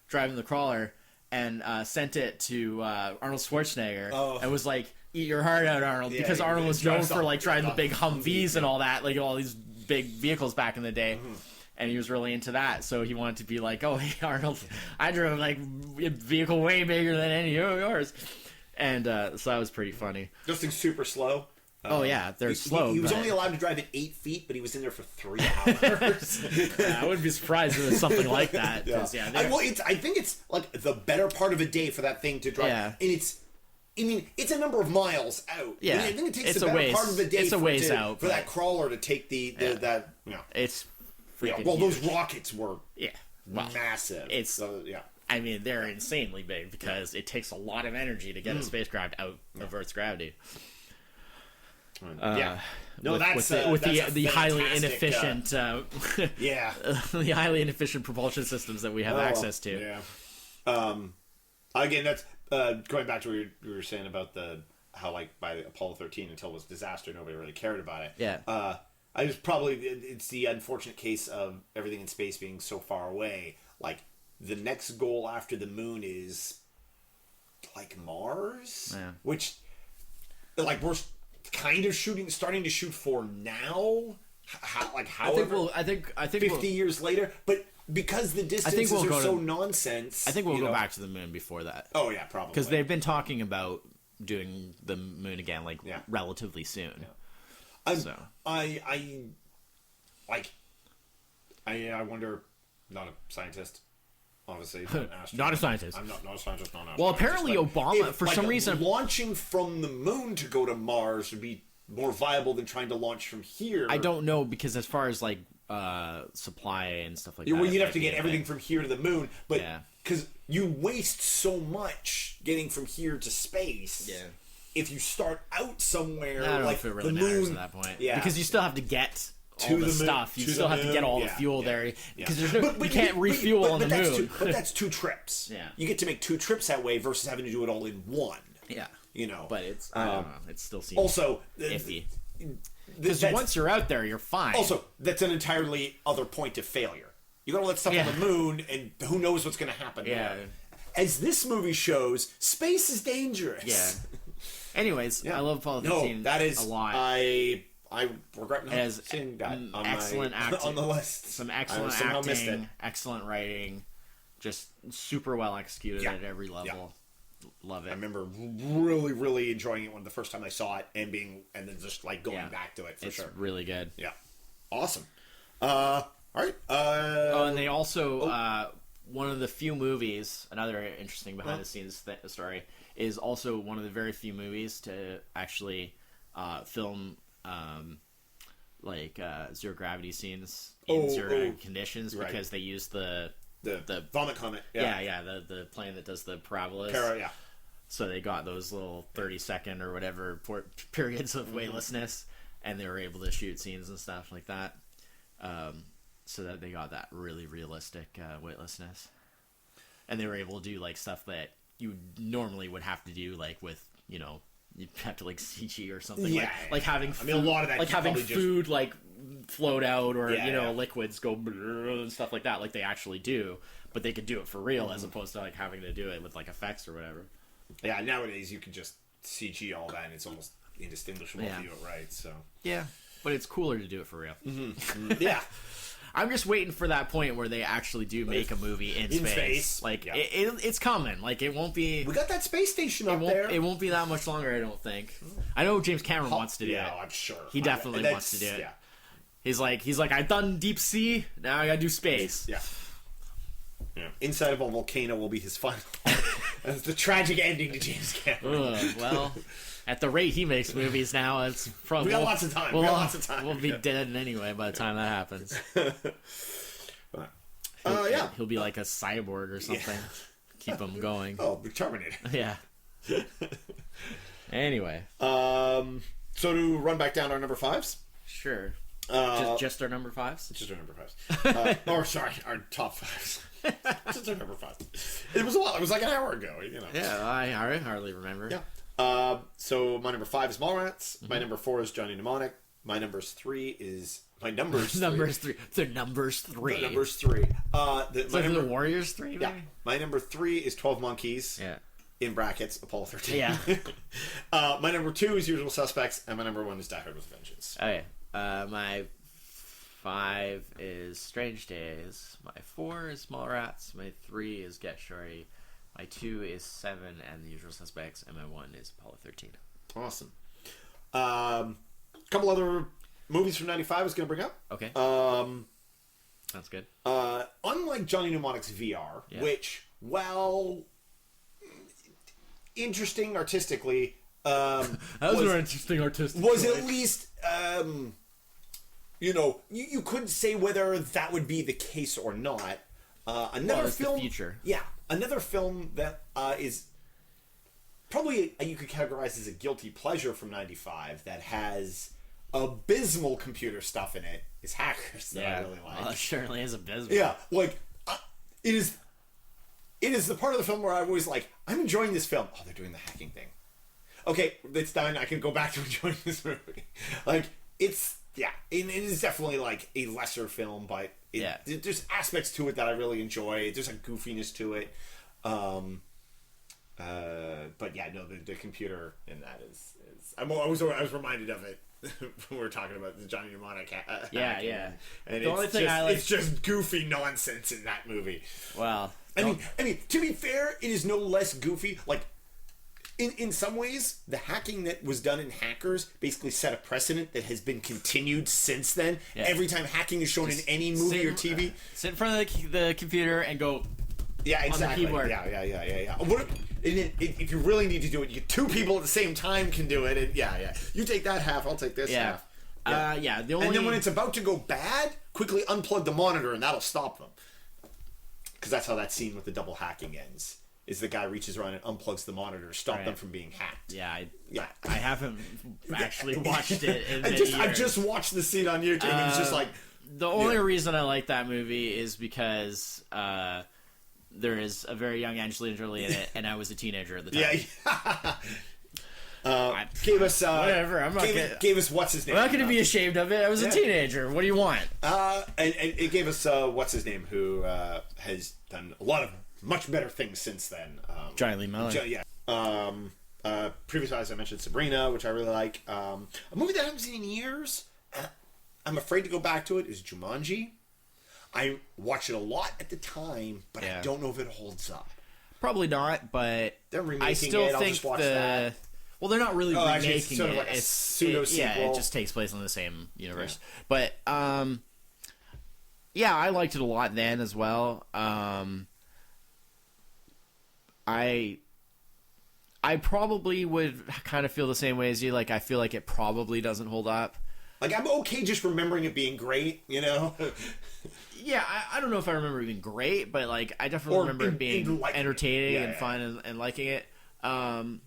[SPEAKER 2] driving the crawler, and sent it to Arnold Schwarzenegger and was like, "Eat your heart out, Arnold," because Arnold was known for like driving the big Humvees and all that, like all these big vehicles back in the day. And he was really into that, so he wanted to be like, "Oh, hey, Arnold, I drove like a vehicle way bigger than any of yours," and so that was pretty funny.
[SPEAKER 1] Those things super slow.
[SPEAKER 2] Oh yeah, they're slow.
[SPEAKER 1] He was only allowed to drive at 8 feet, but he was in there for 3 hours.
[SPEAKER 2] I wouldn't be surprised if it was something like that.
[SPEAKER 1] I think it's like the better part of a day for that thing to drive, and it's a number of miles out.
[SPEAKER 2] Yeah,
[SPEAKER 1] I think it takes the better part of the day.
[SPEAKER 2] It's a ways out
[SPEAKER 1] for that crawler to take that.
[SPEAKER 2] It's
[SPEAKER 1] those rockets were massive.
[SPEAKER 2] It's I mean, they're insanely big because it takes a lot of energy to get a spacecraft out of Earth's gravity. That's the highly inefficient the highly inefficient propulsion systems that we have access to.
[SPEAKER 1] Again, that's going back to what you were saying about how like by Apollo 13 until it was disaster, nobody really cared about it. It's the unfortunate case of everything in space being so far away. Like the next goal after the moon is like Mars, which like we're kind of starting to shoot for now. I think 50 years later, but because the distances are so nonsense,
[SPEAKER 2] I think we'll go back to the moon before that.
[SPEAKER 1] Oh yeah, probably,
[SPEAKER 2] because they've been talking about doing the moon again, like relatively soon.
[SPEAKER 1] I wonder. Not a scientist. Obviously,
[SPEAKER 2] not a scientist.
[SPEAKER 1] I'm not a scientist. No.
[SPEAKER 2] Well, apparently Obama, for some reason,
[SPEAKER 1] launching from the moon to go to Mars would be more viable than trying to launch from here.
[SPEAKER 2] I don't know, because as far as like supply and stuff like that,
[SPEAKER 1] well, you'd have to get everything from here to the moon, but because you waste so much getting from here to space. If you start out somewhere,
[SPEAKER 2] I don't know
[SPEAKER 1] like
[SPEAKER 2] if it really
[SPEAKER 1] the
[SPEAKER 2] matters
[SPEAKER 1] moon,
[SPEAKER 2] at that point, because you still have to get all the stuff. You still have to get all the fuel there, because there's no, you can't refuel on the moon.
[SPEAKER 1] But that's 2 trips. You get to make 2 trips that way versus having to do it all in one.
[SPEAKER 2] But it's I don't know. It still seems
[SPEAKER 1] also
[SPEAKER 2] iffy. Because once you're out there, you're fine.
[SPEAKER 1] Also, that's an entirely other point of failure. You got all that stuff on the moon, and who knows what's going to happen there. As this movie shows, space is dangerous.
[SPEAKER 2] Anyways, I love Apollo 13 a lot.
[SPEAKER 1] I regret not seeing that on
[SPEAKER 2] excellent acting
[SPEAKER 1] on the list.
[SPEAKER 2] Some excellent acting, excellent writing, just super well executed at every level. Love it.
[SPEAKER 1] I remember really, really enjoying it when the first time I saw it, and then just like going back to it for sure.
[SPEAKER 2] It's really good.
[SPEAKER 1] Yeah, awesome. All right.
[SPEAKER 2] And they also one of the few movies. Another interesting behind the scenes story is also one of the very few movies to actually film zero gravity scenes in zero gravity conditions, because they use the
[SPEAKER 1] Vomit Comet.
[SPEAKER 2] The plane that does the parabolas. So they got those little 30-second or whatever periods of weightlessness, and they were able to shoot scenes and stuff like that. So that they got that really realistic weightlessness, and they were able to do like stuff that you normally would have to do, like with you'd have to like CG or something, like having food,
[SPEAKER 1] a lot of that,
[SPEAKER 2] like having food like float out, or liquids go and stuff like that, like they actually do, but they could do it for real as opposed to like having to do it with like effects or whatever.
[SPEAKER 1] Yeah, nowadays you can just CG all that and it's almost indistinguishable if you do it right. So
[SPEAKER 2] but it's cooler to do it for real.
[SPEAKER 1] I'm
[SPEAKER 2] just waiting for that point where they actually do make a movie in space. Like it's coming. Like it won't be.
[SPEAKER 1] We got that space station up there.
[SPEAKER 2] It won't be that much longer, I don't think. I know James Cameron wants to do it.
[SPEAKER 1] Yeah, I'm sure.
[SPEAKER 2] He definitely wants to do it. Yeah. He's like, I've done deep sea. Now I gotta do space.
[SPEAKER 1] Yeah. Inside of a volcano will be his final. That's the tragic ending to James Cameron.
[SPEAKER 2] Well. At the rate he makes movies now, it's probably
[SPEAKER 1] we got lots of time.
[SPEAKER 2] We'll be dead anyway by the time that happens. He'll be like a cyborg or something. Keep him going.
[SPEAKER 1] Oh, the Terminator.
[SPEAKER 2] Yeah. Anyway.
[SPEAKER 1] So to run back down our number 5s.
[SPEAKER 2] Sure. Just our number 5s.
[SPEAKER 1] Just our number 5s. Sorry, our top 5s. Just our number 5s. It was a while. It was like an hour ago.
[SPEAKER 2] Yeah, I hardly remember.
[SPEAKER 1] Yeah. So my number 5 is Mallrats. My number 4 is Johnny Mnemonic. My number 3 is My number's three.
[SPEAKER 2] Numbers 3. The numbers 3.
[SPEAKER 1] The number's 3.
[SPEAKER 2] The Warriors 3, maybe?
[SPEAKER 1] Yeah. My number 3 is 12 Monkeys.
[SPEAKER 2] Yeah.
[SPEAKER 1] In brackets, Apollo 13.
[SPEAKER 2] Yeah.
[SPEAKER 1] My number 2 is Usual Suspects, and my number 1 is Die Hard with a Vengeance.
[SPEAKER 2] Okay. My 5 is Strange Days. My 4 is Mallrats. My 3 is Get Shorty. My 2 is 7 and The Usual Suspects, and my 1 is Apollo 13.
[SPEAKER 1] Awesome. Couple other movies from 95 I was going to bring up.
[SPEAKER 2] Okay. Sounds good.
[SPEAKER 1] Unlike Johnny Mnemonics VR, which, well, interesting artistically,
[SPEAKER 2] that was an interesting artistic
[SPEAKER 1] was
[SPEAKER 2] choice.
[SPEAKER 1] At least, you couldn't say whether that would be the case or not. Another film,
[SPEAKER 2] the future.
[SPEAKER 1] Yeah, another film that is probably you could categorize as a guilty pleasure from 95 that has abysmal computer stuff in it is Hackers that I really like.
[SPEAKER 2] Well, it certainly is abysmal.
[SPEAKER 1] Yeah, like it is the part of the film where I was like, I'm enjoying this film. Oh, they're doing the hacking thing. Okay, it's done. I can go back to enjoying this movie. Like it is definitely like a lesser film, but there's aspects to it that I really enjoy. There's a goofiness to it. But yeah, no, the computer in that is I was reminded of it when we were talking about the Johnny Mnemonic.
[SPEAKER 2] Yeah.
[SPEAKER 1] And
[SPEAKER 2] the only thing I like,
[SPEAKER 1] it's just goofy nonsense in that movie.
[SPEAKER 2] Well,
[SPEAKER 1] I mean, to be fair, it is no less goofy. Like, in some ways, the hacking that was done in Hackers basically set a precedent that has been continued since then. Yeah. Every time hacking is shown in any movie or TV,
[SPEAKER 2] sit in front of the computer and go.
[SPEAKER 1] Yeah, exactly.
[SPEAKER 2] On the keyboard.
[SPEAKER 1] Yeah. If you really need to do it, two people at the same time can do it. And you take that half, I'll take this half.
[SPEAKER 2] And then
[SPEAKER 1] when it's about to go bad, quickly unplug the monitor, and that'll stop them. Because that's how that scene with the double hacking ends. Is the guy reaches around and unplugs the monitor to stop them from being hacked.
[SPEAKER 2] I haven't actually watched it in
[SPEAKER 1] I just watched the scene on YouTube, and it's just like...
[SPEAKER 2] The only reason I like that movie is because there is a very young Angelina Jolie in it, and I was a teenager at the time.
[SPEAKER 1] Gave us
[SPEAKER 2] whatever.
[SPEAKER 1] Gave us what's his name.
[SPEAKER 2] I'm not going to be ashamed of it. I was a teenager. What do you want?
[SPEAKER 1] And it gave us what's his name, who has done a lot of much better things since then.
[SPEAKER 2] Johnny Lee Miller.
[SPEAKER 1] Previously, as I mentioned, Sabrina, which I really like. A movie that I haven't seen in years. I'm afraid to go back to it. Is Jumanji. I watched it a lot at the time, but I don't know if it holds up.
[SPEAKER 2] Probably not, but
[SPEAKER 1] they're remaking
[SPEAKER 2] I still
[SPEAKER 1] it.
[SPEAKER 2] think
[SPEAKER 1] I'll just watch that.
[SPEAKER 2] Well, they're not really remaking
[SPEAKER 1] it's sort of like a pseudo sequel.
[SPEAKER 2] It just takes place in the same universe. Yeah. But I liked it a lot then as well. I probably would kind of feel the same way as you. Like, I feel like it probably doesn't hold up.
[SPEAKER 1] Like, I'm okay just remembering it being great, you know?
[SPEAKER 2] Yeah, I don't know if I remember it being great, but, like, I definitely remember it being entertaining and fun and liking it. I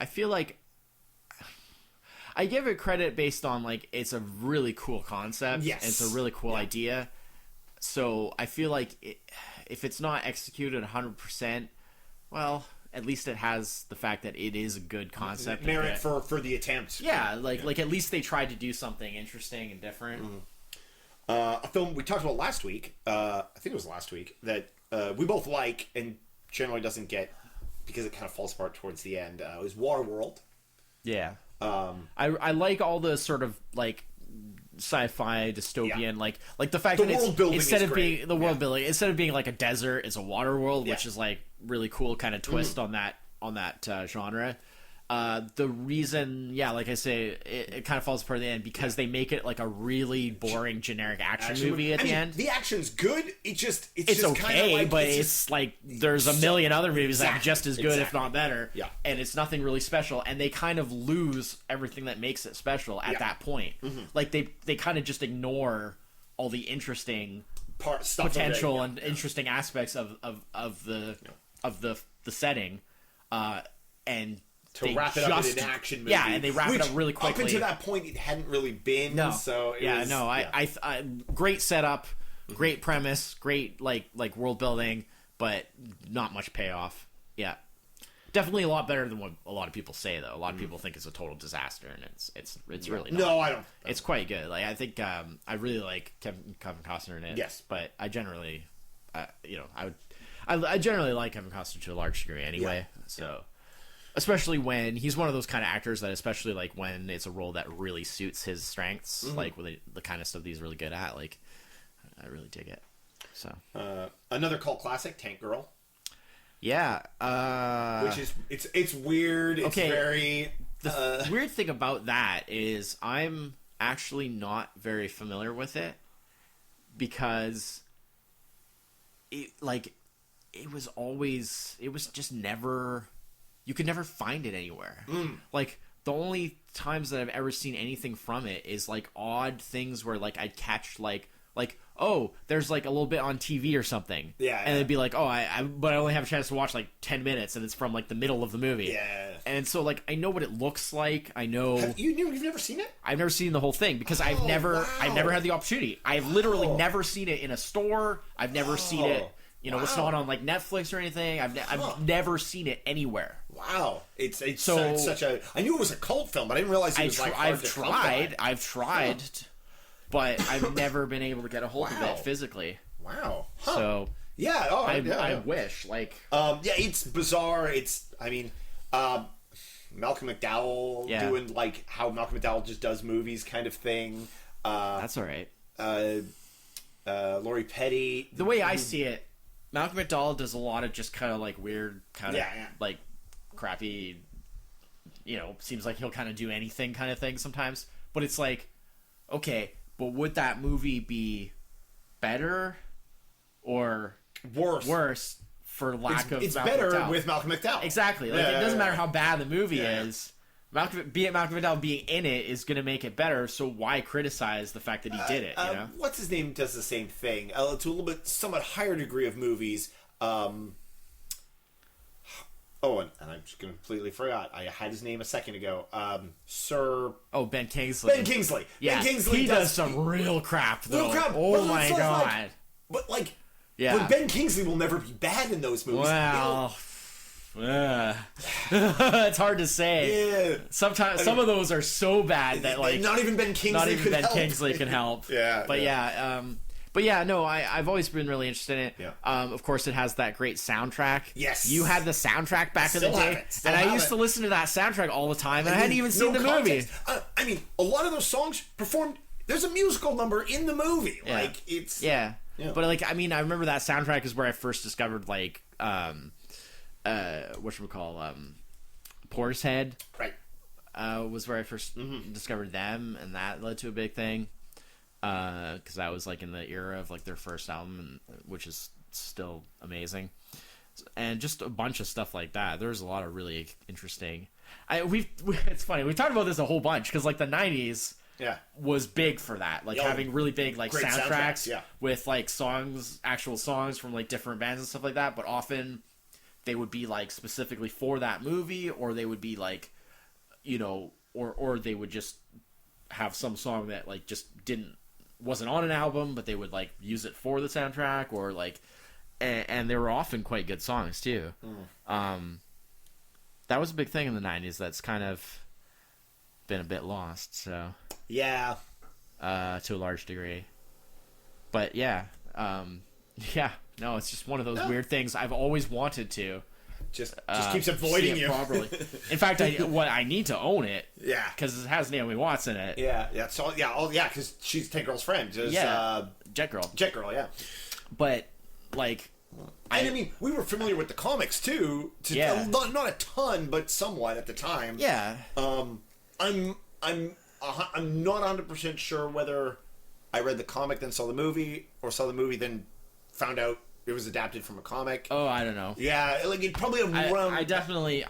[SPEAKER 2] feel like I give it credit based on, like, it's a really cool concept.
[SPEAKER 1] Yes.
[SPEAKER 2] And it's a really cool idea. So I feel like if it's not executed 100%, well, at least it has the fact that it is a good concept.
[SPEAKER 1] Merit for the attempt.
[SPEAKER 2] Yeah, like at least they tried to do something interesting and different.
[SPEAKER 1] Mm-hmm. A film we talked about last week, I think it was last week, that we both like and generally doesn't get, because it kind of falls apart towards the end, was Waterworld.
[SPEAKER 2] Yeah. I like all the sort of, like, sci-fi dystopian, like the fact that it's instead of being the world building, instead of being like a desert, it's a water world, which is like really cool kind of twist on that genre. The reason, like I say, it kind of falls apart at the end because they make it like a really boring generic action movie at the end.
[SPEAKER 1] The action's good. It's just
[SPEAKER 2] okay,
[SPEAKER 1] like,
[SPEAKER 2] but it's like there's a million other movies that are just as good, if not better.
[SPEAKER 1] Yeah,
[SPEAKER 2] and it's nothing really special, and they kind of lose everything that makes it special at that point. Mm-hmm. Like they kind of just ignore all the interesting potential and interesting aspects of the setting, and
[SPEAKER 1] to wrap it up in an action movie.
[SPEAKER 2] Yeah, and they wrap it up really quickly.
[SPEAKER 1] Up until that point, it hadn't really been.
[SPEAKER 2] No.
[SPEAKER 1] So
[SPEAKER 2] I great setup, great premise, great like world building, but not much payoff. Yeah. Definitely a lot better than what a lot of people say, though. A lot of people think it's a total disaster, and it's really not.
[SPEAKER 1] No, I don't.
[SPEAKER 2] It's quite good. Like, I think I really like Kevin Costner in it.
[SPEAKER 1] Yes,
[SPEAKER 2] but I generally, I generally like Kevin Costner to a large degree anyway. Yeah. So, especially when he's one of those kind of actors that, especially like when it's a role that really suits his strengths, like with the kind of stuff that he's really good at. Like, I really dig it. So,
[SPEAKER 1] another cult classic, Tank Girl.
[SPEAKER 2] Yeah,
[SPEAKER 1] which is it's weird. It's very.
[SPEAKER 2] The weird thing about that is I'm actually not very familiar with it because it was just never, you could never find it anywhere. Like, the only times that I've ever seen anything from it is like odd things where like I'd catch like oh, there's like a little bit on TV or something.
[SPEAKER 1] Yeah.
[SPEAKER 2] And it'd be like, oh, but I only have a chance to watch like 10 minutes and it's from like the middle of the movie.
[SPEAKER 1] Yeah.
[SPEAKER 2] And so like I know what it looks like. I know.
[SPEAKER 1] You've never seen it?
[SPEAKER 2] I've never seen the whole thing because I've never had the opportunity. I've literally never seen it in a store. I've never seen it. You know, it's not on like Netflix or anything. I've never seen it anywhere.
[SPEAKER 1] Wow, it's such a. I knew it was a cult film, but I didn't realize it was
[SPEAKER 2] I've tried, but I've never been able to get a hold of it physically.
[SPEAKER 1] Wow.
[SPEAKER 2] Huh. So
[SPEAKER 1] yeah,
[SPEAKER 2] I wish
[SPEAKER 1] it's bizarre. Malcolm McDowell doing like how Malcolm McDowell just does movies kind of thing.
[SPEAKER 2] That's all right.
[SPEAKER 1] Lori Petty.
[SPEAKER 2] The way I see it, Malcolm McDowell does a lot of just kind of like weird, kind of like crappy, you know, seems like he'll kind of do anything kind of thing sometimes. But it's like, okay, but would that movie be better or
[SPEAKER 1] worse
[SPEAKER 2] for lack of
[SPEAKER 1] it's
[SPEAKER 2] Malcolm
[SPEAKER 1] better
[SPEAKER 2] McDowell?
[SPEAKER 1] With Malcolm McDowell.
[SPEAKER 2] Exactly. Like, it doesn't matter how bad the movie is. Malcolm McDowell being in it is going to make it better, so why criticize the fact that he did it, you know?
[SPEAKER 1] What's his name does the same thing. To a little bit, somewhat higher degree of movies. And I just completely forgot. I had his name a second ago. Sir...
[SPEAKER 2] Oh, Ben Kingsley.
[SPEAKER 1] Ben Kingsley.
[SPEAKER 2] Yeah,
[SPEAKER 1] Ben Kingsley
[SPEAKER 2] he does some real crap, though.
[SPEAKER 1] Real crap.
[SPEAKER 2] Oh, my God.
[SPEAKER 1] But Ben Kingsley will never be bad in those movies.
[SPEAKER 2] Well... it's hard to say.
[SPEAKER 1] Yeah.
[SPEAKER 2] Sometimes some of those are so bad that like
[SPEAKER 1] not even Ben Kingsley
[SPEAKER 2] can help.
[SPEAKER 1] Yeah.
[SPEAKER 2] But no, I've always been really interested in it.
[SPEAKER 1] Yeah.
[SPEAKER 2] Of course, it has that great soundtrack.
[SPEAKER 1] Yes.
[SPEAKER 2] You had the soundtrack back in the day, and I used to listen to that soundtrack all the time, and I hadn't even seen the movie.
[SPEAKER 1] I mean, a lot of those songs performed. There's a musical number in the movie.
[SPEAKER 2] Yeah.
[SPEAKER 1] Like it's
[SPEAKER 2] But like, I mean, I remember that soundtrack is where I first discovered like Portishead,
[SPEAKER 1] right?
[SPEAKER 2] Was where I first discovered them, and that led to a big thing. Because that was like in the era of like their first album, which is still amazing, and just a bunch of stuff like that. There's a lot of really interesting. It's funny, we talked about this a whole bunch because like the '90s.
[SPEAKER 1] Yeah,
[SPEAKER 2] was big for that, like having really big like soundtracks with like actual songs from like different bands and stuff like that. But often they would be like specifically for that movie, or they would be like, you know, or they would just have some song that like just wasn't on an album, but they would like use it for the soundtrack, or like, and they were often quite good songs too. That was a big thing in the '90s. That's kind of been a bit lost. So
[SPEAKER 1] yeah,
[SPEAKER 2] to a large degree. But no, it's just one of those weird things I've always wanted to.
[SPEAKER 1] Just keeps avoiding you.
[SPEAKER 2] Properly. In fact, I need to own it.
[SPEAKER 1] Yeah,
[SPEAKER 2] because it has Naomi Watts in it.
[SPEAKER 1] Yeah. So because she's Tank Girl's friend.
[SPEAKER 2] Jet Girl.
[SPEAKER 1] Jet Girl, yeah.
[SPEAKER 2] But like,
[SPEAKER 1] I mean, we were familiar with the comics too. Not a ton, but somewhat at the time.
[SPEAKER 2] Yeah.
[SPEAKER 1] I'm not 100% sure whether I read the comic then saw the movie, or saw the movie then found out it was adapted from a comic.
[SPEAKER 2] Oh, I don't know.
[SPEAKER 1] Yeah, like it probably around.
[SPEAKER 2] I definitely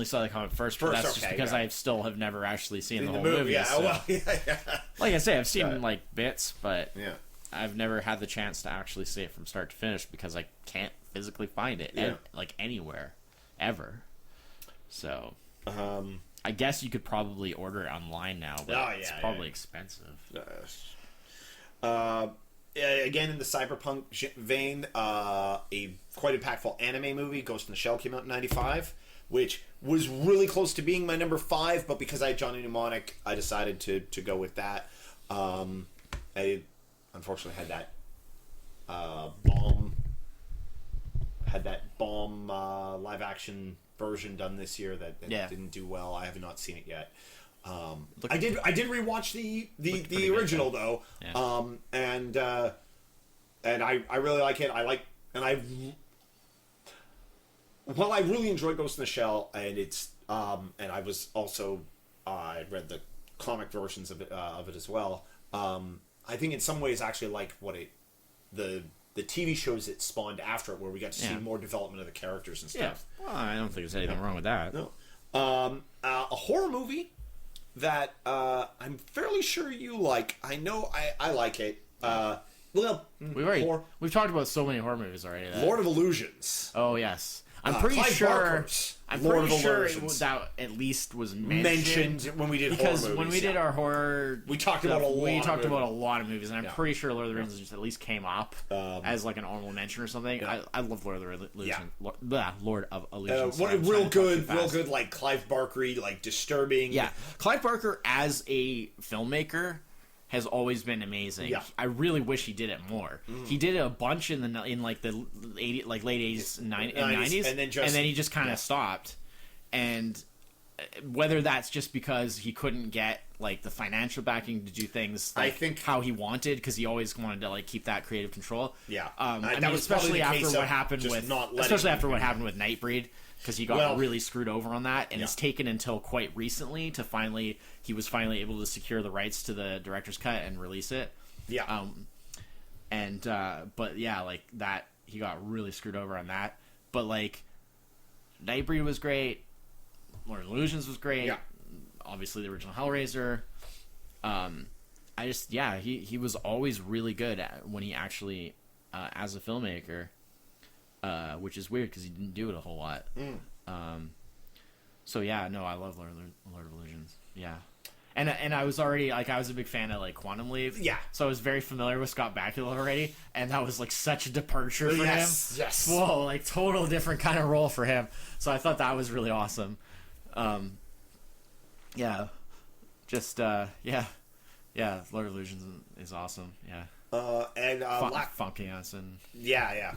[SPEAKER 2] saw the comic first, but that's just because I still have never actually seen the whole movie.
[SPEAKER 1] Yeah,
[SPEAKER 2] so.
[SPEAKER 1] Yeah.
[SPEAKER 2] Like I say, I've seen like bits, but
[SPEAKER 1] yeah,
[SPEAKER 2] I've never had the chance to actually see it from start to finish because I can't physically find it like anywhere, ever. So, I guess you could probably order it online now, but it's probably expensive.
[SPEAKER 1] Again, in the cyberpunk vein, a quite impactful anime movie, Ghost in the Shell, came out in '95. which was really close to being my number 5, but because I had Johnny Mnemonic, I decided to go with that. I unfortunately had that bomb live action version done this year that didn't do well. I have not seen it yet. I did rewatch the original good. Though, yeah. And I really like it. Well, I really enjoyed Ghost in the Shell, and it's and I was also I read the comic versions of it as well. I think in some ways I actually like what the TV shows it spawned after it, where we got to see more development of the characters and stuff.
[SPEAKER 2] Yeah. Well, I don't think there's anything wrong with that.
[SPEAKER 1] No. A horror movie that I'm fairly sure you like. I know I like it.
[SPEAKER 2] We've talked about so many horror movies already.
[SPEAKER 1] Lord of Illusions.
[SPEAKER 2] Oh yes. I'm pretty sure that at least was mentioned
[SPEAKER 1] when we did
[SPEAKER 2] because
[SPEAKER 1] horror movies,
[SPEAKER 2] when we did our horror,
[SPEAKER 1] we talked about a lot of
[SPEAKER 2] movies, and I'm pretty sure Lord of the Rings just at least came up as like an honorable mention or something. Yeah. I love Lord of the Illusions. Lord of Illusions.
[SPEAKER 1] Real good, like Clive Barker, like disturbing.
[SPEAKER 2] Yeah, Clive Barker as a filmmaker has always been amazing. Yeah. I really wish he did it more. He did it a bunch in like the late 80s and 90s, and then he just kind of stopped. And whether that's just because he couldn't get like the financial backing to do things like, I think how he wanted, because he always wanted to like keep that creative control.
[SPEAKER 1] Yeah,
[SPEAKER 2] I mean, especially after what happened with Nightbreed. Because he got really screwed over on that, and it's taken until quite recently to he was finally able to secure the rights to the director's cut and release it.
[SPEAKER 1] Yeah.
[SPEAKER 2] But yeah, like that, he got really screwed over on that. But like, Nightbreed was great. Lord of Illusions was great.
[SPEAKER 1] Yeah.
[SPEAKER 2] Obviously, the original Hellraiser. He was always really good when he actually, as a filmmaker. Which is weird because he didn't do it a whole lot. So yeah, no, I love Lord of Illusions. Yeah, and I was already I was a big fan of like Quantum Leap.
[SPEAKER 1] Yeah,
[SPEAKER 2] so I was very familiar with Scott Bakula already, and that was like such a departure for him.
[SPEAKER 1] Yes.
[SPEAKER 2] Whoa, like total different kind of role for him. So I thought that was really awesome. Yeah, just yeah, Lord of Illusions is awesome. Yeah, Funky and
[SPEAKER 1] yeah.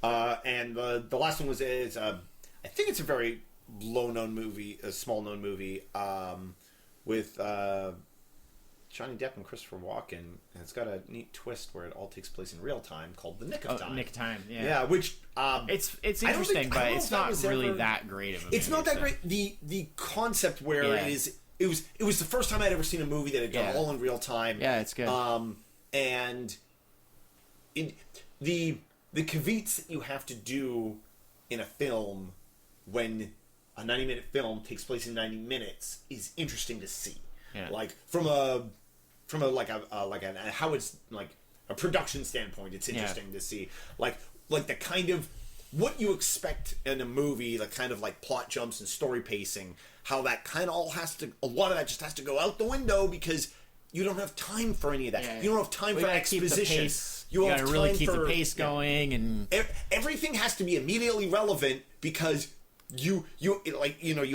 [SPEAKER 1] And the last one is I think it's a very low-known movie, a small-known movie, with Johnny Depp and Christopher Walken, and it's got a neat twist where it all takes place in real time, called The Nick of Time.
[SPEAKER 2] Nick of Time, yeah.
[SPEAKER 1] Yeah, which
[SPEAKER 2] it's interesting, but it's not really that great of a movie.
[SPEAKER 1] It's not that great. The concept where it was the first time I'd ever seen a movie that had done all in real time.
[SPEAKER 2] Yeah, it's good.
[SPEAKER 1] And the caveats that you have to do in a film when a 90-minute film takes place in 90 minutes is interesting to see.
[SPEAKER 2] Yeah.
[SPEAKER 1] Like from a how it's like a production standpoint, it's interesting to see like the kind of what you expect in a movie, the kind of like plot jumps and story pacing, how that kind of a lot of that just has to go out the window because you don't have time for any of that. Yeah. You don't have time for exposition.
[SPEAKER 2] You gotta really keep the pace going, and
[SPEAKER 1] everything has to be immediately relevant because you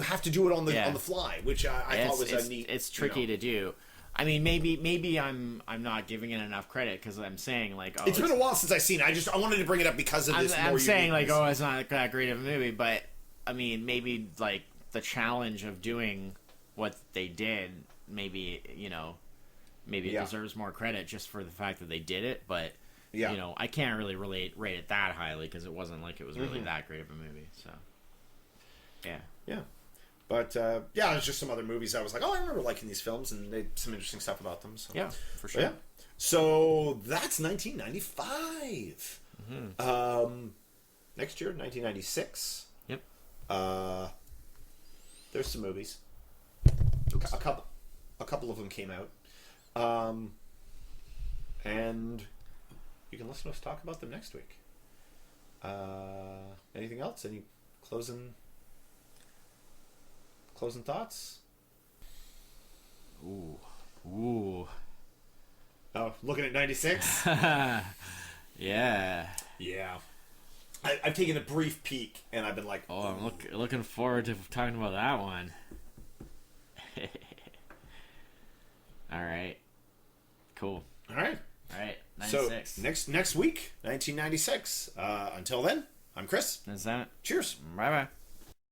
[SPEAKER 1] have to do it on the fly, which I thought was a neat.
[SPEAKER 2] It's tricky to do. I mean, maybe I'm not giving it enough credit because I'm saying like,
[SPEAKER 1] it's been a while since I've seen it. I wanted to bring it up because of this.
[SPEAKER 2] I'm saying like, it's not that great of a movie, but I mean, maybe like the challenge of doing what they did, maybe it deserves more credit just for the fact that they did it, but. Yeah. I can't really rate it that highly because it wasn't like it was really that great of a movie. So,
[SPEAKER 1] yeah. But there's just some other movies I was like, I remember liking these films, and they had some interesting stuff about them. So.
[SPEAKER 2] Yeah, for sure.
[SPEAKER 1] Yeah. So that's 1995. Next year, 1996.
[SPEAKER 2] Yep.
[SPEAKER 1] There's some movies. A couple of them came out. And you can listen to us talk about them next week. Anything else? Any closing thoughts?
[SPEAKER 2] Ooh.
[SPEAKER 1] Oh, looking at 96?
[SPEAKER 2] Yeah.
[SPEAKER 1] Yeah. I've taken a brief peek, and I've been like,
[SPEAKER 2] oh, I'm looking forward to talking about that one. All right. Cool.
[SPEAKER 1] All right.
[SPEAKER 2] 96.
[SPEAKER 1] So next week, 1996. Until then, I'm Chris.
[SPEAKER 2] Is that?
[SPEAKER 1] Cheers.
[SPEAKER 2] Bye-bye.